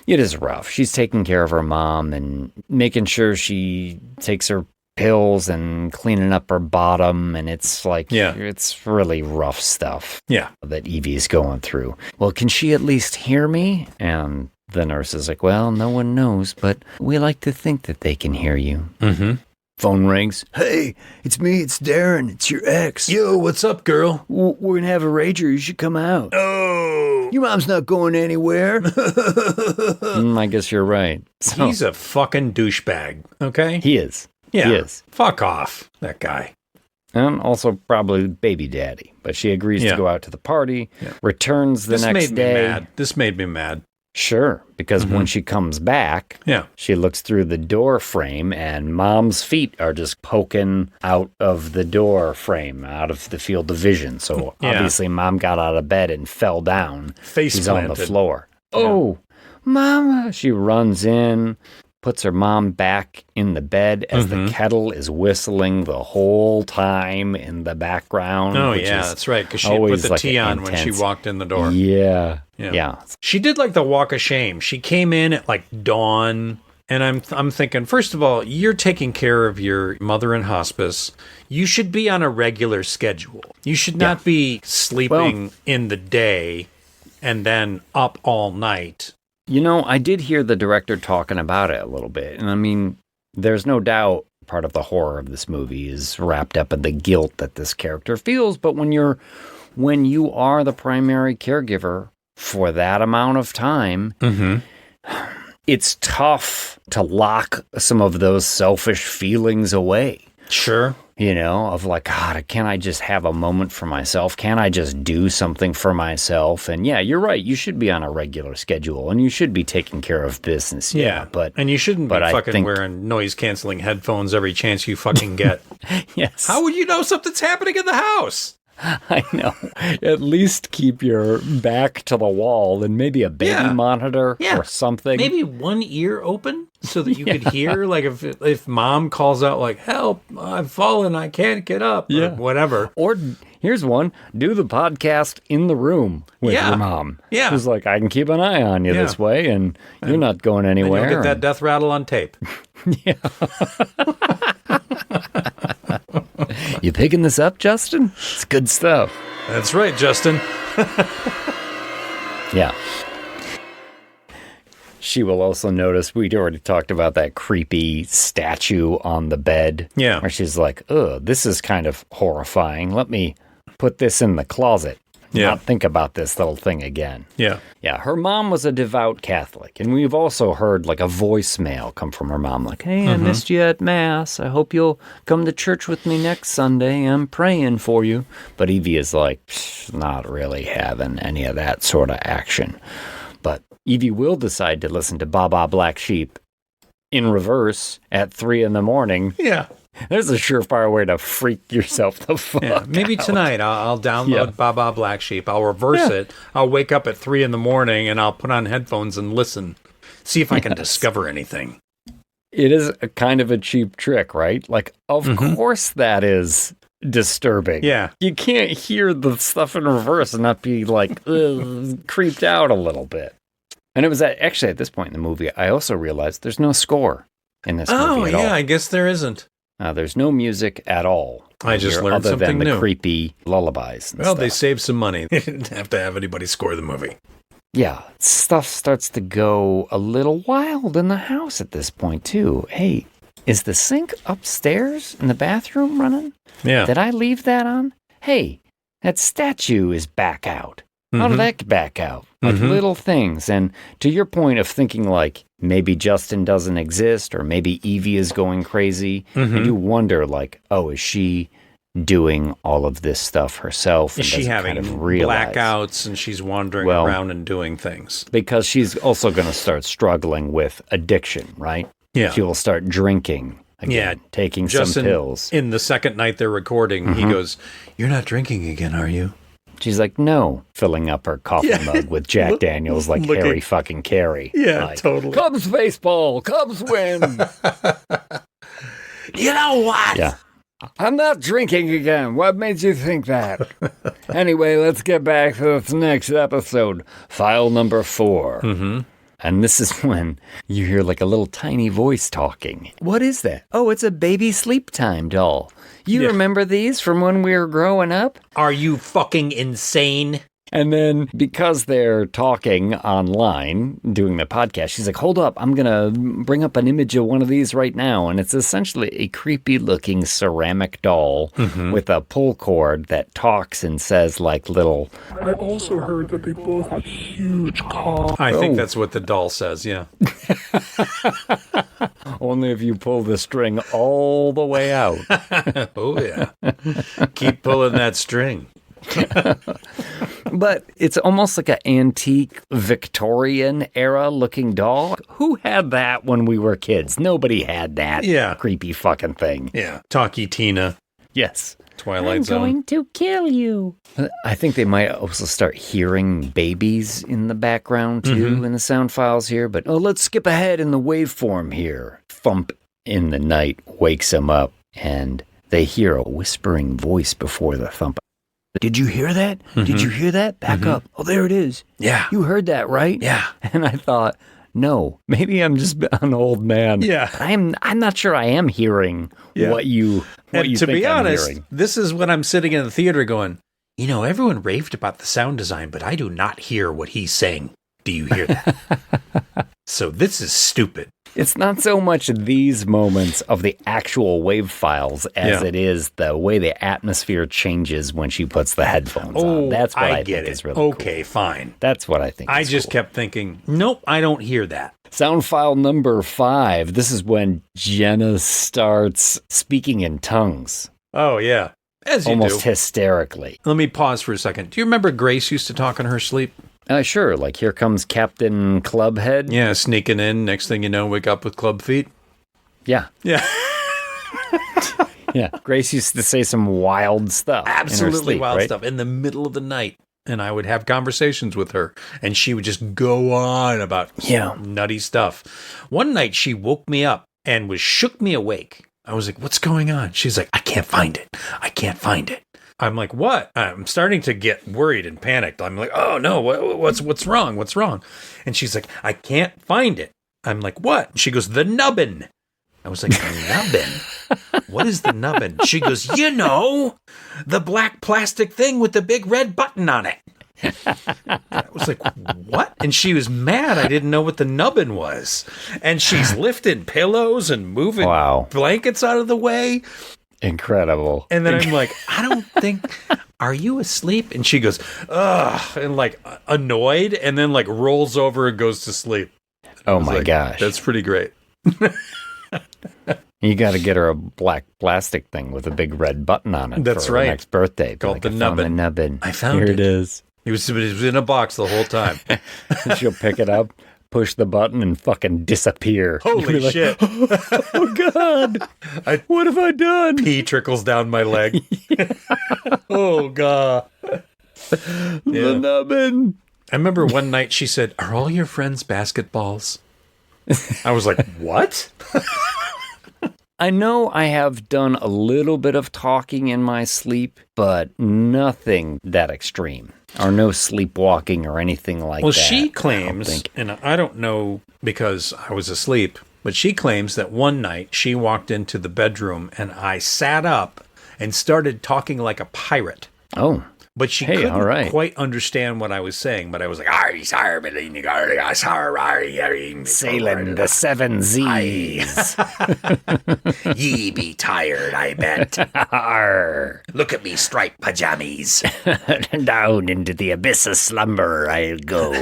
it is rough. She's taking care of her mom and making sure she takes her pills and cleaning up her bottom. And it's like, it's really rough stuff that Evie's going through. Well, can she at least hear me? And the nurse is like, well, no one knows, but we like to think that they can hear you. Phone rings. Hey, it's me. It's Darren. It's your ex. Yo, what's up, girl? We're going to have a rager. You should come out. Oh. Your mom's not going anywhere. I guess you're right. So, he's a fucking douchebag, okay? He is. Yeah. He is. Fuck off, that guy. And also probably baby daddy. But she agrees to go out to the party, returns the next day. This made me mad. Sure, because when she comes back, she looks through the door frame and mom's feet are just poking out of the door frame, out of the field of vision. So obviously mom got out of bed and fell down. Face She's planted on the floor. Oh, mama. She runs in. puts her mom back in the bed as the kettle is whistling the whole time in the background. Oh, yeah, that's right, because she put the tea on when she walked in the door. Yeah. She did like the walk of shame. She came in at like dawn, and I'm thinking, first of all, you're taking care of your mother in hospice. You should be on a regular schedule. You should not be sleeping in the day and then up all night. You know, I did hear the director talking about it a little bit. And I mean, there's no doubt part of the horror of this movie is wrapped up in the guilt that this character feels. But when you are the primary caregiver for that amount of time, it's tough to lock some of those selfish feelings away. Sure. You know, of like, God, can't I just have a moment for myself? Can't I just do something for myself? And yeah, you're right. You should be on a regular schedule and you should be taking care of business. And you shouldn't be fucking wearing noise-canceling headphones every chance you fucking get. Yes. How would you know something's happening in the house? I know. At least keep your back to the wall and maybe a baby monitor or something. Maybe one ear open so that you could hear, like if mom calls out like, help, I've fallen, I can't get up, or whatever. Or here's one, do the podcast in the room with your mom. Yeah. She's like, I can keep an eye on you this way and you're not going anywhere. And you'll get that death rattle on tape. You picking this up, Justin? It's good stuff. That's right, Justin. Yeah. She will also notice, we'd already talked about that creepy statue on the bed. Yeah. Where she's like, ugh, this is kind of horrifying. Let me put this in the closet. Not think about this little thing again. Yeah. Yeah, her mom was a devout Catholic, and we've also heard like a voicemail come from her mom, like, hey, I missed you at Mass. I hope you'll come to church with me next Sunday. I'm praying for you. But Evie is like, not really having any of that sort of action. But Evie will decide to listen to Baba Black Sheep in reverse at 3 a.m. Yeah. There's a surefire way to freak yourself the fuck Maybe out. Tonight I'll download Baba Black Sheep. I'll reverse it. I'll wake up at 3 a.m. and I'll put on headphones and listen. See if I can discover anything. It is a kind of a cheap trick, right? Like, of course that is disturbing. Yeah. You can't hear the stuff in reverse and not be like creeped out a little bit. And it was actually at this point in the movie, I also realized there's no score in this movie at all. I guess there isn't. There's no music at all. I just learned other something than the new. Creepy lullabies. And Well, stuff. they saved some money. They didn't have to have anybody score the movie. Yeah, stuff starts to go a little wild in the house at this point, too. Hey, is the sink upstairs in the bathroom running? Yeah. Did I leave that on? Hey, that statue is back out. How did that get back out? Like little things. And to your point of thinking like, maybe Justin doesn't exist or maybe Evie is going crazy. And you wonder like, oh, is she doing all of this stuff herself? Is she having kind of realize? blackouts and she's wandering around and doing things? Because she's also going to start struggling with addiction, right? Yeah. She will start drinking again, taking Justin, some pills. In the second night they're recording, he goes, you're not drinking again, are you? She's like, no, filling up her coffee mug with Jack Daniels like Harry fucking Carey. Yeah, like, totally. Cubs baseball, Cubs win. You know what? Yeah. I'm not drinking again. What made you think that? Anyway, let's get back to this next episode. File number 4. And this is when you hear like a little tiny voice talking. What is that? Oh, it's a baby sleep time doll. You remember these from when we were growing up? Are you fucking insane? And then because they're talking online, doing the podcast, she's like, hold up, I'm going to bring up an image of one of these right now. And it's essentially a creepy looking ceramic doll with a pull cord that talks and says like little... I also heard that they both have huge cocks. I think that's what the doll says, yeah. Only if you pull the string all the way out. Oh, yeah. Keep pulling that string. But it's almost like an antique Victorian era looking doll. Who had that when we were kids? Nobody had that creepy fucking thing. Yeah. Talkie Tina. Yes. Twilight Zone. I'm going to kill you. I think they might also start hearing babies in the background, too, in the sound files here. But, let's skip ahead in the waveform here. Thump in the night wakes them up, and they hear a whispering voice before the thump. Did you hear that? Did you hear that? Back up. Oh, there it is. Yeah. You heard that, right? Yeah. And I thought, no, maybe I'm just an old man. Yeah. I'm not sure I am hearing what you to think be I'm honest, hearing. this is when I'm sitting in the theater going, everyone raved about the sound design, but I do not hear what he's saying. Do you hear that? So this is stupid. It's not so much these moments of the actual wave files as it is the way the atmosphere changes when she puts the headphones on. That's what I get think it. is really cool. Okay, fine. That's what I think I is just cool. kept thinking, nope, I don't hear that. Sound file number 5. This is when Jenna starts speaking in tongues. Oh, yeah. As you almost do. hysterically. Let me pause for a second. Do you remember Grace used to talk in her sleep? Sure. Like, here comes Captain Clubhead. Yeah, sneaking in. Next thing you know, wake up with club feet. Yeah. Yeah. Yeah. Grace used to say some wild stuff. Absolutely in her sleep, wild right? stuff in the middle of the night. And I would have conversations with her, and she would just go on about nutty stuff. One night, she woke me up and shook me awake. I was like, what's going on? She's like, I can't find it. I can't find it. I'm like, what? I'm starting to get worried and panicked. I'm like, oh no, what's wrong? What's wrong? And she's like, I can't find it. I'm like, what? She goes, the nubbin. I was like, the nubbin? What is the nubbin? She goes, the black plastic thing with the big red button on it. I was like, what? And she was mad I didn't know what the nubbin was. And she's lifting pillows and moving blankets out of the way. Incredible. And then I'm like, I don't think, are you asleep? And she goes, ugh, and like annoyed, and then like rolls over and goes to sleep. Oh my gosh. That's pretty great. You got to get her a black plastic thing with a big red button on it. That's for right. Her next birthday. Called the I found nubbin. the nubbin. I found Here it. it is. It was in a box the whole time. She'll pick it up, push the button, and fucking disappear. Holy like, shit. Oh, God. What have I done? Pee trickles down my leg. Oh, God. The nubbin. I remember one night she said, are all your friends basketballs? I was like, what? I know I have done a little bit of talking in my sleep, but nothing that extreme. Or no sleepwalking or anything like that. Well, she claims, and I don't know because I was asleep, but she claims that one night she walked into the bedroom and I sat up and started talking like a pirate. Oh. But she couldn't quite understand what I was saying, but I was like, sailing the 7 Z's. Ye be tired, I bet. Look at me striped pajamas. Down into the abyss of slumber I'll go.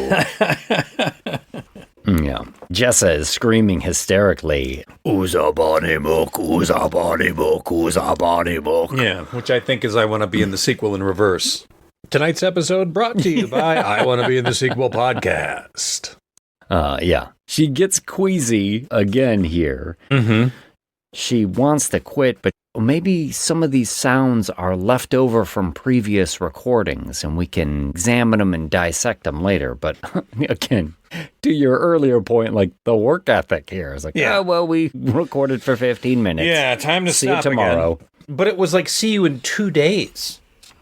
Yeah. Jessa is screaming hysterically. Ooza bonny book, ooza bonny book, ooza bonny book. Yeah, which I think is I Want to Be in the Sequel in reverse. Tonight's episode brought to you by I Want to Be in the Sequel podcast. Yeah. She gets queasy again here. Mm-hmm. She wants to quit, but maybe some of these sounds are left over from previous recordings and we can examine them and dissect them later. But again, to your earlier point, like the work ethic here is like, oh, well, we recorded for 15 minutes. Yeah, time to see stop you tomorrow. Again. But it was like, see you in 2 days.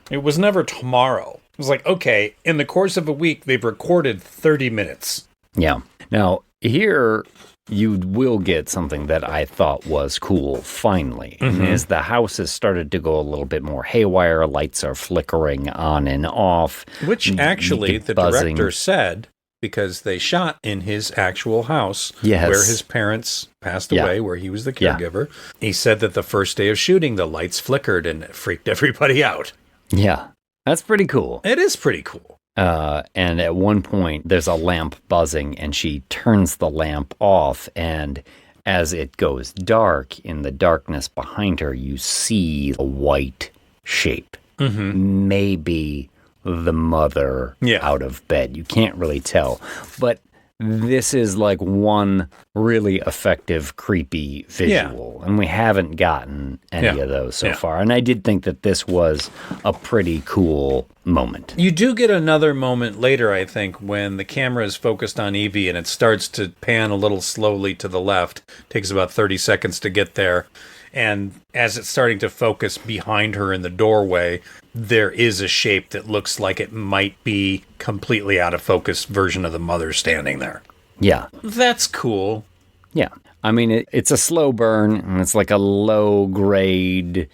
It was never tomorrow. It was like, okay, in the course of a week, they've recorded 30 minutes. Yeah. Now, here you will get something that I thought was cool, finally. Mm-hmm. And as the house has started to go a little bit more haywire, lights are flickering on and off. Which actually, the buzzing. director said, because they shot in his actual house Yes. where his parents passed away, where he was the caregiver. He said that the first day of shooting, the lights flickered and it freaked everybody out. Yeah. That's pretty cool. It is pretty cool. And at one point, there's a lamp buzzing, and she turns the lamp off, and as it goes dark, in the darkness behind her, you see a white shape. Maybe the mother out of bed. You can't really tell. But this is like one really effective, creepy visual. And we haven't gotten any of those so far. And I did think that this was a pretty cool moment. You do get another moment later, I think, when the camera is focused on Evie and it starts to pan a little slowly to the left. Takes about 30 seconds to get there. And as it's starting to focus behind her in the doorway, there is a shape that looks like it might be completely out of focus version of the mother standing there. Yeah. That's cool. Yeah. I mean, it's a slow burn, and it's like a low-grade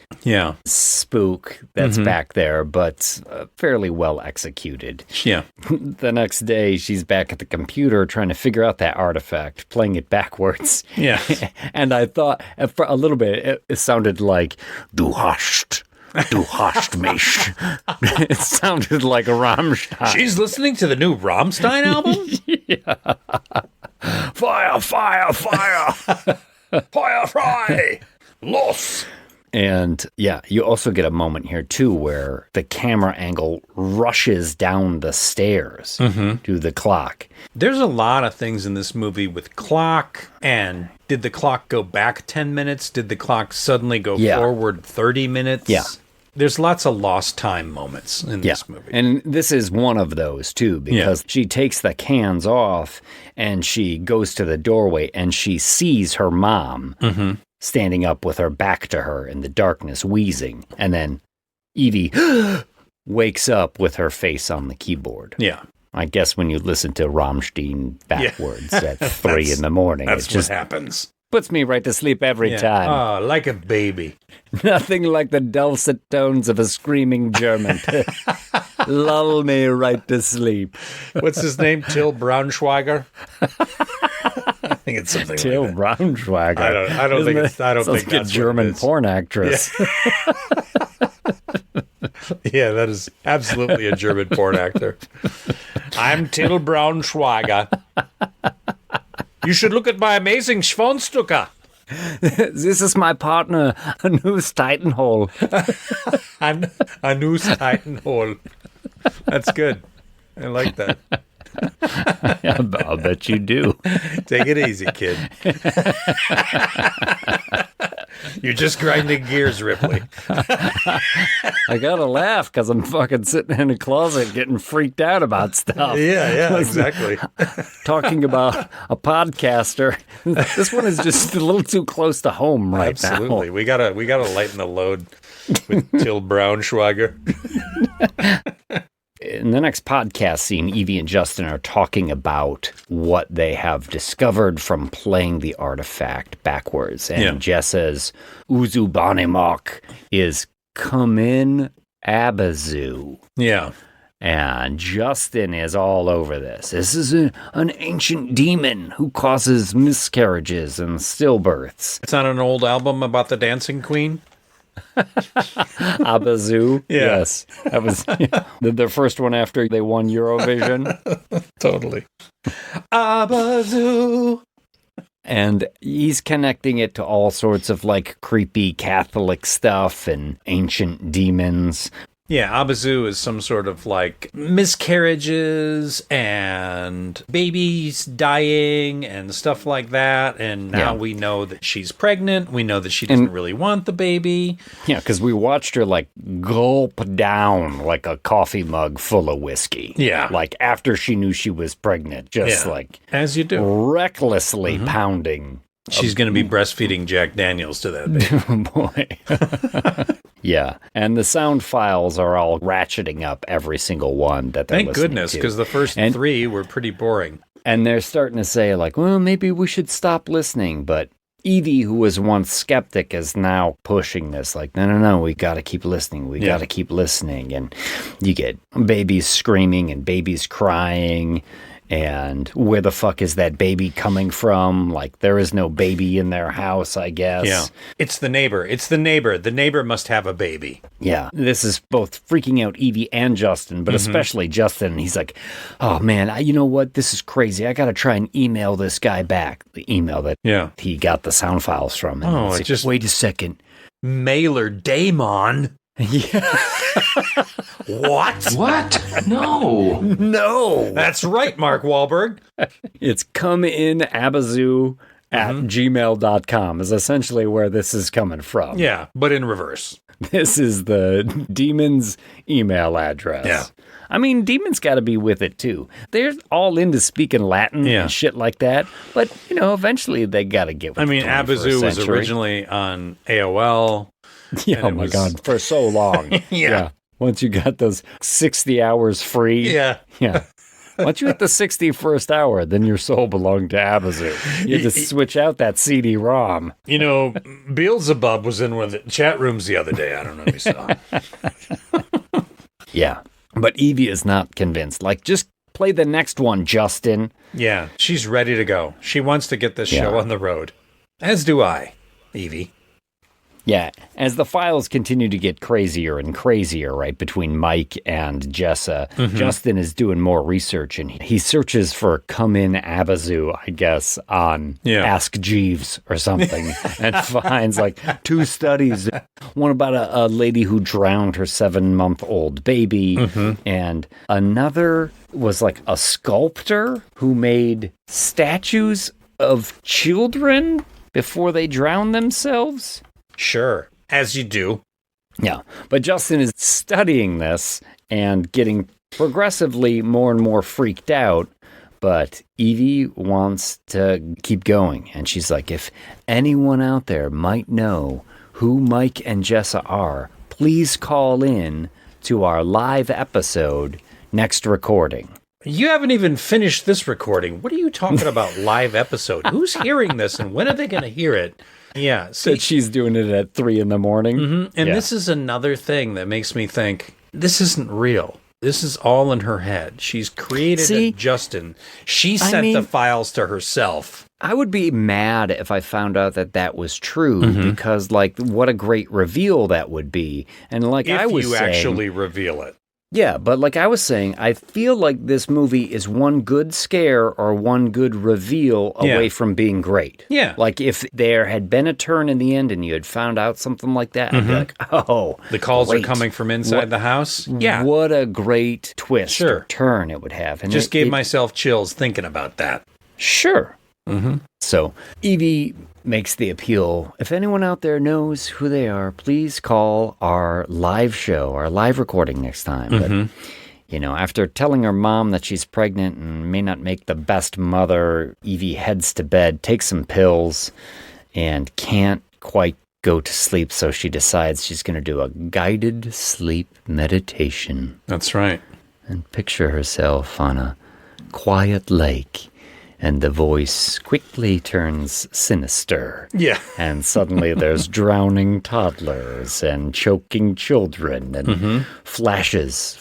spook that's back there, but fairly well executed. Yeah. The next day, she's back at the computer trying to figure out that artifact, playing it backwards. Yeah. And I thought, for a little bit, it sounded like, Du hast mich. It sounded like a Rammstein. She's listening to the new Rammstein album? Yeah. Fire, fire, fire. Fire, fry. Los. And yeah, you also get a moment here too where the camera angle rushes down the stairs to the clock. There's a lot of things in this movie with clock and did the clock go back 10 minutes? Did the clock suddenly go forward 30 minutes? Yeah. There's lots of lost time moments in this movie. And this is one of those too, because she takes the cans off and she goes to the doorway and she sees her mom standing up with her back to her in the darkness, wheezing. And then Evie wakes up with her face on the keyboard. Yeah. I guess when you listen to Rammstein backwards at 3 in the morning, that's it just what happens. Puts me right to sleep every time. Oh, like a baby. Nothing like the dulcet tones of a screaming German to lull me right to sleep. What's his name? Till Braunschweiger? I think it's something Till like that. Braunschweiger. I don't think it's, I don't Sounds think like that's a German what it is. porn actress. Yeah, that is absolutely a German porn actor. I'm Till Braunschweiger. You should look at my amazing Schwanzstücke. This is my partner, Anus Titanhole. Anus Titanhole. That's good. I like that. I'll bet you do. Take it easy, kid. You're just grinding gears, Ripley. I gotta laugh because I'm fucking sitting in a closet getting freaked out about stuff. Yeah, exactly. Talking about a podcaster. This one is just a little too close to home right now. Absolutely. We gotta lighten the load with Till Braunschweiger. In the next podcast scene, Evie and Justin are talking about what they have discovered from playing the artifact backwards. And Jess says, Uzubanimok is Kamin Abazu. Yeah. And Justin is all over this. This is an ancient demon who causes miscarriages and stillbirths. It's not an old album about the dancing queen? Abazu. Yeah. Yes. That was their first one after they won Eurovision. Totally. Abazu. And he's connecting it to all sorts of like creepy Catholic stuff and ancient demons. Yeah, Abazu is some sort of like miscarriages and babies dying and stuff like that. And now we know that she's pregnant. We know that she doesn't really want the baby. Yeah, because we watched her like gulp down like a coffee mug full of whiskey. Yeah. Like after she knew she was pregnant, just like as you do, recklessly pounding. She's going to be breastfeeding Jack Daniels to that baby. Oh, boy. Yeah, and the sound files are all ratcheting up every single one that they're Thank listening goodness, to. because the first 3 were pretty boring. And they're starting to say, like, well, maybe we should stop listening. But Evie, who was once skeptic, is now pushing this. Like, no, we got to keep listening. We got to keep listening. And you get babies screaming and babies crying. And where the fuck is that baby coming from? Like, there is no baby in their house, I guess. Yeah. It's the neighbor. The neighbor must have a baby. Yeah. This is both freaking out Evie and Justin, but especially Justin. He's like, oh, man, you know what? This is crazy. I got to try and email this guy back. The email that he got the sound files from. And like, wait a second. Mailer Daemon. Yeah. What? What? No. No. That's right, Mark Wahlberg. It's comeinabazoo at gmail.com is essentially where this is coming from. Yeah, but in reverse. This is the demon's email address. Yeah. I mean, demons got to be with it too. They're all into speaking Latin and shit like that. But, eventually they got to get with it. Abazoo was originally on AOL. Yeah, oh my God, for so long. Yeah. Once you got those 60 hours free. Yeah. Yeah. Once you hit the 61st hour, then your soul belonged to Abazoo. You had to switch out that CD-ROM. Beelzebub was in one of the chat rooms the other day. I don't know if you saw. Yeah. But Evie is not convinced. Like, just play the next one, Justin. Yeah, she's ready to go. She wants to get this show on the road. As do I, Evie. Yeah, as the files continue to get crazier and crazier, right, between Mike and Jessa, Justin is doing more research, and he searches for Come In Abazoo, I guess, on Ask Jeeves or something, and finds, like, 2 studies. One about a lady who drowned her 7-month-old baby, and another was, like, a sculptor who made statues of children before they drowned themselves. Sure, as you do. Yeah, but Justin is studying this and getting progressively more and more freaked out, but Evie wants to keep going. And she's like, if anyone out there might know who Mike and Jessa are, please call in to our live episode next recording. You haven't even finished this recording. What are you talking about, live episode? Who's hearing this, and when are they going to hear it? Yeah. So she's doing it at 3 a.m. And this is another thing that makes me think, this isn't real. This is all in her head. She's created a Justin. She sent the files to herself. I would be mad if I found out that was true, because, like, what a great reveal that would be. And like if I was you saying, actually reveal it. Yeah, but like I was saying, I feel like this movie is one good scare or one good reveal away from being great. Yeah. Like if there had been a turn in the end and you had found out something like that, I'd be like, oh, the calls great. are coming from inside the house. Yeah. What a great twist or turn it would have. And just gave myself chills thinking about that. Sure. So Evie makes the appeal. If anyone out there knows who they are, please call our live show, our live recording next time. But, after telling her mom that she's pregnant and may not make the best mother, Evie heads to bed, takes some pills, and can't quite go to sleep. So she decides she's going to do a guided sleep meditation. That's right. And picture herself on a quiet lake. And the voice quickly turns sinister. Yeah. And suddenly there's drowning toddlers and choking children and flashes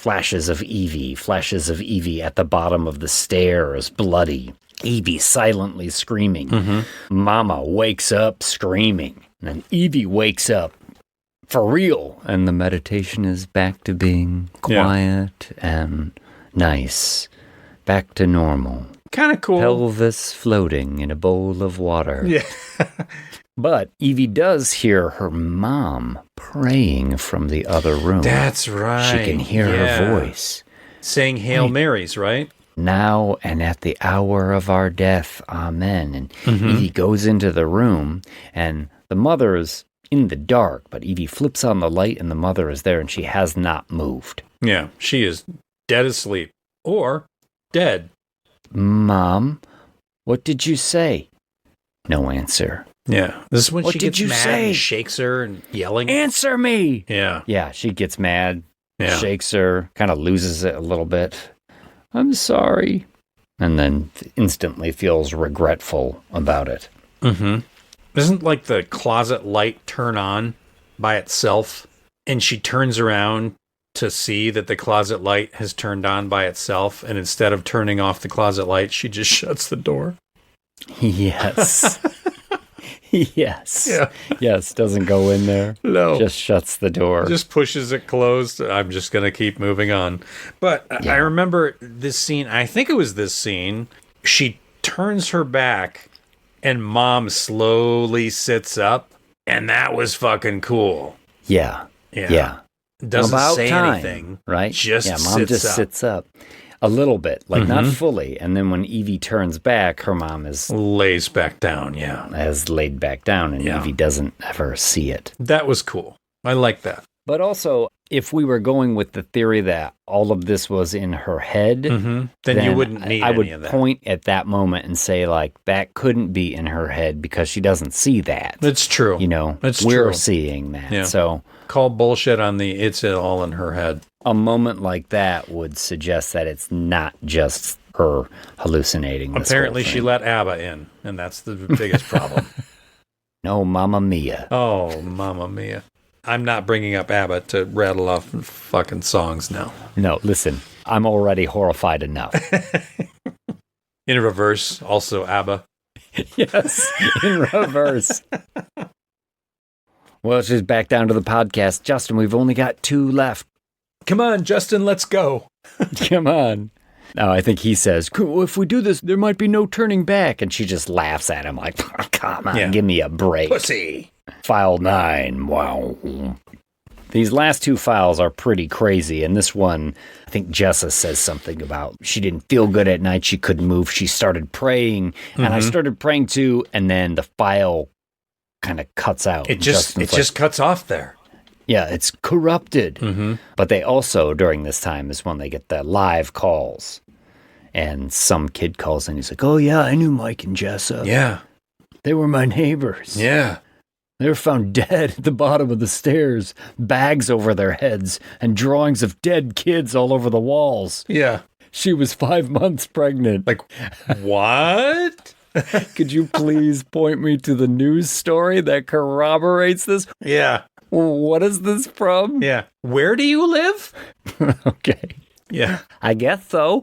of Evie at the bottom of the stairs, bloody. Evie silently screaming. Mama wakes up screaming. And Evie wakes up for real. And the meditation is back to being quiet and nice. Back to normal. Kind of cool. Pelvis floating in a bowl of water. Yeah. But Evie does hear her mom praying from the other room. That's right. She can hear her voice. Saying Hail Marys, right? Now and at the hour of our death, amen. And Evie goes into the room, and the mother is in the dark, but Evie flips on the light, and the mother is there, and she has not moved. Yeah, she is dead asleep. Or dead. Mom, what did you say? No answer. Yeah. This is when what she did gets you mad say? and shakes her and yelling. Answer me! Yeah. Yeah, she gets mad, shakes her, kind of loses it a little bit. I'm sorry. And then instantly feels regretful about it. Doesn't like the closet light turn on by itself? And she turns around to see that the closet light has turned on by itself, and instead of turning off the closet light, she just shuts the door. Yes. Yes. Yeah. Yes, doesn't go in there. No. Just shuts the door. Just pushes it closed. I'm just going to keep moving on. But I remember this scene. I think it was this scene. She turns her back, and Mom slowly sits up, and that was fucking cool. Yeah. Yeah. Doesn't about say time, anything. right? Just Mom sits just up. sits up a little bit, like not fully. And then when Evie turns back, her mom lays back down. Yeah, has laid back down, and Evie doesn't ever see it. That was cool. I like that. But also, if we were going with the theory that all of this was in her head, then you wouldn't need I would any of that. point at that moment and say, like, that couldn't be in her head because she doesn't see that. That's true. You know, That's we're true. seeing that. Yeah. So call bullshit on the it's all in her head. A moment like that would suggest that it's not just her hallucinating. This Apparently, whole she thing. let ABBA in, and that's the biggest problem. No, Mamma Mia. Oh, Mamma Mia. I'm not bringing up ABBA to rattle off fucking songs now. No, listen, I'm already horrified enough. In reverse, also ABBA. Yes, in reverse. Well, she's back down to the podcast. Justin, we've only got 2 left. Come on, Justin, let's go. Come on. No, I think he says, if we do this, there might be no turning back. And she just laughs at him like, come on, give me a break. Pussy. File 9. Wow. These last 2 files are pretty crazy. And this one, I think Jessa says something about she didn't feel good at night. She couldn't move. She started praying. And I started praying too. And then the file kind of cuts out. It just cuts off there. Yeah, it's corrupted. But they also, during this time, is when they get the live calls. And some kid calls in. He's like, oh, yeah, I knew Mike and Jessa. Yeah. They were my neighbors. Yeah. They were found dead at the bottom of the stairs, bags over their heads, and drawings of dead kids all over the walls. Yeah. She was 5 months pregnant. Like, what? Could you please point me to the news story that corroborates this? Yeah. What is this from? Yeah. Where do you live? Okay. Yeah. I guess so.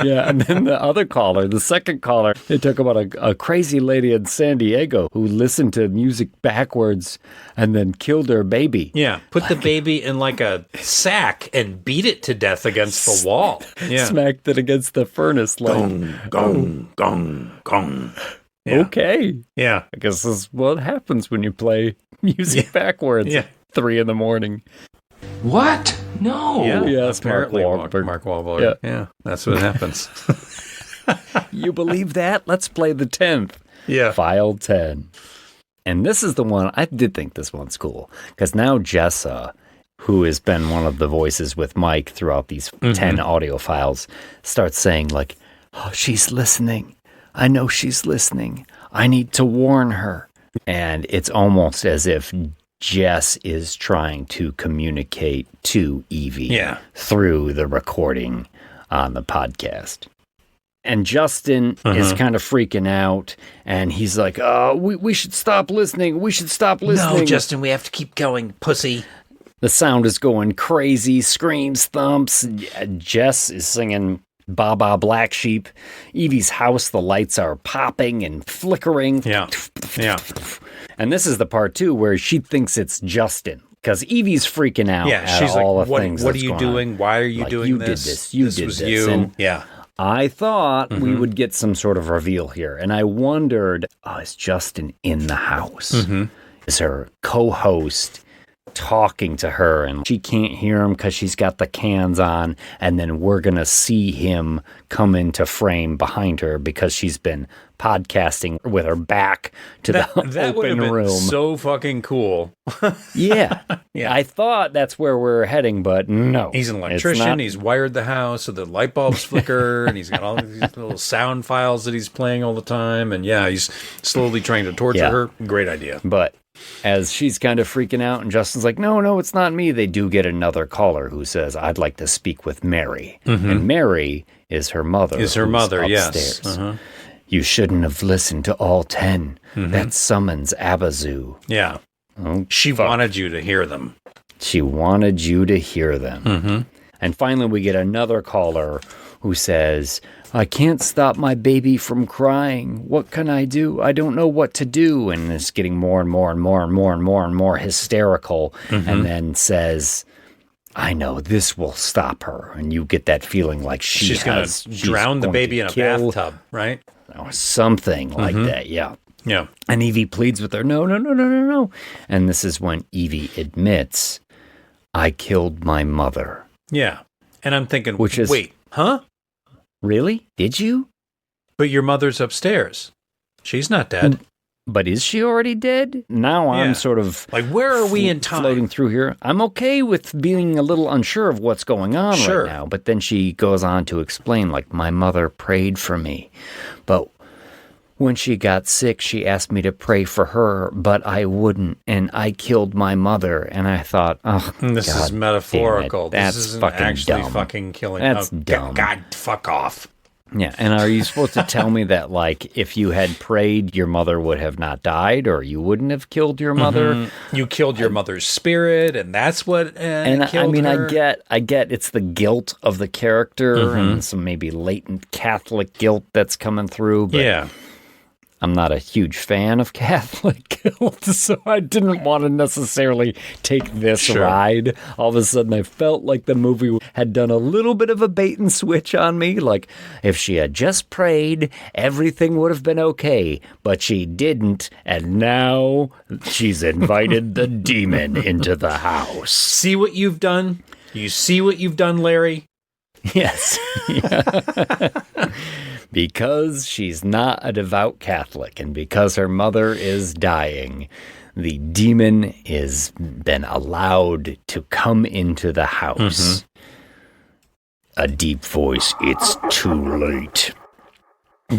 Yeah, and then the other caller, the second caller, they talk about a crazy lady in San Diego who listened to music backwards and then killed her baby. Yeah, put the baby in like a sack and beat it to death against the wall. Yeah. Smacked it against the furnace. Like, gong, gong, gong. Yeah. Okay. Yeah. I guess this is what happens when you play music backwards at 3 a.m. What? No. Yeah, yes, apparently Mark Wahlberg. Mark Wahlberg. Yeah, that's what happens. You believe that? Let's play the 10th. Yeah. File 10. And this is the one, I did think this one's cool. Because now Jessa, who has been one of the voices with Mike throughout these 10 audio files, starts saying like, oh, she's listening. I know she's listening. I need to warn her. And it's almost as if Jess is trying to communicate to Evie through the recording on the podcast. And Justin is kind of freaking out, and he's like, we should stop listening. We should stop listening. No, Justin, we have to keep going, pussy. The sound is going crazy, screams, thumps. Jess is singing Baba Black Sheep. Evie's house, the lights are popping and flickering. Yeah. Yeah. And this is the part, too, where she thinks it's Justin. Because Evie's freaking out at she's all like, the what things are that's you going doing? on. Why are you Like, doing you this? did this. You did was this. you. And yeah. I thought we would get some sort of reveal here. And I wondered, is Justin in the house? Is her co-host talking to her and she can't hear him because she's got the cans on, and then we're going to see him come into frame behind her because she's been podcasting with her back to the that would have open been room. so fucking cool. Yeah. I thought that's where we're heading, but no. He's an it's electrician. not. He's wired the house so the light bulbs flicker, and he's got all these little sound files that he's playing all the time. And he's slowly trying to torture her. Great idea. But as she's kind of freaking out and Justin's like, no, it's not me. They do get another caller who says, I'd like to speak with Mary. And Mary is her mother. Is her mother, upstairs. yes. You shouldn't have listened to all 10. That summons Abazu. Yeah. Oh, she wanted you to hear them. She wanted you to hear them. And finally, we get another caller who says, I can't stop my baby from crying. What can I do? I don't know what to do. And it's getting more and more and more and more and more and more hysterical. And then says, I know this will stop her. And you get that feeling like she's going to drown the baby in a bathtub, right? Or something like that, yeah. Yeah. And Evie pleads with her, no. And this is when Evie admits, I killed my mother. Yeah. And I'm thinking, which is, wait, huh? Really? Did you? But your mother's upstairs. She's not dead. But is she already dead? Now I'm sort of... Like, where are we in time? Floating through here. I'm okay with being a little unsure of what's going on right now. But then she goes on to explain, like, my mother prayed for me. But when she got sick, she asked me to pray for her, but I wouldn't. And I killed my mother. And I thought, oh, this is metaphorical. That's this isn't fucking actually dumb. fucking killing. That's dumb. God, fuck off. Yeah, and are you supposed to tell me that, like, if you had prayed, your mother would have not died, or you wouldn't have killed your mother? Mm-hmm. You killed your mother's spirit, and that's what and killed I mean, her. I get it's the guilt of the character and some maybe latent Catholic guilt that's coming through. But yeah. I'm not a huge fan of Catholic guilt, so I didn't want to necessarily take this ride. All of a sudden, I felt like the movie had done a little bit of a bait and switch on me. Like, if she had just prayed, everything would have been okay. But she didn't, and now she's invited the demon into the house. See what you've done? You see what you've done, Larry? Yes. Because she's not a devout Catholic and because her mother is dying, the demon is been allowed to come into the house. A deep voice, it's too late.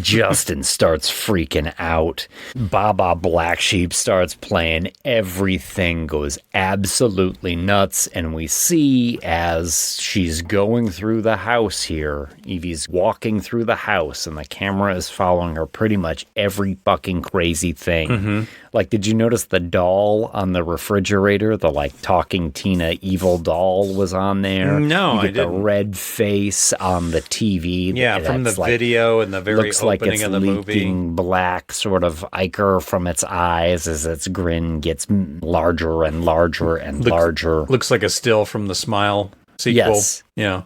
Justin starts freaking out. Baba Black Sheep starts playing. Everything goes absolutely nuts. And we see as she's going through the house here, Evie's walking through the house and the camera is following her pretty much every fucking crazy thing. Like, did you notice the doll on the refrigerator? The, like, talking Tina evil doll was on there? No, you get I didn't. the red face on the TV. Yeah, from the video and the very looks like opening it's of the leaking movie. Black sort of ichor from its eyes as its grin gets larger and larger and larger. Looks like a still from the Smile sequel. Yes. Yeah.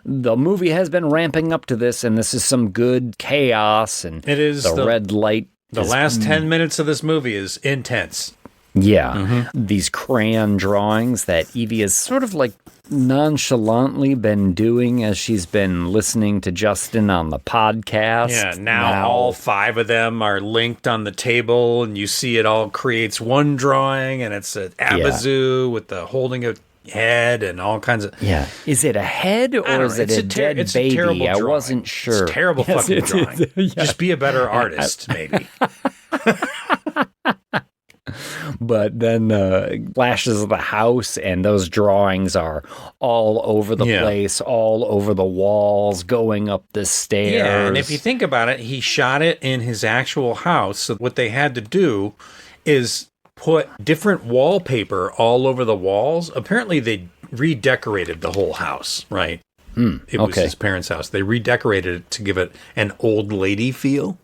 The movie has been ramping up to this, and this is some good chaos, and it is the red light. The last 10 minutes of this movie is intense. Yeah. These crayon drawings that Evie has sort of like nonchalantly been doing as she's been listening to Justin on the podcast. Yeah, now all 5 of them are linked on the table, and you see it all creates one drawing, and it's an Abazu with the holding a head and all kinds of... Yeah. Is it a head or is it a dead baby? I wasn't sure. It's a terrible fucking drawing. Just be a better artist, maybe. But then flashes of the house and those drawings are all over the place, all over the walls, going up the stairs. Yeah, and if you think about it, he shot it in his actual house. So what they had to do is put different wallpaper all over the walls. Apparently they redecorated the whole house, right? It was his parents' house. They redecorated it to give it an old lady feel.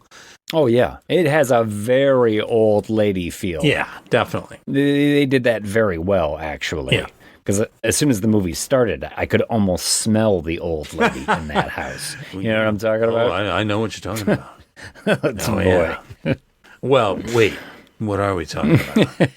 Oh, yeah. It has a very old lady feel. Yeah, definitely. They did that very well, actually. Yeah. Because as soon as the movie started, I could almost smell the old lady in that house. You know what I'm talking about? Oh, I know what you're talking about. Oh, boy. Yeah. Well, wait. What are we talking about?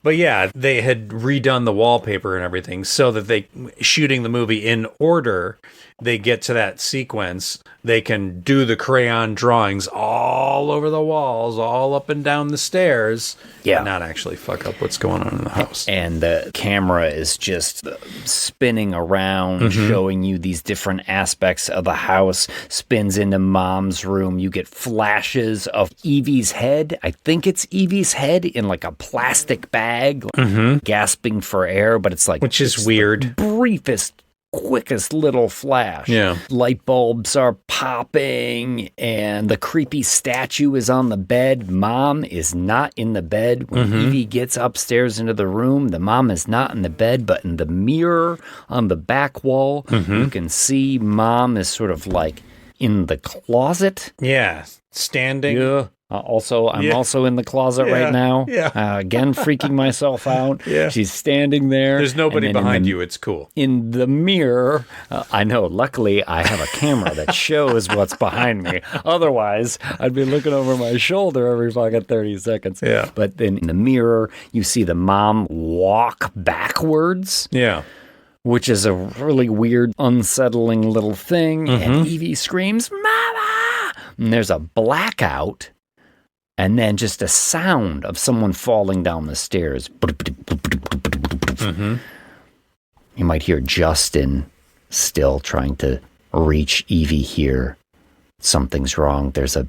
But yeah, they had redone the wallpaper and everything so that they, shooting the movie in order, they get to that sequence, they can do the crayon drawings all over the walls, all up and down the stairs, and not actually fuck up what's going on in the house. And the camera is just spinning around, showing you these different aspects of the house, spins into Mom's room. You get flashes of Evie's head. I think it's Evie's head in like a plastic bag, gasping for air, but it's like... Which is weird. Briefest, quickest little flash. Yeah. Light bulbs are popping and the creepy statue is on the bed. Mom is not in the bed. When Evie gets upstairs into the room, the mom is not in the bed, but in the mirror on the back wall, you can see Mom is sort of like in the closet. Yeah, standing. Yeah. I'm also in the closet right now. Yeah. Again, freaking myself out. Yeah. She's standing there. There's nobody behind you. It's cool. In the mirror, I know. Luckily, I have a camera that shows what's behind me. Otherwise, I'd be looking over my shoulder every fucking 30 seconds. Yeah. But then in the mirror, you see the mom walk backwards. Yeah. Which is a really weird, unsettling little thing. And Evie screams, "Mama!" And there's a blackout. And then just a sound of someone falling down the stairs. You might hear Justin still trying to reach Evie here. Something's wrong. There's a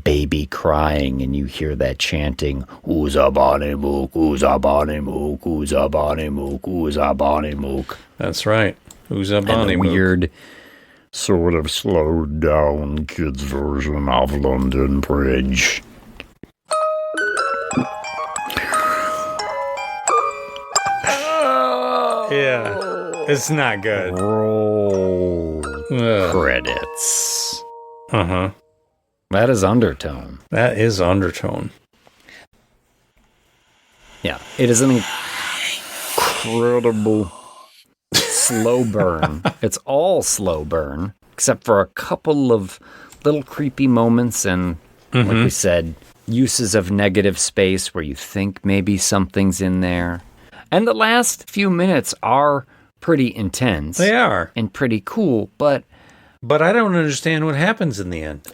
baby crying, and you hear that chanting, "Oozabani mook, oozabani mook, oozabani mook, oozabani mook." That's right. Oozabani and the mook. Weird, sort of slowed down kids' version of London Bridge. Yeah, it's not good. Roll credits. Uh-huh. That is Undertone. That is Undertone. Yeah, it is an incredible slow burn. It's all slow burn, except for a couple of little creepy moments and, like we said, uses of negative space where you think maybe something's in there. And the last few minutes are pretty intense. They are. And pretty cool, but I don't understand what happens in the end.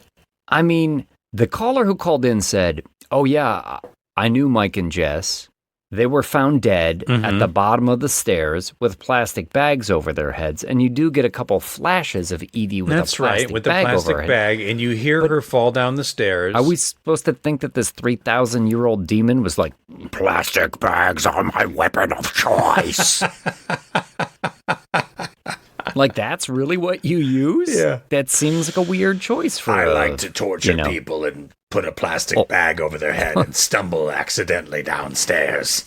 I mean, the caller who called in said, "Oh yeah, I knew Mike and Jess. They were found dead at the bottom of the stairs with plastic bags over their heads, and you do get a couple flashes of Evie with a plastic with bag the plastic over her bag, and you hear her fall down the stairs. Are we supposed to think that this 3,000-year-old demon was like, plastic bags are my weapon of choice? Like, that's really what you use? Yeah. That seems like a weird choice for I like to torture people and put a plastic bag over their head and stumble accidentally downstairs.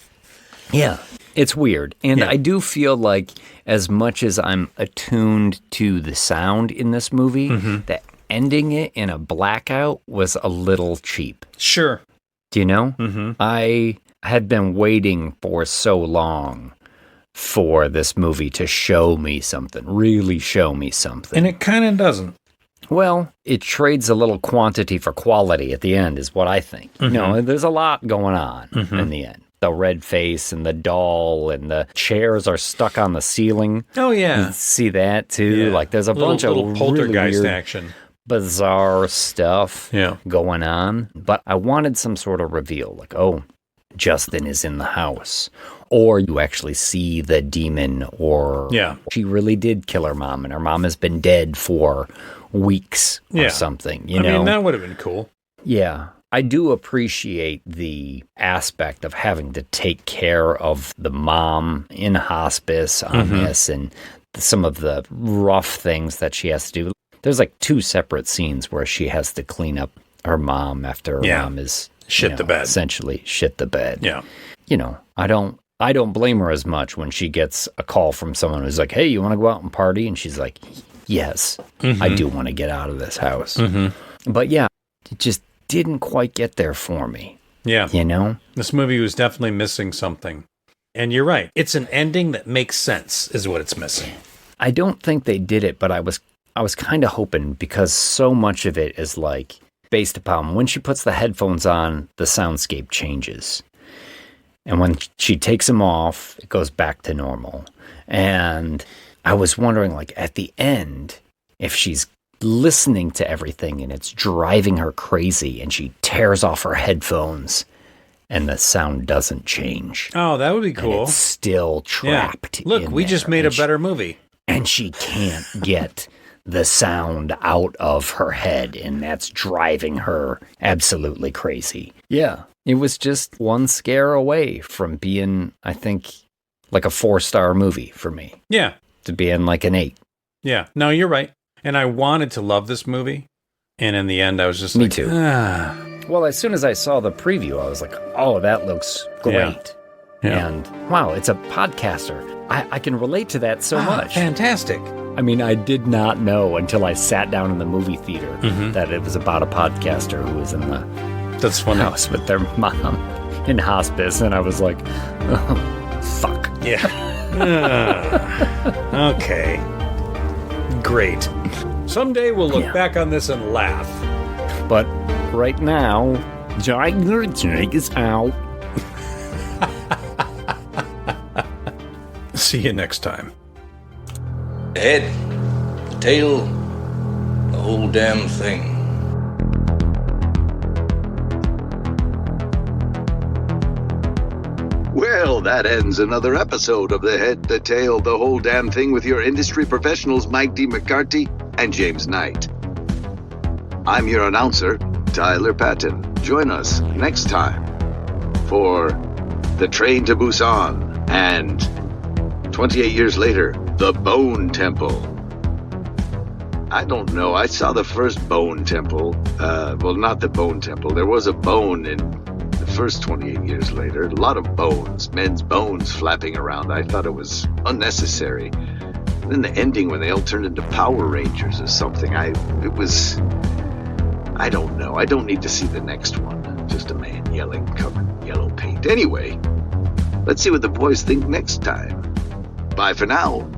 Yeah, it's weird. And I do feel like as much as I'm attuned to the sound in this movie, that ending it in a blackout was a little cheap. Sure. Do you know? I had been waiting for so long for this movie to show me something, really show me something. And it kind of doesn't. Well, it trades a little quantity for quality at the end is what I think. You know, there's a lot going on in the end. The red face and the doll and the chairs are stuck on the ceiling. Oh, yeah. You see that, too. Yeah. Like, there's a bunch of poltergeist really weird, action. Bizarre stuff going on. But I wanted some sort of reveal. Like, oh, Justin is in the house. Or you actually see the demon, or she really did kill her mom, and her mom has been dead for weeks or something. You know? I mean, that would have been cool. Yeah. I do appreciate the aspect of having to take care of the mom in hospice on this, and some of the rough things that she has to do. There's like 2 separate scenes where she has to clean up her mom after her mom is shit the bed. Essentially shit the bed. Yeah. You know, I don't blame her as much when she gets a call from someone who's like, "Hey, you want to go out and party?" And she's like, "Yes, I do want to get out of this house." But yeah, it just didn't quite get there for me. Yeah. You know? This movie was definitely missing something. And you're right. It's an ending that makes sense is what it's missing. I don't think they did it, but I was kind of hoping, because so much of it is like based upon when she puts the headphones on, the soundscape changes. And when she takes them off, it goes back to normal. And I was wondering, like, at the end, if she's listening to everything and it's driving her crazy and she tears off her headphones and the sound doesn't change. Oh, that would be cool. And it's still trapped. Look, we just made a better movie. And she can't get the sound out of her head, and that's driving her absolutely crazy. Yeah. It was just one scare away from being, I think, like a 4-star movie for me. Yeah. To being like an 8. Yeah. No, you're right. And I wanted to love this movie. And in the end, I was just Me too. Well, as soon as I saw the preview, I was like, oh, that looks great. Yeah. And wow, it's a podcaster. I can relate to that so much. Fantastic. I mean, I did not know until I sat down in the movie theater that it was about a podcaster who was in the house with their mom in hospice, and I was like, oh, fuck. Yeah. Okay. Great. Someday we'll look back on this and laugh. But right now, Jake is out. See you next time. The head, the tail, the whole damn thing. Well, that ends another episode of The Head, the Tail, the Whole Damn Thing with your industry professionals Mike D. McCarthy and James Knight. I'm your announcer, Tyler Patton. Join us next time for The Train to Busan and 28 years later, The Bone Temple. I don't know. I saw the first Bone Temple. Well, not the Bone Temple. There was a bone in the first 28 years later. A lot of bones, men's bones flapping around. I thought it was unnecessary. And then the ending when they all turned into Power Rangers or something. I don't know. I don't need to see the next one. Just a man yelling, covered in yellow paint. Anyway, let's see what the boys think next time. Bye for now.